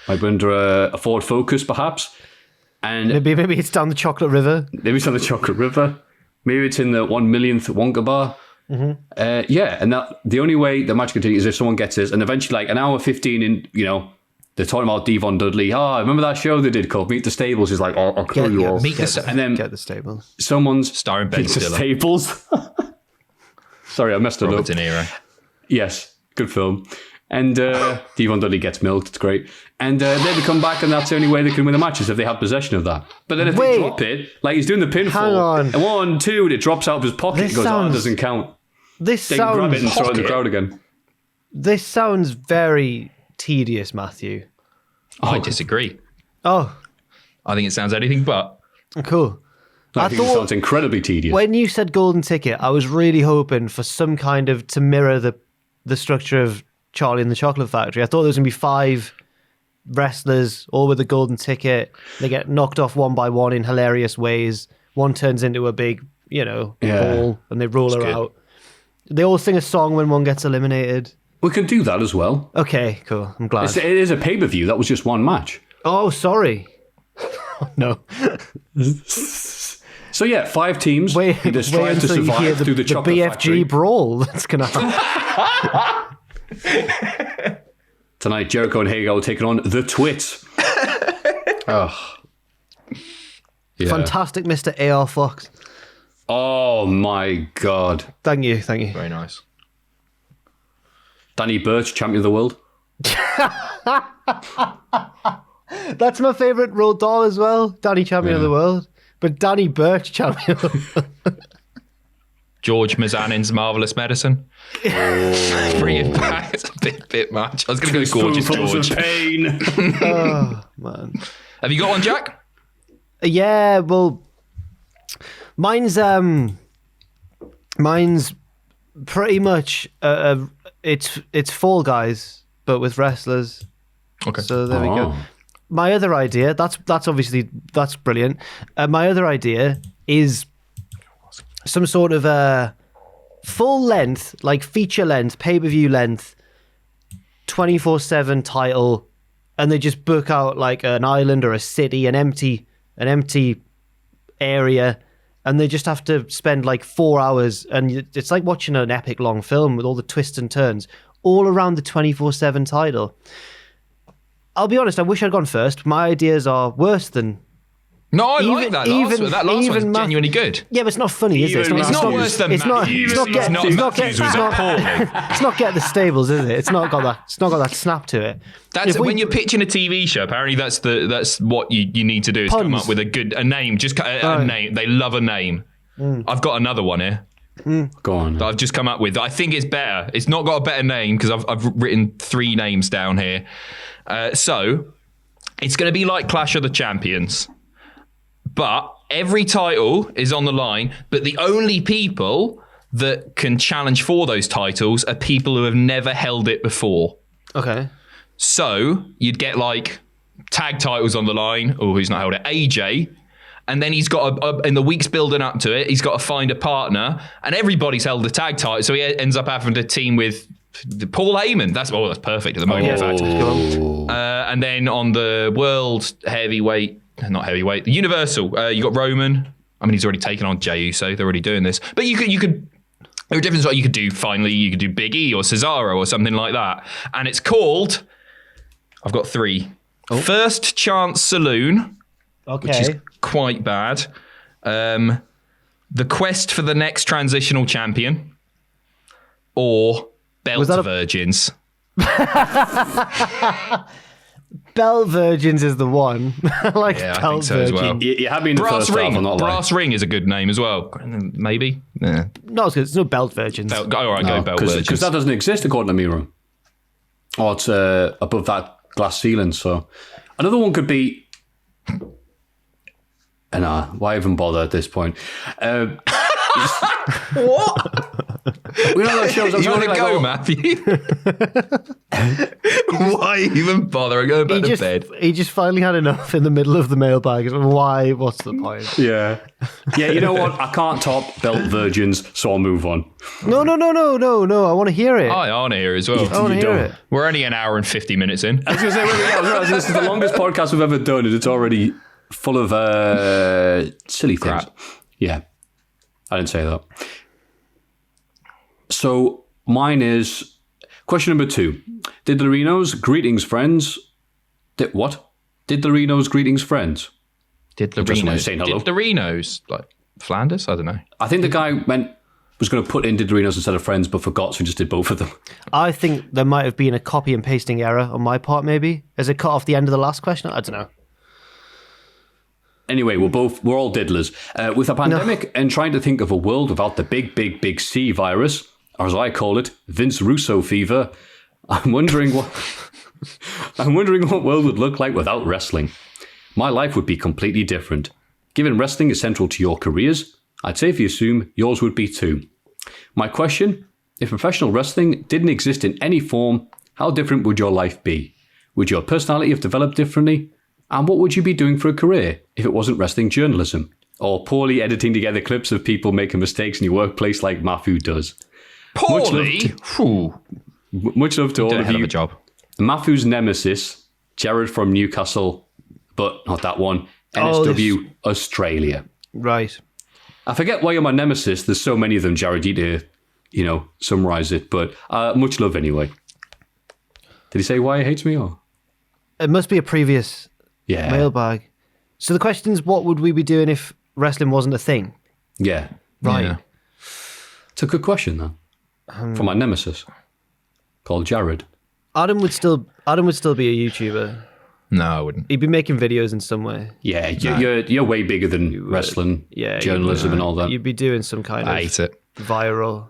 Might be under a Ford Focus, perhaps. And
maybe it's down the Chocolate River.
Maybe it's down the Chocolate River. Maybe it's in the 1 millionth Wonka bar. Mm-hmm. And that the only way the match continues is if someone gets this, and eventually, an hour 15 in, they're talking about Devon Dudley. Oh, remember that show they did called Meet the Stables? He's like, I'll kill you all.
And then Get the Stables.
Someone's
starring Ben Stiller.
Stables. Sorry, I messed it
Robert
up.
De Niro.
Yes, good film. And Devon Dudley gets milked. It's great. And then they come back, and that's the only way they can win the matches if they have possession of that. But then if they drop it, like he's doing the pinfall, and 1, 2, and it drops out of his pocket, and goes, it doesn't count. They can grab it and throw it in the crowd again.
This sounds very tedious, Matthew.
I disagree.
Oh.
I think it sounds anything but.
Cool.
I think it sounds incredibly tedious.
When you said golden ticket, I was really hoping for some kind of, to mirror the structure of Charlie and the Chocolate Factory. I thought there was going to be 5 wrestlers, all with a golden ticket. They get knocked off one by one in hilarious ways. One turns into a big, ball, and they roll her out. They all sing a song when one gets eliminated.
We can do that as well.
Okay, cool. I'm glad.
It is a pay-per-view. That was just one match.
Oh, sorry. No.
So yeah, 5 teams.
Wait
who just try to
until you hear
survive through the chocolate
BFG
factory.
brawl that's going to happen.
Tonight, Jericho and Hager taking on the Twits. Oh. Yeah.
Fantastic, Mr. A.R. Fox.
Oh my God.
Thank you.
Very nice.
Danny Burch, champion of the world.
That's my favourite Road Doll as well. Danny, champion of the world. But Danny Burch, champion of the world.
George Mazanin's Marvelous Medicine. Free impact. It's a bit much. I was going to go Gorgeous
Spoonfuls
George.
of pain.
Oh, man.
Have you got one, Jack?
Yeah, well, mine's pretty much it's Fall Guys, but with wrestlers.
Okay.
So there we go. My other idea, that's brilliant. My other idea is some sort of full length, like feature length, pay-per-view length, 24/7 title, and they just book out like an island or a city, an empty area, and they just have to spend like 4 hours, and it's like watching an epic long film with all the twists and turns all around the 24/7 title. I'll be honest, I wish I'd gone first. My ideas are worse than...
No, I like that last one. That last one's genuinely good.
Yeah, but it's not funny, is it?
It's not worse than Maffew's.
It's not Get the Stables, is it? It's not got that snap to it.
When you're pitching a TV show, apparently that's what you need to do is come up with a name. Just a name. They love a name. I've got another one here.
Go on.
That I've just come up with. I think it's better. It's not got a better name because I've written 3 names down here. So it's going to be like Clash of the Champions. But every title is on the line, but the only people that can challenge for those titles are people who have never held it before.
Okay.
So you'd get like tag titles on the line. Oh, who's not held it? AJ. And then he's got, in the weeks building up to it, he's got to find a partner. And everybody's held the tag title. So he ends up having to team with Paul Heyman. That's perfect at the moment, in fact. And then on the world heavyweight, not heavyweight, the Universal, you got Roman. I mean, he's already taken on Jey Uso. They're already doing this. But you could there are different what you could do. Finally, you could do Big E or Cesaro or something like that. And it's called, I've got 3. First Chance Saloon, which is quite bad. The Quest for the Next Transitional Champion, or Belt Virgins.
Belt Virgins is the one. I like
I
Belt
think so as well.
You have been in the first half, I'm not lying.
Brass Ring is a good name as well. Maybe. Yeah.
No, it's no Belt Virgins.
All right, go Belt Virgins.
Because that doesn't exist according to Miro. Or it's above that glass ceiling. So another one could be... why even bother at this point?
What?
We know those shows.
You want to go, Maffew? Why even bother? I go back to bed.
He just finally had enough in the middle of the mailbag. Why? What's the point?
Yeah. You know what? I can't top Belt Virgins, so I'll move on.
No. I want to hear it.
I want to hear it as well.
I want to hear it.
We're only an hour and 50 minutes in.
I was going to say, this is the longest podcast we've ever done, and it's already full of silly things.
Crap.
Yeah. I didn't say that. So mine is question number 2. Did the Reno's greetings friends? Did the Reno's greetings friends?
Did the Reno's like Flanders? I don't know.
I think the guy was going to put in Did the Reno's instead of friends, but forgot, so he just did both of them.
I think there might have been a copy and pasting error on my part. Maybe as it cut off the end of the last question. I don't know.
Anyway, we're all diddlers. With a pandemic and trying to think of a world without the big C virus, or as I call it, Vince Russo fever, I'm wondering what world would look like without wrestling. My life would be completely different. Given wrestling is central to your careers, I'd safely assume yours would be too. My question, if professional wrestling didn't exist in any form, how different would your life be? Would your personality have developed differently? And what would you be doing for a career if it wasn't wrestling journalism? Or poorly editing together clips of people making mistakes in your workplace like Maffew does?
Poorly?
Much love to all
Did a
of
hell
you.
of a job.
Maffew's nemesis, Jared from Newcastle, but not that one. NSW Australia.
Right.
I forget why you're my nemesis. There's so many of them, Jared. You need to, summarize it. But much love anyway. Did he say why he hates me? Or
It must be a previous mailbag. So the question is, what would we be doing if wrestling wasn't a thing?
Yeah.
Right.
Yeah.
It's a good question, though. For my nemesis, called Jared.
Adam would still be a YouTuber.
No, I wouldn't.
He'd be making videos in some way.
Yeah, you're way bigger than wrestling, journalism, and all that.
You'd be doing some kind
I
of
hate it.
viral.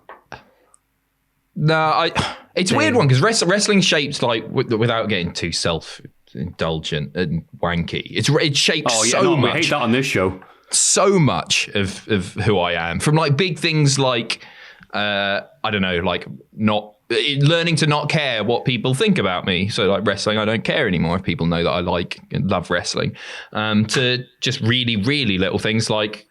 No, it's a weird one because wrestling's shaped like, without getting too self-indulgent and wanky, it's shaped
We
much.
hate that on this show.
So much of who I am, from like big things like not learning to not care what people think about me. So like wrestling, I don't care anymore if people know that I like and love wrestling. To just really, really little things like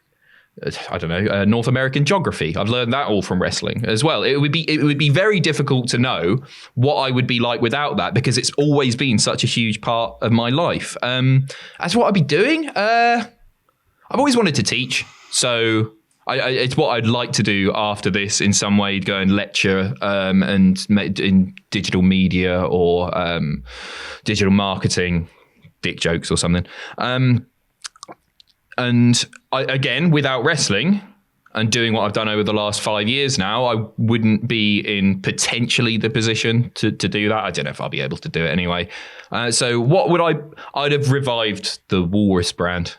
North American geography. I've learned that all from wrestling as well. It would be very difficult to know what I would be like without that because it's always been such a huge part of my life. As what I'd be doing, I've always wanted to teach, so it's what I'd like to do after this in some way, go and lecture and in digital media or digital marketing, dick jokes or something. And again, without wrestling and doing what I've done over the last 5 years now, I wouldn't be in potentially the position to do that. I don't know if I'll be able to do it anyway. So what would I'd have revived the Walrus brand.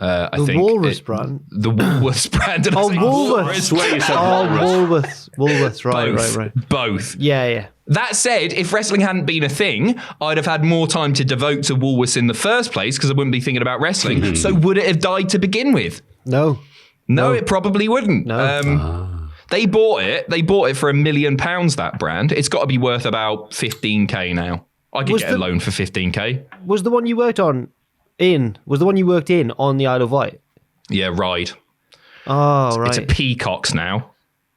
I think
Walrus brand?
The Woolworths brand. Did I say
Woolworths. Woolworths. Right.
Both.
Yeah.
That said, if wrestling hadn't been a thing, I'd have had more time to devote to Woolworths in the first place because I wouldn't be thinking about wrestling. So would it have died to begin with?
No,
it probably wouldn't.
No.
They bought it. They bought it for £1 million, that brand. It's got to be worth about 15k now. I could get a loan for 15k.
Was the one you worked on on the Isle of Wight?
Yeah, Ride.
Oh, right.
It's a Peacocks now.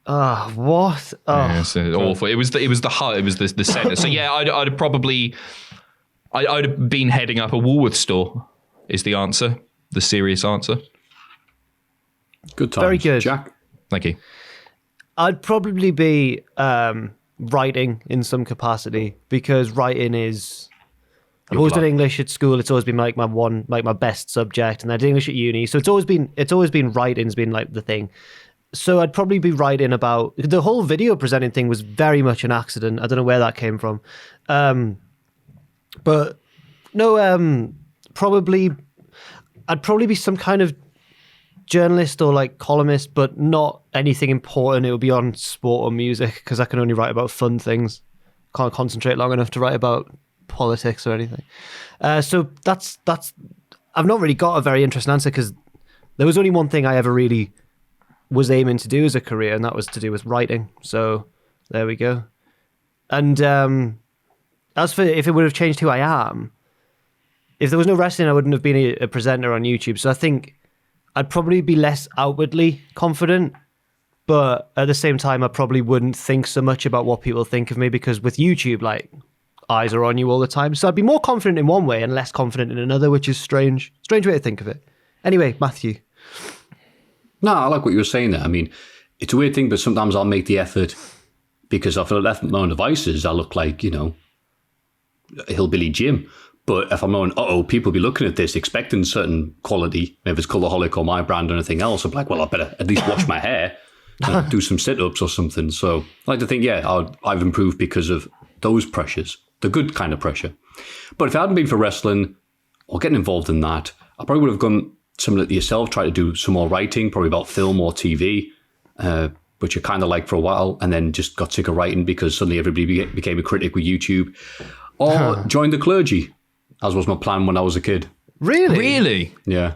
What? Oh,
yeah, it's awful. It was the center. So yeah, I'd have probably I'd have been heading up a Woolworths store. Is the answer the serious answer?
Good times.
Very good,
Jack.
Thank you.
I'd probably be writing in some capacity because writing is. I've always done English at school. It's always been like my best subject, and I did English at uni. So it's always been writing's been like the thing. So I'd probably be writing about the whole video presenting thing was very much an accident. I don't know where that came from, but no, probably I'd probably be some kind of journalist or like columnist, but not anything important. It would be on sport or music because I can only write about fun things. Can't concentrate long enough to write about politics or anything. So that's I've not really got a very interesting answer because there was only one thing I ever really was aiming to do as a career, and that was to do with writing. So there we go. And as for if it would have changed who I am, if there was no wrestling, I wouldn't have been a presenter on YouTube. So I think I'd probably be less outwardly confident, but at the same time, I probably wouldn't think so much about what people think of me because with YouTube, like, eyes are on you all the time. So I'd be more confident in one way and less confident in another, which is strange. Strange way to think of it. Anyway, Maffew.
No, I like what you were saying there. I mean, it's a weird thing, but sometimes I'll make the effort because if I left my own devices, I look like, Hillbilly Jim. But if I'm going, people be looking at this expecting certain quality, maybe it's Cultaholic or my brand or anything else, I'm like, well, I better at least wash my hair and do some sit-ups or something. So I like to think, I've improved because of those pressures, the good kind of pressure. But if it hadn't been for wrestling or getting involved in that, I probably would have gone similar to yourself, try to do some more writing, probably about film or TV, which I kind of liked for a while, and then just got sick of writing because suddenly everybody became a critic with YouTube, or joined the clergy, as was my plan when I was a kid.
Really?
Yeah.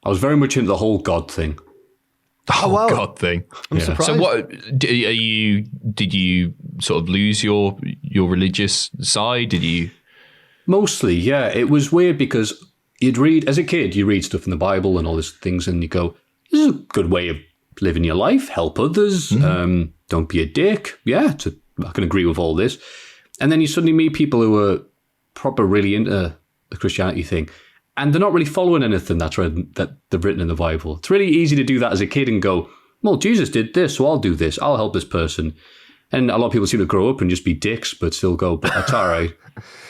I was very much into the whole God thing.
The whole God thing.
I'm surprised.
So what did you sort of lose your religious side? Did you?
Mostly, yeah. It was weird because as a kid, you read stuff in the Bible and all these things and you go, this is a good way of living your life, help others, don't be a dick. Yeah, I can agree with all this. And then you suddenly meet people who are proper really into the Christianity thing, and they're not really following anything that they've written in the Bible. It's really easy to do that as a kid and go, well, Jesus did this, so I'll do this. I'll help this person. And a lot of people seem to grow up and just be dicks, but still go, but that's all right.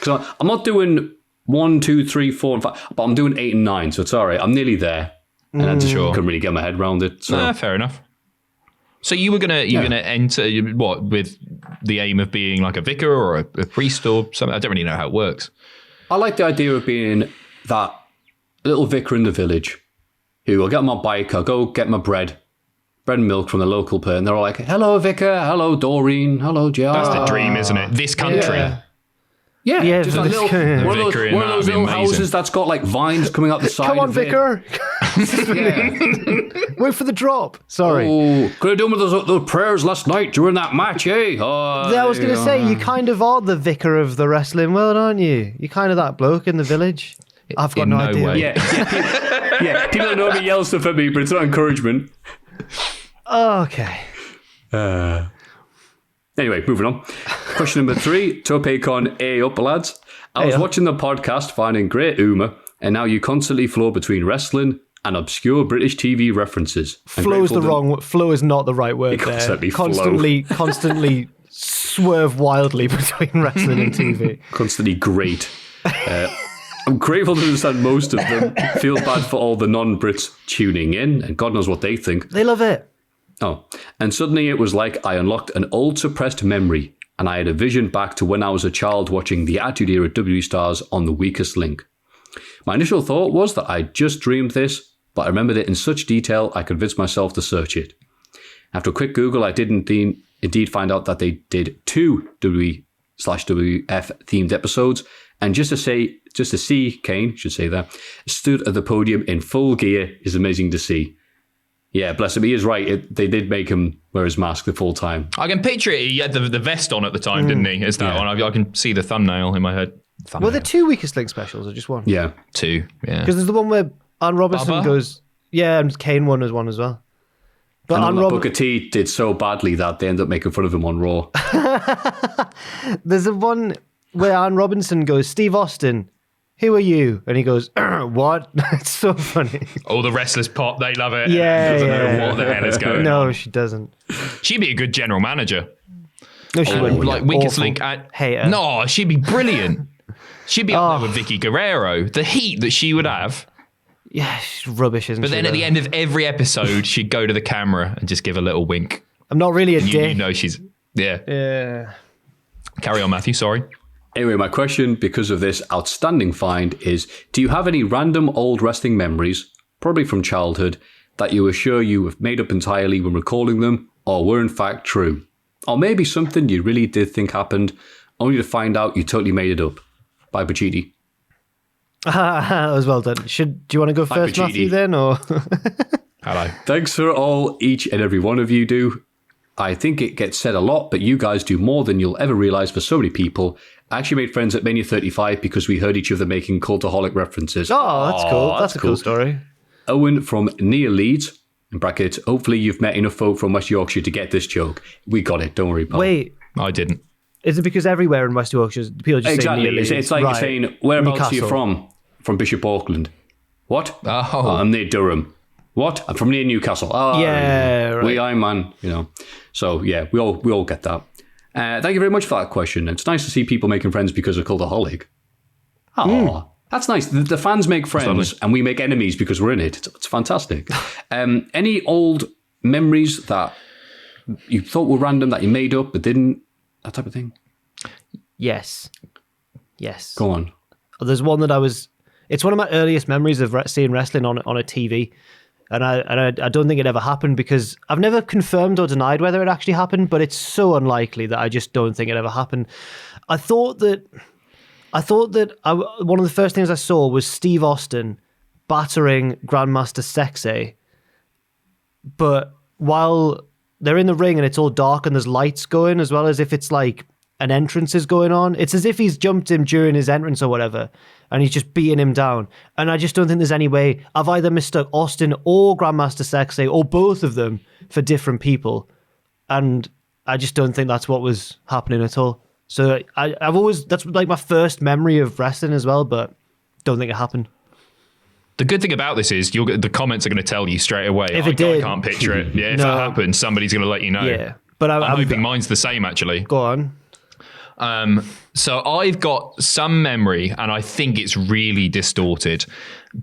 Because I'm not doing 1, 2, 3, 4, and 5, but I'm doing 8 and 9, so it's all right. I'm nearly there. And I just couldn't really get my head around it. So.
Fair enough. So you were gonna enter what with the aim of being like a vicar or a priest or something? I don't really know how it works.
I like the idea of being that little vicar in the village who I'll get on my bike, I'll go get my bread and milk from the local pub, and they're all like, hello, vicar, hello, Doreen, hello, Jar.
That's the dream, isn't it? This country.
Yeah, just like one of those little houses that's got like vines coming out the side.
Come on,
of
vicar. Wait for the drop. Sorry.
Oh, could have done with those prayers last night during that match, eh?
I was going to say, you kind of are the vicar of the wrestling world, aren't you? You're kind of that bloke in the village. I've got no idea.
Way.
Yeah, people don't know me yell stuff at me, but it's not encouragement.
Okay.
Anyway, moving on. Question number 3, Topecon A up, lads. I was watching the podcast, finding great humour, and now you constantly flow between wrestling and obscure British TV references.
Flow is not the right word there. Constantly swerve wildly between wrestling and TV.
Constantly great. I'm grateful to understand most of them. Feel bad for all the non-Brits tuning in, and God knows what they think.
They love it.
Oh, and suddenly it was like I unlocked an old suppressed memory, and I had a vision back to when I was a child watching the Attitude Era WWE stars on The Weakest Link. My initial thought was that I'd just dreamed this, but I remembered it in such detail I convinced myself to search it. After a quick Google, I did indeed find out that they did 2 WWE/WF themed episodes, and just to see Kane, should say that, stood at the podium in full gear is amazing to see. Yeah, bless him. He is right. They did make him wear his mask the full time.
I can picture it. He had the vest on at the time, didn't he? It's that one. I can see the thumbnail in my head.
Were there 2 Weakest Link specials or just one?
Yeah.
2, yeah.
Because there's the one where Ann Robinson goes... Yeah, and Kane won as one as well. But
Booker T did so badly that they ended up making fun of him on Raw.
There's a one where Ann Robinson goes, Steve Austin, who are you? And he goes, what? It's so funny.
Oh, the wrestlers pop, they love it.
Yeah.
Doesn't know what the hell is going on.
No, she doesn't.
She'd be a good general manager.
No, she wouldn't.
Like Weakest Link.
Hater.
No, she'd be brilliant. She'd be up there with Vicky Guerrero. The heat that she would have.
Yeah, she's rubbish, isn't she?
But then at the end of every episode, she'd go to the camera and just give a little wink.
I'm not really a dick.
You know she's... Yeah.
Yeah.
Carry on, Maffew, sorry.
Anyway, my question, because of this outstanding find, is do you have any random old wrestling memories, probably from childhood, that you are sure you have made up entirely when recalling them, or were in fact true? Or maybe something you really did think happened, only to find out you totally made it up. By Pacitti.
That was well done. Do you want to go first,
Pacitti.
Maffew, then? Or
Hello.
Thanks for all each and every one of you do. I think it gets said a lot, but you guys do more than you'll ever realise for so many people. I actually made friends at Mania 35 because we heard each other making Cultaholic references.
Oh, that's cool. That's a cool story.
Owen from near Leeds, in brackets, hopefully you've met enough folk from West Yorkshire to get this joke. We got it, don't worry, pal.
Wait.
I didn't.
Is it because everywhere in West Yorkshire, people just say near Leeds?
It's like you're saying, whereabouts are you from? From Bishop Auckland. What?
Oh.
I'm near Durham. What? I'm from near Newcastle. Oh,
yeah, right.
I'm man, you know. So yeah, we all get that. Thank you very much for that question. It's nice to see people making friends because of Cultaholic. Oh, that's nice. The fans make friends and we make enemies because we're in it. It's fantastic. Any old memories that you thought were random that you made up but didn't? That type of thing?
Yes.
Go on.
There's one that it's one of my earliest memories of seeing wrestling on a TV. And I don't think it ever happened because I've never confirmed or denied whether it actually happened, but it's so unlikely that I just don't think it ever happened. I thought that one of the first things I saw was Steve Austin battering Grandmaster Sexay, but while they're in the ring and it's all dark and there's lights going, as well as if it's like an entrance is going on. It's as if he's jumped him during his entrance or whatever, and he's just beating him down. And I just don't think there's any way. I've either mistook Austin or Grandmaster Sexay or both of them for different people. And I just don't think that's what was happening at all. So I've always, that's like my first memory of wrestling as well, but don't think it happened.
The good thing about this is the comments are going to tell you straight away.
If it did.
I can't picture it. Yeah, if that happens, somebody's going to let you know.
Yeah. But
I'm hoping mine's the same, actually.
Go on.
So I've got some memory, and I think it's really distorted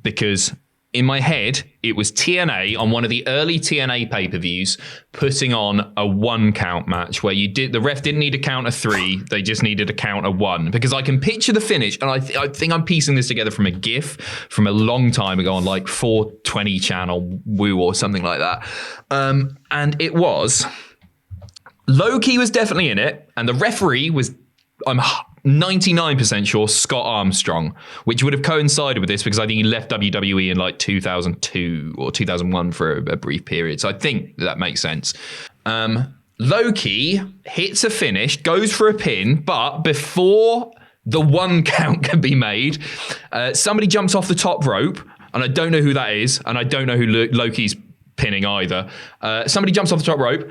because in my head, it was TNA on one of the early TNA pay-per-views putting on a 1 count match where the ref didn't need a count of 3, they just needed a count of 1. Because I can picture the finish, and I think I'm piecing this together from a GIF from a long time ago on like 420 channel Woo or something like that. And it was Low-Ki was definitely in it, and the referee was, I'm 99% sure, Scott Armstrong, which would have coincided with this because I think he left WWE in like 2002 or 2001 for a brief period. So I think that makes sense. Low-Ki hits a finish, goes for a pin, but before the 1 count can be made, somebody jumps off the top rope, and I don't know who that is, and I don't know who Low-Ki's pinning either. Somebody jumps off the top rope,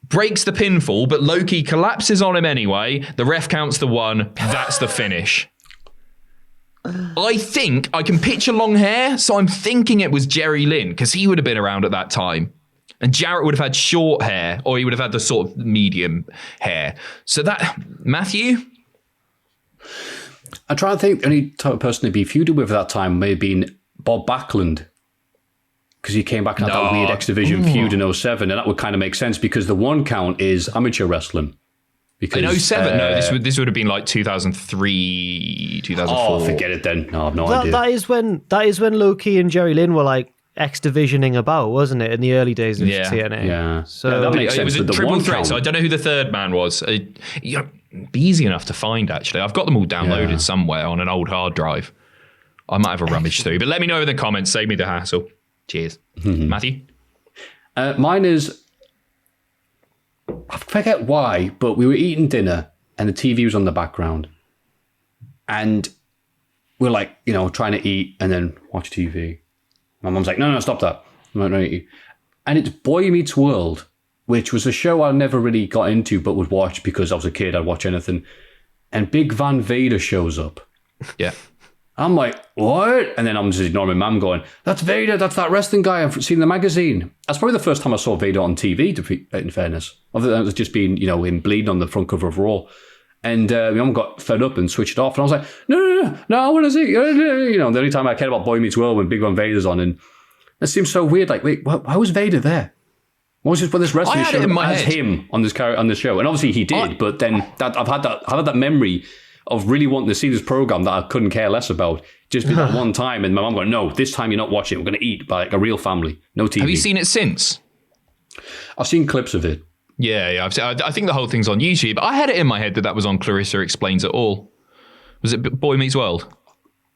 breaks the pinfall, but Low-Ki collapses on him anyway. The ref counts the 1. That's the finish. I think I can picture long hair, so I'm thinking it was Jerry Lynn because he would have been around at that time. And Jarrett would have had short hair, or he would have had the sort of medium hair. So that, Maffew?
I'm trying to think, the only type of person to be feuded with at that time may have been Bob Backlund. Because he came back and had that weird X Division feud in 07, and that would kind of make sense because the 1 count is amateur wrestling. Because,
in 07? No, this would have been like 2003, 2004.
Oh, forget it then. No, I have no idea.
That is when Low-Ki and Jerry Lynn were like X Divisioning about, wasn't it, in the early days of TNA?
Yeah.
So
that makes sense.
It was a triple threat, so I don't know who the third man was. It'd be easy enough to find, actually. I've got them all downloaded somewhere on an old hard drive. I might have a rummage through, but let me know in the comments. Save me the hassle. Cheers. Maffew?
Mine is, I forget why, but we were eating dinner and the TV was on the background. And we're like, trying to eat and then watch TV. My mum's like, no, stop that. I'm like, no. And it's Boy Meets World, which was a show I never really got into but would watch because I was a kid, I'd watch anything. And Big Van Vader shows up. Yeah. I'm like, what? And then I'm just ignoring my mum going, that's Vader, that's that wrestling guy I've seen in the magazine. That's probably the first time I saw Vader on TV, in fairness. Other than it was just being, him bleeding on the front cover of Raw. And my mum got fed up and switched it off. And I was like, no, I want to see. The only time I cared about Boy Meets World when Big Van Vader's on. And it seems so weird. Like, wait, why was Vader there? What was this wrestling show as him on this show? And obviously he did, but then I've had that memory of really wanting to see this program that I couldn't care less about. Just be that one time, and my mum going, no, this time you're not watching it. We're going to eat by like a real family. No TV.
Have you seen it since?
I've seen clips of it.
Yeah. I think the whole thing's on YouTube. I had it in my head that was on Clarissa Explains It All. Was it Boy Meets World?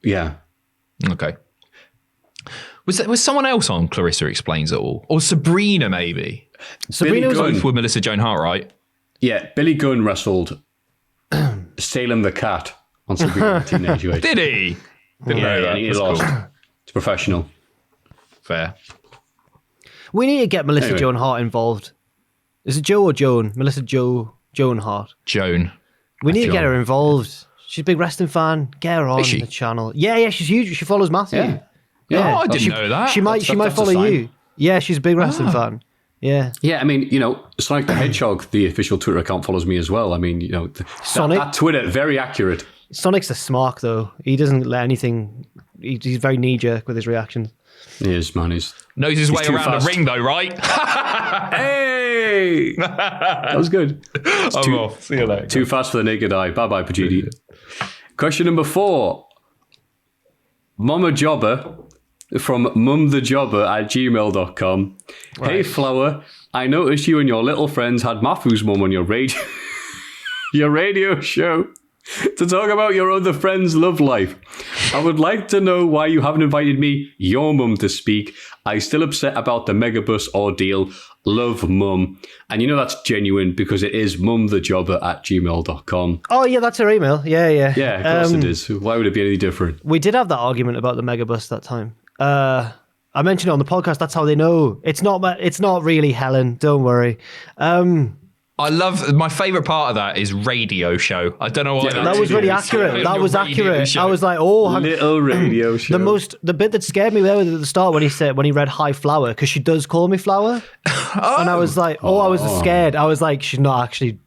Yeah.
Okay. Was someone else on Clarissa Explains It All? Or Sabrina, maybe?
Sabrina was
with Melissa Joan Hart, right?
Yeah, Billy Gunn wrestled Salem the Cat on Sabrina Teenage Witch.
Did he? Didn't know that.
He lost. Cool. It's professional.
Fair.
We need to get Melissa Joan Hart involved. Is it Joe or Joan? Melissa Joan Hart.
Joan.
We need to get her involved. She's a big wrestling fan. Get her on the channel. Yeah, she's huge. She follows Maffew.
Yeah. Oh, I didn't know that.
She might follow you. Yeah, she's a big wrestling fan. Yeah.
Yeah, I mean, Sonic the Hedgehog, the official Twitter account, follows me as well. I mean,
Sonic.
That Twitter, very accurate.
Sonic's a smart, though. He doesn't let anything... He's very knee-jerk with his reactions.
He is, man. He's
knows his way around the ring, though, right?
Hey! That was good.
I'm off. See you later.
Too fast for the naked eye. Bye-bye, Pacitti. Question number 4. Mama Jobber from mumthejobber@gmail.com. Right. Hey, Flower. I noticed you and your little friends had Maffew's mum on your radio show to talk about your other friend's love life. I would like to know why you haven't invited me, your mum, to speak. I still upset about the Megabus ordeal. Love, mum. And you know that's genuine because it is mumthejobber@gmail.com.
Oh, yeah, that's her email. Yeah.
Yeah, of course it is. Why would it be any different?
We did have that argument about the Megabus that time. I mentioned it on the podcast. That's how they know. It's not really Helen. Don't worry.
I love my favorite part of that is radio show. I don't know why
that was really accurate. That was accurate. I was like, oh,
little radio show.
The bit that scared me there was at the start when he read Hi Flower, because she does call me Flower, and I was like, I was scared. I was like, she's not actually.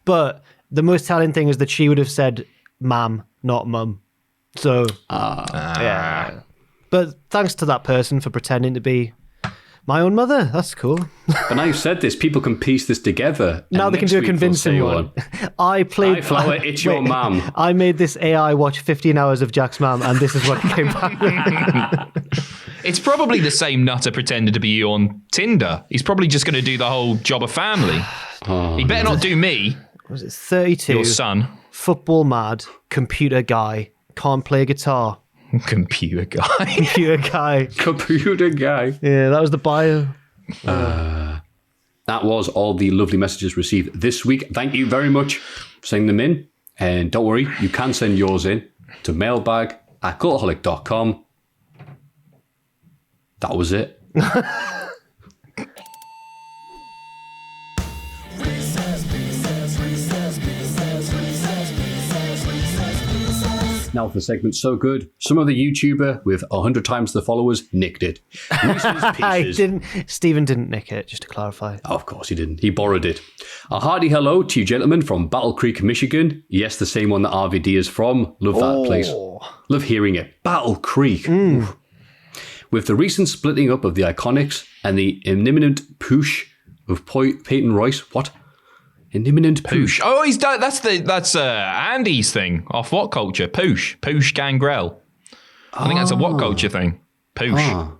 But the most telling thing is that she would have said "ma'am," not "mum." So yeah. But thanks to that person for pretending to be my own mother. That's cool.
But now you've said this, people can piece this together.
Now they can do a convincing one.
Hi Flower, it's your mum.
I made this AI watch 15 hours of Jack's mum, and this is what came back.
It's probably the same nutter pretending to be you on Tinder. He's probably just going to do the whole job of family. He better not do me.
Was it 32?
Your son.
Football mad, computer guy, can't play guitar.
Computer guy.
Computer guy.
Yeah, that was the bio.
That was all the lovely messages received this week. Thank you very much for sending them in. And don't worry, you can send yours in to mailbag@cultaholic.com. That was it. Now for the segment So Good. Some other YouTuber with 100 times the followers nicked it.
Stephen didn't nick it, just to clarify.
Oh, of course he didn't. He borrowed it. A hearty hello to you gentlemen from Battle Creek, Michigan. Yes, the same one that RVD is from. Love that place. Love hearing it. Battle Creek. With the recent splitting up of the Iconics and the imminent push of Peyton Royce. What? An imminent poosh.
Oh, he's done. That's Andy's thing off What Culture. Poosh Gangrel. I think that's a What Culture thing. Poosh.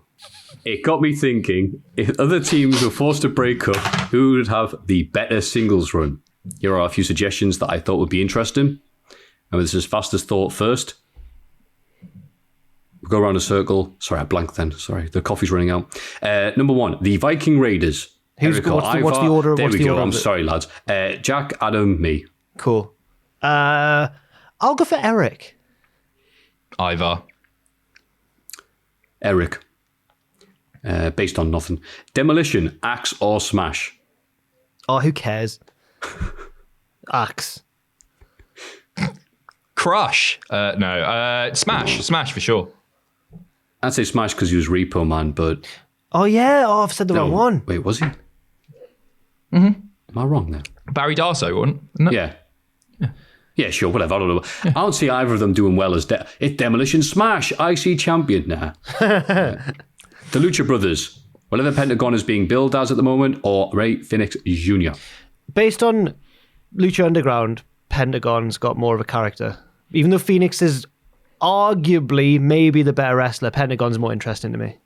It got me thinking, if other teams were forced to break up, who would have the better singles run? Here are a few suggestions that I thought would be interesting. And this is fastest thought first. We'll go around a circle. Sorry, I blanked then. Sorry, the coffee's running out. Number one, the Viking Raiders.
What's the order?
There we go. I'm sorry, lads. Jack, Adam, me.
Cool. I'll go for Eric.
Ivar.
Eric. Based on nothing. Demolition, Axe or Smash?
Oh, who cares? Axe.
Crush. No. Smash for sure.
I'd say Smash because he was Repo Man, but...
Oh, yeah. Oh, I've said the wrong one.
Wait, was he? Mm-hmm. Am I wrong there?
Barry Darso, wasn't it?
Yeah. Yeah, sure, whatever. I don't know. I don't see either of them doing well as... It's Demolition Smash, IC champion. Nah. The Lucha Brothers. Whatever Pentagon is being billed as at the moment, or Ray Phoenix Jr.
Based on Lucha Underground, Pentagon's got more of a character. Even though Phoenix is arguably maybe the better wrestler, Pentagon's more interesting to me.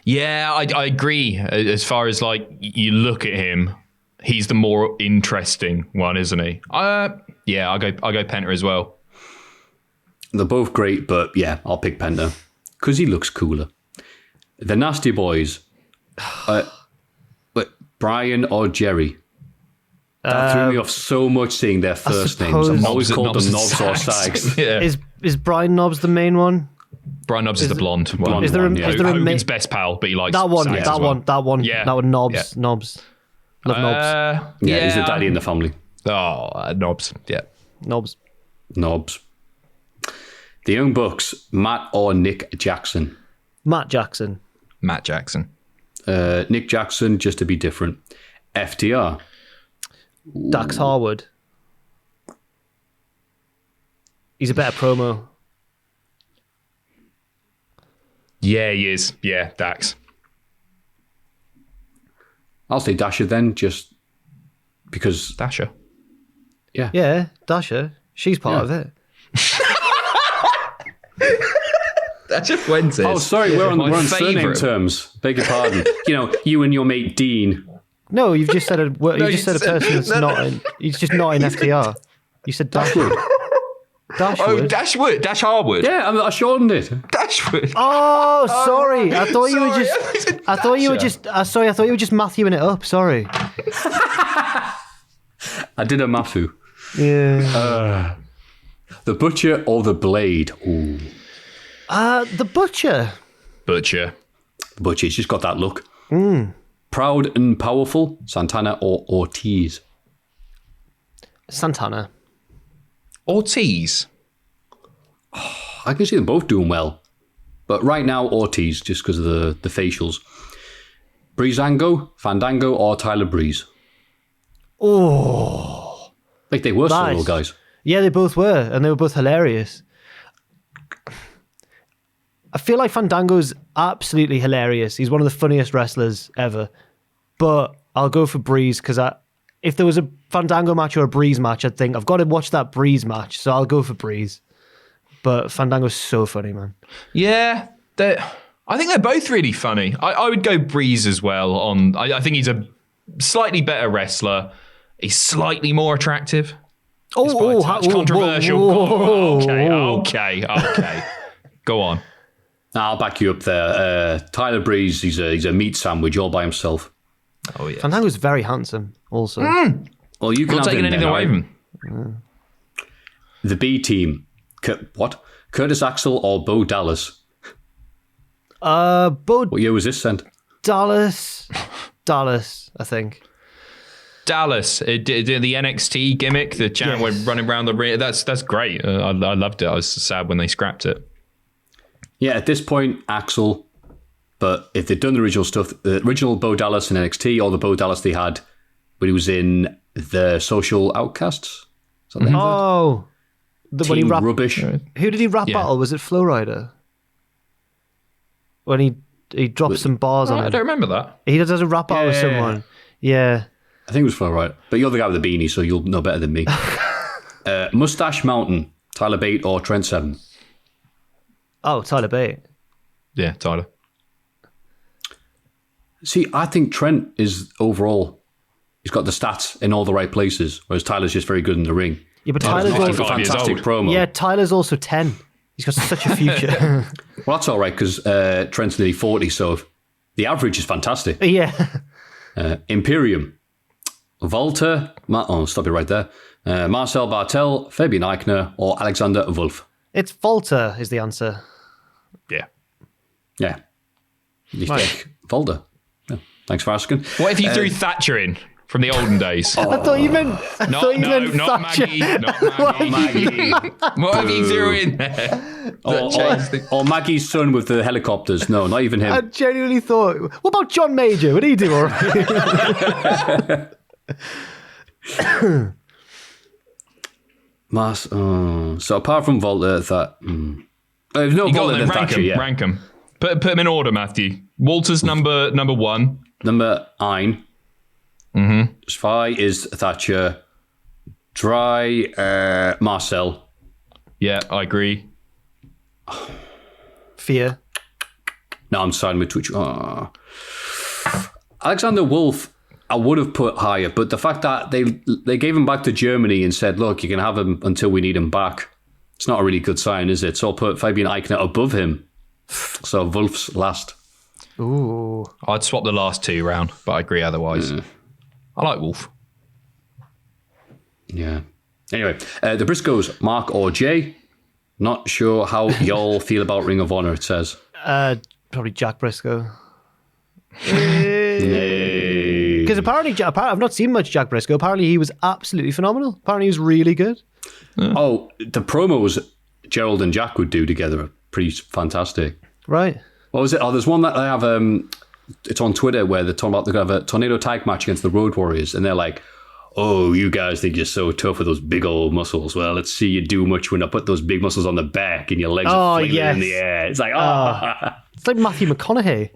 Yeah, I agree. As far as like you look at him, he's the more interesting one, isn't he? Yeah, I'll go Penta as well.
They're both great, but yeah, I'll pick Penta because he looks cooler. The Nasty Boys, Brian or Jerry. That threw me off so much seeing their first names. I've always called them Knobs or Sags.
Yeah.
Is Brian Knobs the main one?
Brian Knobs is the blonde one.
Is there
Hogan's best pal, but he likes
that one.
Sags
That one.
well.
That one.
Yeah.
That one. Knobs.
Yeah.
Knobs. Love Knobs.
Yeah, he's the daddy in the family.
Oh, Knobs. Yeah.
Knobs.
The Young Bucks, Matt or Nick Jackson?
Matt Jackson.
Nick Jackson, just to be different. FTR.
Dax Harwood. He's a better promo.
Yeah, he is. Yeah, Dax.
I'll say Dasher then, just because...
Dasher?
Yeah.
Yeah, Dasher. She's part of it.
Dasher Fuentes.
Oh, sorry, we're on surname terms. Beg your pardon. You and your mate Dean.
No, you've just said a person that's not in... He's just not in FTR. You said Dasher.
Oh, Dash Harwood.
Yeah, I shortened it.
Dashwood.
Oh, sorry. I thought you were
sorry.
just. I thought you were just. Sorry, I thought you were just Matthewing it up. Sorry.
I did a Maffew.
Yeah.
The Butcher or the Blade? Ooh.
The Butcher.
Butcher.
The Butcher, he's just got that look. Proud and Powerful, Santana or Ortiz?
Santana.
Ortiz.
I can see them both doing well. But right now, Ortiz, just because of the facials. Breezango, Fandango, or Tyler Breeze?
Oh.
Like they were
Nice.
solo guys.
Yeah, they both were, and they were both hilarious. I feel like Fandango's absolutely hilarious. He's one of the funniest wrestlers ever. But I'll go for Breeze because if there was a Fandango match or a Breeze match, I'd think I've got to watch that Breeze match. So I'll go for Breeze. But Fandango's so funny, man.
Yeah, I think they're both really funny. I would go Breeze as well. I think he's a slightly better wrestler. He's slightly more attractive. It's controversial. Okay. Go on.
I'll back you up there. Tyler Breeze, he's a meat sandwich all by himself.
Oh yeah.
Fandango's very handsome, also.
Well, you can
Not
have
taking
him
anything
then,
away
right?
from him.
The B team. Curtis Axel or Bo Dallas?
Bo
What year was this sent?
Dallas, I think.
Dallas, the NXT gimmick, the chant went running around the ring. That's great. I loved it. I was sad when they scrapped it.
Yeah, at this point, Axel. But if they'd done the original stuff, the original Bo Dallas in NXT or the Bo Dallas they had when he was in the Social Outcasts? Is that the name of it?
When he
Team
rapped,
Rubbish.
who did he rap battle? Was it Flow Rider? When he dropped some bars on him.
I don't remember that.
He does a rap battle with someone. Yeah.
I think it was Flo, right? But you're the guy with the beanie, so you'll know better than me. Mustache Mountain, Tyler Bate or Trent Seven?
Oh, Tyler Bate.
Yeah, Tyler.
See, I think Trent is overall, he's got the stats in all the right places, whereas Tyler's just very good in the ring.
Yeah, but
Tyler's
Tyler's
got a
also,
5 years
fantastic
old.
promo.
yeah, Tyler's also 10. He's got such a future.
Well, that's all right, because Trent's nearly 40, so the average is fantastic.
Yeah.
Imperium, Walter, stop it right there. Marcel Bartel, Fabian Eichner, or Alexander Wolf?
It's Volta is the answer.
Yeah.
Yeah. You take Volta. Yeah. Thanks for asking.
What if you threw Thatcher in from the olden days?
I thought you meant
not
Thatcher.
Maggie. Not Maggie. What if you threw in there?
Or Maggie's son with the helicopters. No, not even him.
I genuinely thought, what about John Major? Would he do all right?
So apart from Volta, that there's no
You got
Volta
them.
than Thatcher. Yeah.
Rank them. Put them in order, Matthew. Walter's number 1.
Number 9. Zwei is Thatcher. 3 Marcel.
Yeah, I agree.
Fear.
No, I'm siding with Twitch. Alexander Wolf, I would have put higher, but the fact that they gave him back to Germany and said, look, you can have him until we need him back, it's not a really good sign, is it? So I'll put Fabian Eichner above him. So Wolf's last.
Ooh.
I'd swap the last 2 round, but I agree otherwise. I like Wolf.
Yeah. Anyway, the Briscoes, Mark or Jay. Not sure how y'all feel about Ring of Honor, it says.
Probably Jack Briscoe.
Nay.
Because apparently, I've not seen much Jack Briscoe. Apparently, he was absolutely phenomenal. Apparently, he was really good.
Oh, the promos Gerald and Jack would do together are pretty fantastic.
Right.
What was it? Oh, there's one that I have, it's on Twitter where they're talking about they're going to have a tornado tag match against the Road Warriors. And they're like, oh, you guys think you're so tough with those big old muscles. Well, let's see you do much when I put those big muscles on the back and your legs are flailing in the air. It's like,
It's like Matthew McConaughey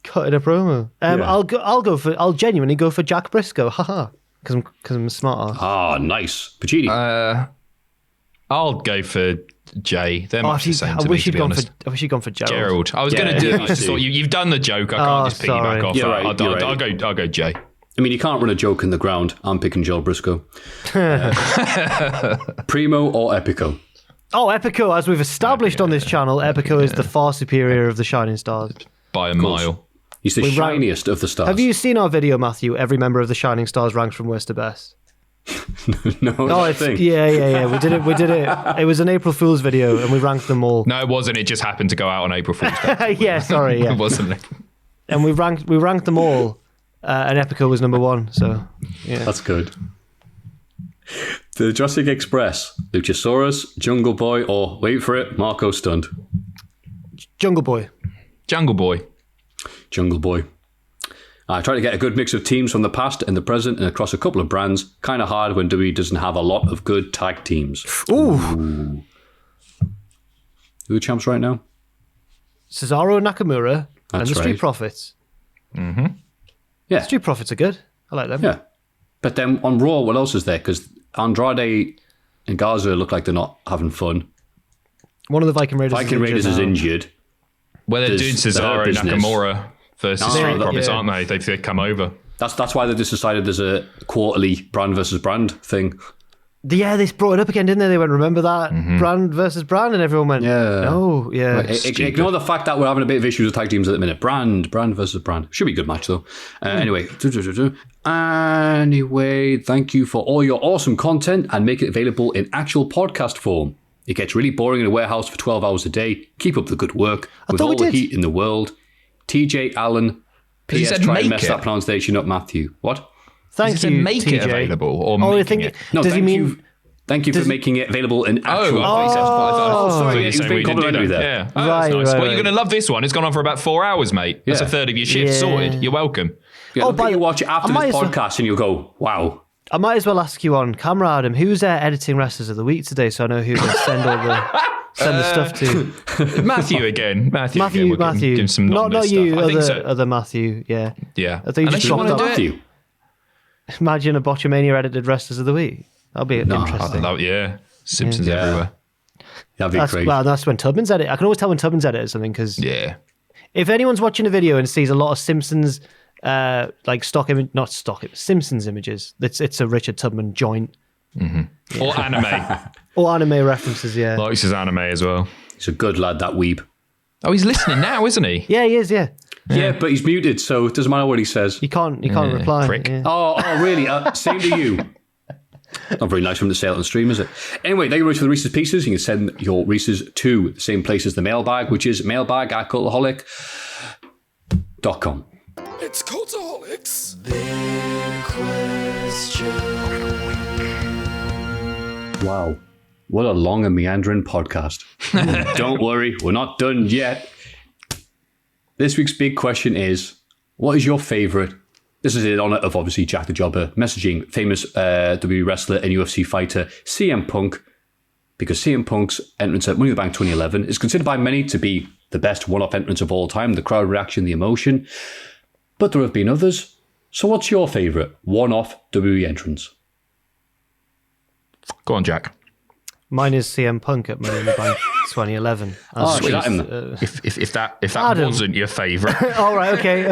cutting a promo.
Yeah.
I'll genuinely go for Jack Briscoe. Haha. Because I'm smarter.
Ah, nice. Pacitti.
I'll go for Jay. They're much the same to me, to be honest.
I wish you'd gone for Gerald.
Gerald. I was going to do it. I just thought you've done the joke. I can't just piggyback off.
You're right,
I'll go Jay.
I mean, you can't run a joke in the ground. I'm picking Gerald Briscoe. Primo or Epico?
Oh, Epico, as we've established on this channel, Epico is the far superior of the Shining Stars.
By a mile.
He's the shiniest of the stars.
Have you seen our video, Maffew? Every member of the Shining Stars ranked from worst to best.
No,
Oh, it's, yeah. We did it. It was an April Fool's video, and we ranked them all.
No, it wasn't. It just happened to go out on April Fool's Day.
Yeah, sorry. Yeah.
It wasn't.
And we ranked them all, and Epico was number one. So, yeah.
That's good. The Jurassic Express, Luchasaurus, Jungle Boy, or, wait for it, Marco Stunt.
Jungle Boy.
Jungle Boy.
Jungle Boy. I try to get a good mix of teams from the past and the present and across a couple of brands. Kind of hard when WWE doesn't have a lot of good tag teams.
Ooh.
Who are the champs right now?
Cesaro and Nakamura and the Street
right.
Profits.
Mm-hmm.
Yeah.
Street Profits are good. I like them.
Yeah. But then on Raw, what else is there? Because Andrade and Garza look like they're not having fun.
One of the Viking Raiders
is injured.
Well, they're doing
There's
Cesaro
business.
Nakamura versus Street Profits,
yeah.
aren't they? They've come over.
That's why they just decided there's a quarterly brand versus brand thing.
Yeah, they brought it up again, didn't they? They went, remember that? Brand versus brand, and everyone went,
Yeah.
no, yeah.
Right, ignore the fact that we're having a bit of issues with tag teams at the minute. Brand versus brand. Should be a good match, though. Anyway, thank you for all your awesome content and make it available in actual podcast form. It gets really boring in a warehouse for 12 hours a day. Keep up the good work. With all the heat in the world. TJ Allen. P.S. Try and mess that pronunciation up, Maffew. What?
Thank you,
make
TJ.
it available or making it?
No,
does he mean...
you. Thank you for making it available in actual.
Sorry,
it's been complimentary there.
Yeah, that's nice. Well, you're going to love this one. It's gone on for about 4 hours, mate. That's a third of your shift sorted. You're welcome.
Yeah, you watch it after this podcast and you'll go, wow.
I might as well ask you on camera, Adam, who's editing Wrestlers of the Week today so I know who to send the stuff to?
Maffew again. Maffew.
Maffew.
Give him some
not you,
stuff. I think so.
other Maffew, yeah.
Yeah.
I think you just
want to do
Maffew.
Imagine a Botchamania edited Wrestlers of the Week. That'll be interesting.
Yeah. Simpsons everywhere.
That'd be crazy.
Well, that's when Tubman's edit. I can always tell when Tubman's edited something because if anyone's watching a video and sees a lot of Simpsons, Simpsons images, it's a Richard Tubman joint.
Mm-hmm. Or anime.
Or anime references, yeah.
Likes his anime as well.
He's a good lad, that weeb.
Oh, he's listening now, isn't he?
Yeah, he is, yeah.
Yeah, but he's muted, so it doesn't matter what he says.
He can't reply.
Prick.
Yeah.
Oh, really? Same to you. Not very nice for him to say it on the stream, is it? Anyway, thank you very much for the Reese's Pieces. You can send your Reese's to the same place as the mailbag, which is mailbag@cultaholic.com.
It's Cultaholics.
Wow. What a long and meandering podcast. Don't worry, we're not done yet. This week's big question is, what is your favourite? This is in honour of, obviously, Jack the Jobber messaging famous WWE wrestler and UFC fighter CM Punk, because CM Punk's entrance at Money in the Bank 2011 is considered by many to be the best one-off entrance of all time, the crowd reaction, the emotion. But there have been others. So what's your favourite one-off WWE entrance?
Go on, Jack.
Mine is CM Punk at Money in the Bank 2011.
Sweet.
If that
Adam.
wasn't your favourite.
All right, okay.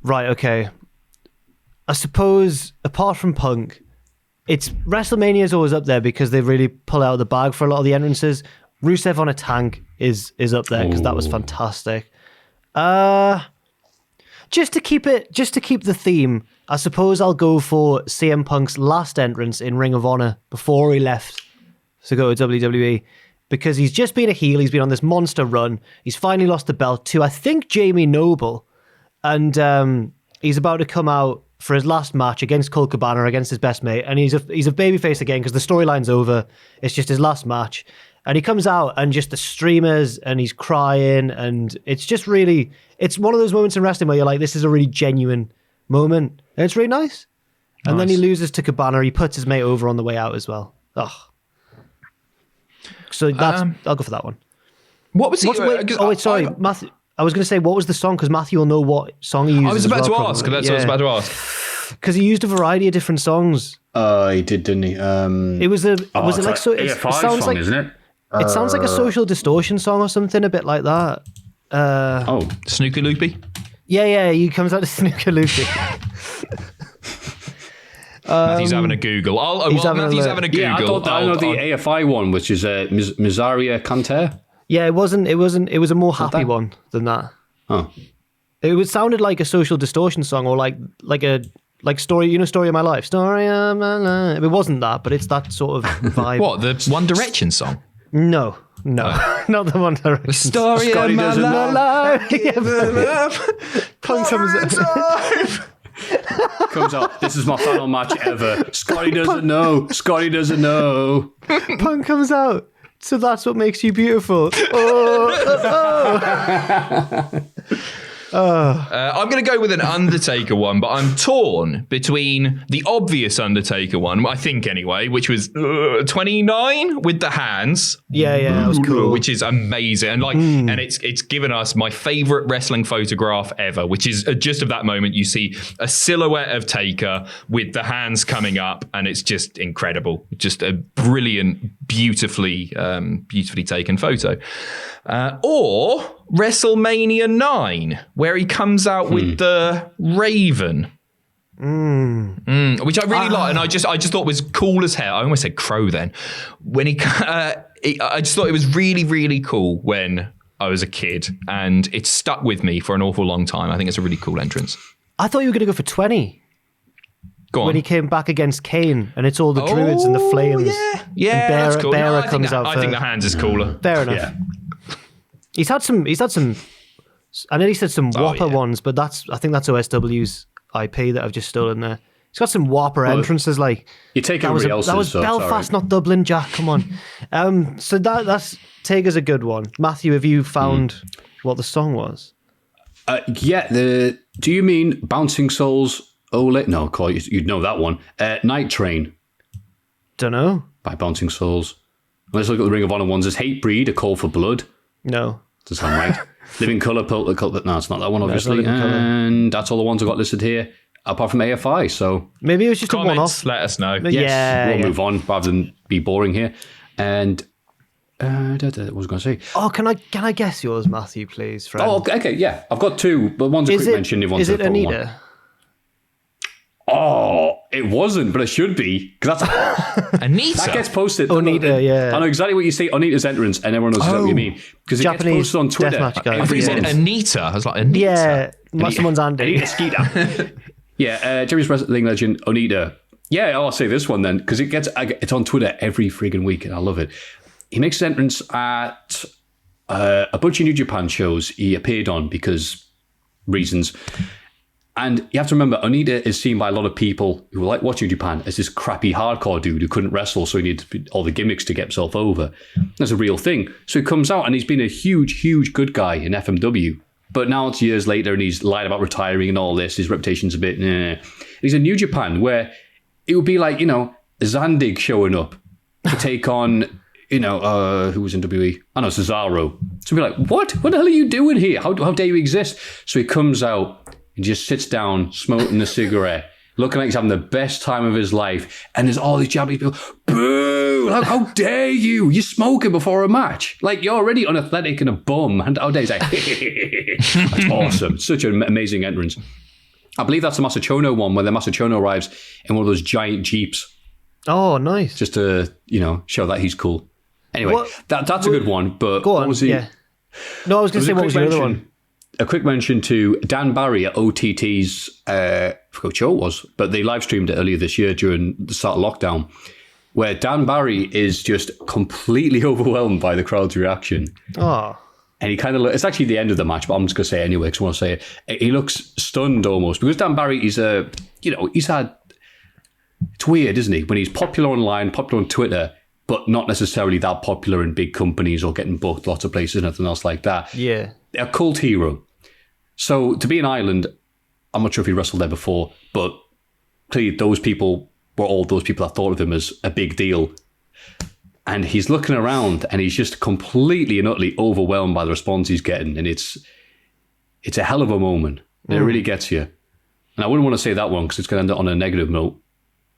Right, okay. I suppose, apart from Punk, it's WrestleMania's always up there because they really pull out the bag for a lot of the entrances. Rusev on a tank is up there because that was fantastic. Just to keep the theme, I suppose I'll go for CM Punk's last entrance in Ring of Honor before he left to go to WWE, because he's just been a heel. He's been on this monster run. He's finally lost the belt to, I think, Jamie Noble, and he's about to come out for his last match against Colt Cabana, against his best mate, and he's a babyface again because the storyline's over. It's just his last match, and he comes out and just the streamers, and he's crying, and it's just really, it's one of those moments in wrestling where you're like, this is a really genuine moment, and it's really nice. And then he loses to Cabana. He puts his mate over on the way out as well. Ugh. So I'll go for that one.
What was he?
Sorry, Matthew. I was going to say, what was the song? Because Matthew will know what song he used.
I was about to ask. That's what I was about to ask.
Because he used a variety of different songs.
He did, didn't he?
It was it like so? It sounds
song,
like,
isn't it?
It sounds like a Social Distortion song or something, a bit like that.
Snooker Loopy?
Yeah, he comes out of Snooker Loopy.
Matthew's having a Google. Matthew's having a Google.
Yeah, I know the AFI one, which is Misaria Canter.
Yeah, it was a more happy one than that.
Oh.
It sounded like a Social Distortion song, or like story, Story of My Life. Story of My Life. It wasn't that, but it's that sort of vibe.
What, the One Direction song?
No, not the One Direction.
The Story of My Life.
Punk
comes out. This is my final match ever. Scotty doesn't know.
Punk comes out. So that's what makes you beautiful.
I'm going to go with an Undertaker one, but I'm torn between the obvious Undertaker one, I think anyway, which was 29 with the hands.
Yeah, that was cool.
Which is amazing. And and it's given us my favorite wrestling photograph ever, which is just of that moment you see a silhouette of Taker with the hands coming up, and it's just incredible. Just a brilliant, beautifully taken photo. Or WrestleMania 9, where he comes out with the Raven. Which I really like, and I just thought was cool as hell. I almost said crow then. When I just thought it was really, really cool when I was a kid, and it stuck with me for an awful long time. I think it's a really cool entrance.
I thought you were going to go for 20.
Go on.
When he came back against Kane, and it's all the druids and the flames.
Yeah, that's cool.
Bearer comes out.
I think the hands is cooler.
Fair enough.
Yeah.
He's had some. I know he said some Whopper ones, but I think that's OSW's IP that I've just stolen there. He's got some Whopper entrances. Like
you take everybody else's.
That was Belfast, not Dublin, Jack. Come on. So that's Taker's a good one. Matthew, have you found what the song was?
Yeah. Do you mean Bouncing Souls? No, you'd know that one. Night Train.
Don't know.
By Bouncing Souls. Let's look at the Ring of Honor ones. There's Hate Breed, A Call for Blood.
No.
Does that sound right? Living Colour, no, it's not that one, obviously. And that's all the ones I got listed here, apart from AFI. So
maybe it was just a one-off.
Let us know.
Yes, we'll move on rather than be boring here. And what was I going to say?
Oh, can I guess yours, Matthew, please, friend?
Oh, okay, yeah. I've got two, but one's a quick mention.
Is it Anita?
Oh, it wasn't, but it should be. Because that's
Anita.
That gets posted.
Anita, yeah.
I know exactly what you say. Anita's entrance, and everyone knows exactly what you mean. Because it
Japanese
gets posted on Twitter.
deathmatch guy.
I thought you said Anita. I was like, Anita.
Yeah, someone's Andy.
Anita Skeeter. Yeah, Jerry's wrestling legend, Onita. Yeah, I'll say this one then, because it's on Twitter every friggin' week, and I love it. He makes his entrance at a bunch of New Japan shows he appeared on because reasons. And you have to remember, Onita is seen by a lot of people who like watching Japan as this crappy hardcore dude who couldn't wrestle, so he needed all the gimmicks to get himself over. That's a real thing. So he comes out and he's been a huge, huge good guy in FMW. But now it's years later and he's lied about retiring and all this. His reputation's a bit, He's in New Japan where it would be like, Zandig showing up to take on, who was in WWE? I know, Cesaro. So be like, what? What the hell are you doing here? How dare you exist? So he comes out and just sits down, smoking a cigarette, looking like he's having the best time of his life. And there's all these Japanese people, boo! Like, how dare you? You're smoking before a match. Like, you're already unathletic and a bum. And how dare you? That's awesome. Such an amazing entrance. I believe that's the Masachono one, where the Masachono arrives in one of those giant Jeeps.
Oh, nice.
Just to, show that he's cool. Anyway, that's a good one. But
go on,
what was he?
Yeah. No, I was going to say, what was the other one?
A quick mention to Dan Barry at OTT's, I forgot what show it was, but they live streamed it earlier this year during the start of lockdown, where Dan Barry is just completely overwhelmed by the crowd's reaction.
Oh.
And he kind of it's actually the end of the match, but I'm just going to say it anyway, because I want to say it. He looks stunned almost, because Dan Barry is he's had, it's weird, isn't he? When he's popular online, popular on Twitter, but not necessarily that popular in big companies or getting booked lots of places and anything else like that.
Yeah.
A cult hero. So to be in Ireland, I'm not sure if he wrestled there before, but clearly those people were all those people that thought of him as a big deal. And he's looking around and he's just completely and utterly overwhelmed by the response he's getting. And it's a hell of a moment. It really gets you. And I wouldn't want to say that one because it's going to end up on a negative note.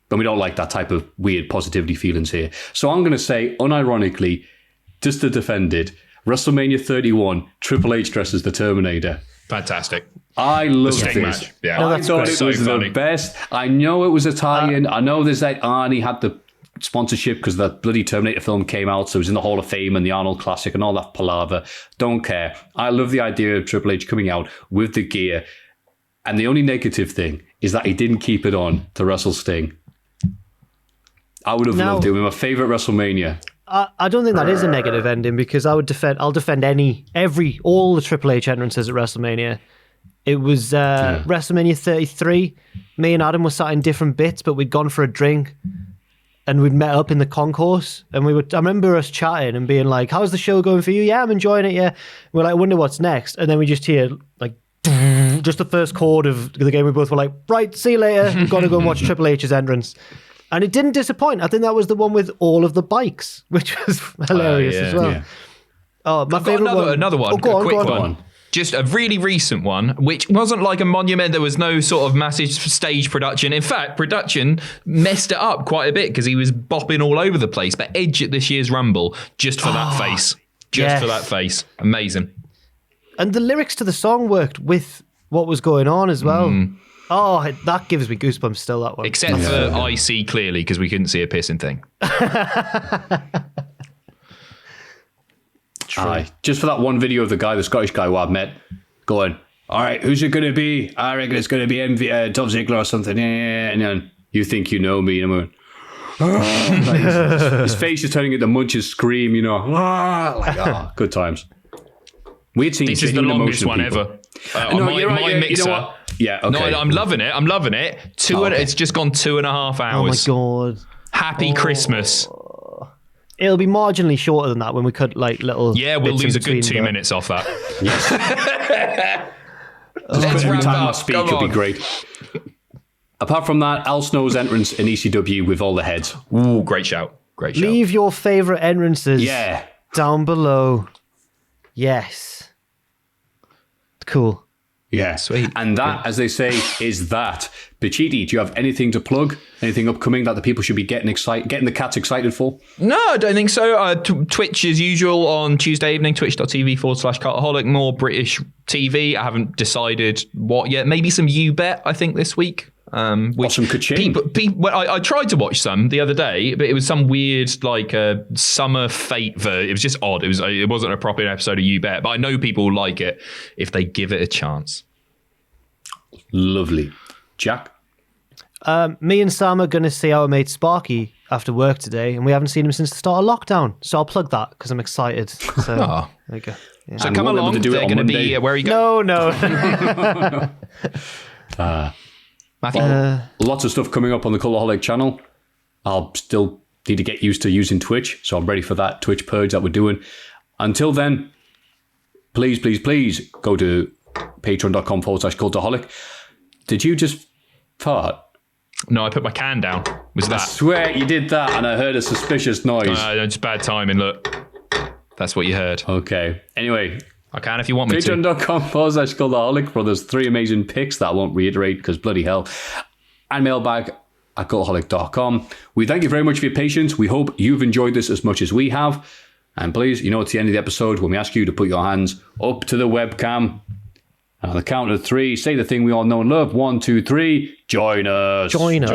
But we don't like that type of weird positivity feelings here. So I'm going to say, unironically, just to defend it, WrestleMania 31, Triple H dresses the Terminator.
Fantastic.
I loved
Sting
this.
match. Yeah.
No,
I thought it was the best. I know it was Italian. I know there's that Arnie had the sponsorship because that bloody Terminator film came out, so it was in the Hall of Fame and the Arnold Classic and all that palaver. Don't care. I love the idea of Triple H coming out with the gear. And the only negative thing is that he didn't keep it on to wrestle Sting. I would have loved it with my favourite WrestleMania.
I don't think that is a negative ending because I'll defend all the Triple H entrances at WrestleMania. It was WrestleMania 33. Me and Adam were sat in different bits, but we'd gone for a drink and we'd met up in the concourse. And I remember us chatting and being like, how's the show going for you? Yeah, I'm enjoying it. Yeah. We're like, I wonder what's next. And then we just hear like just the first chord of the game. We both were like, right, see you later. We've got to go and watch Triple H's entrance. And it didn't disappoint. I think that was the one with all of the bikes, which was hilarious as well. Yeah. Oh, my favorite one.
Another one.
Go
quick
on.
one. Just a really recent one, which wasn't like a monument. There was no sort of massive stage production. In fact, production messed it up quite a bit because he was bopping all over the place. But Edge at this year's Rumble, just for that face. Just for that face. Amazing.
And the lyrics to the song worked with what was going on as well. Oh, that gives me goosebumps still, that one.
Except for IC, clearly, because we couldn't see a pissing thing.
Aye. Just for that one video of the Scottish guy who I've met, going, all right, who's it going to be? I reckon it's going to be Dolph Ziggler or something. And then you think you know me. And I'm going, his face is turning into Munch's scream, good times. We had seen
this is the longest one ever. My mixer.
You know what? Yeah, okay.
No, I'm loving it. It's just gone 2.5 hours.
Oh my God.
Happy Christmas.
It'll be marginally shorter than that when we cut like little.
Yeah, we'll
bits
lose
in
a good
between,
2 minutes off that.
Yes.
Let's
Every
wrap
time I
up.
speak,
Come
it'll be
on.
great. Apart from that, Al Snow's entrance in ECW with all the heads.
Ooh, great shout.
Leave your favourite entrances down below. Yes. Cool.
Yeah.
Sweet.
And that, as they say, is that. Pacitti, do you have anything to plug? Anything upcoming that the people should be getting the cats excited for?
No, I don't think so. Twitch as usual on Tuesday evening, twitch.tv/Cultaholic. More British TV. I haven't decided what yet. Maybe some You Bet, I think, this week.
Or some Ka-ching.
I tried to watch some the other day, but it was some weird summer fate version. It was just odd. It wasn't a proper episode of You Bet, but I know people will like it if they give it a chance.
Lovely. Jack?
Me and Sam are going to see our mate Sparky after work today, and we haven't seen him since the start of lockdown. So I'll plug that because I'm excited. So there you go. Yeah.
So come along. They're going to be where are you going?
No.
Maffew.
Lots of stuff coming up on the Cultaholic channel. I'll still need to get used to using Twitch, so I'm ready for that Twitch purge that we're doing. Until then, please go to patreon.com/Cultaholic. Did you just fart?
No, I put my can down. Was that?
I swear you did that, and I heard a suspicious noise.
It's bad timing. Look, that's what you heard.
Okay. Anyway,
I can if you want me to.
Patreon.com/Cultaholic for those 3 amazing picks that I won't reiterate because bloody hell. And mailbag@cultaholic.com. We thank you very much for your patience. We hope you've enjoyed this as much as we have. And please, it's the end of the episode when we ask you to put your hands up to the webcam. And on the count of 3, say the thing we all know and love. 1, 2, 3. Join us.
Join us.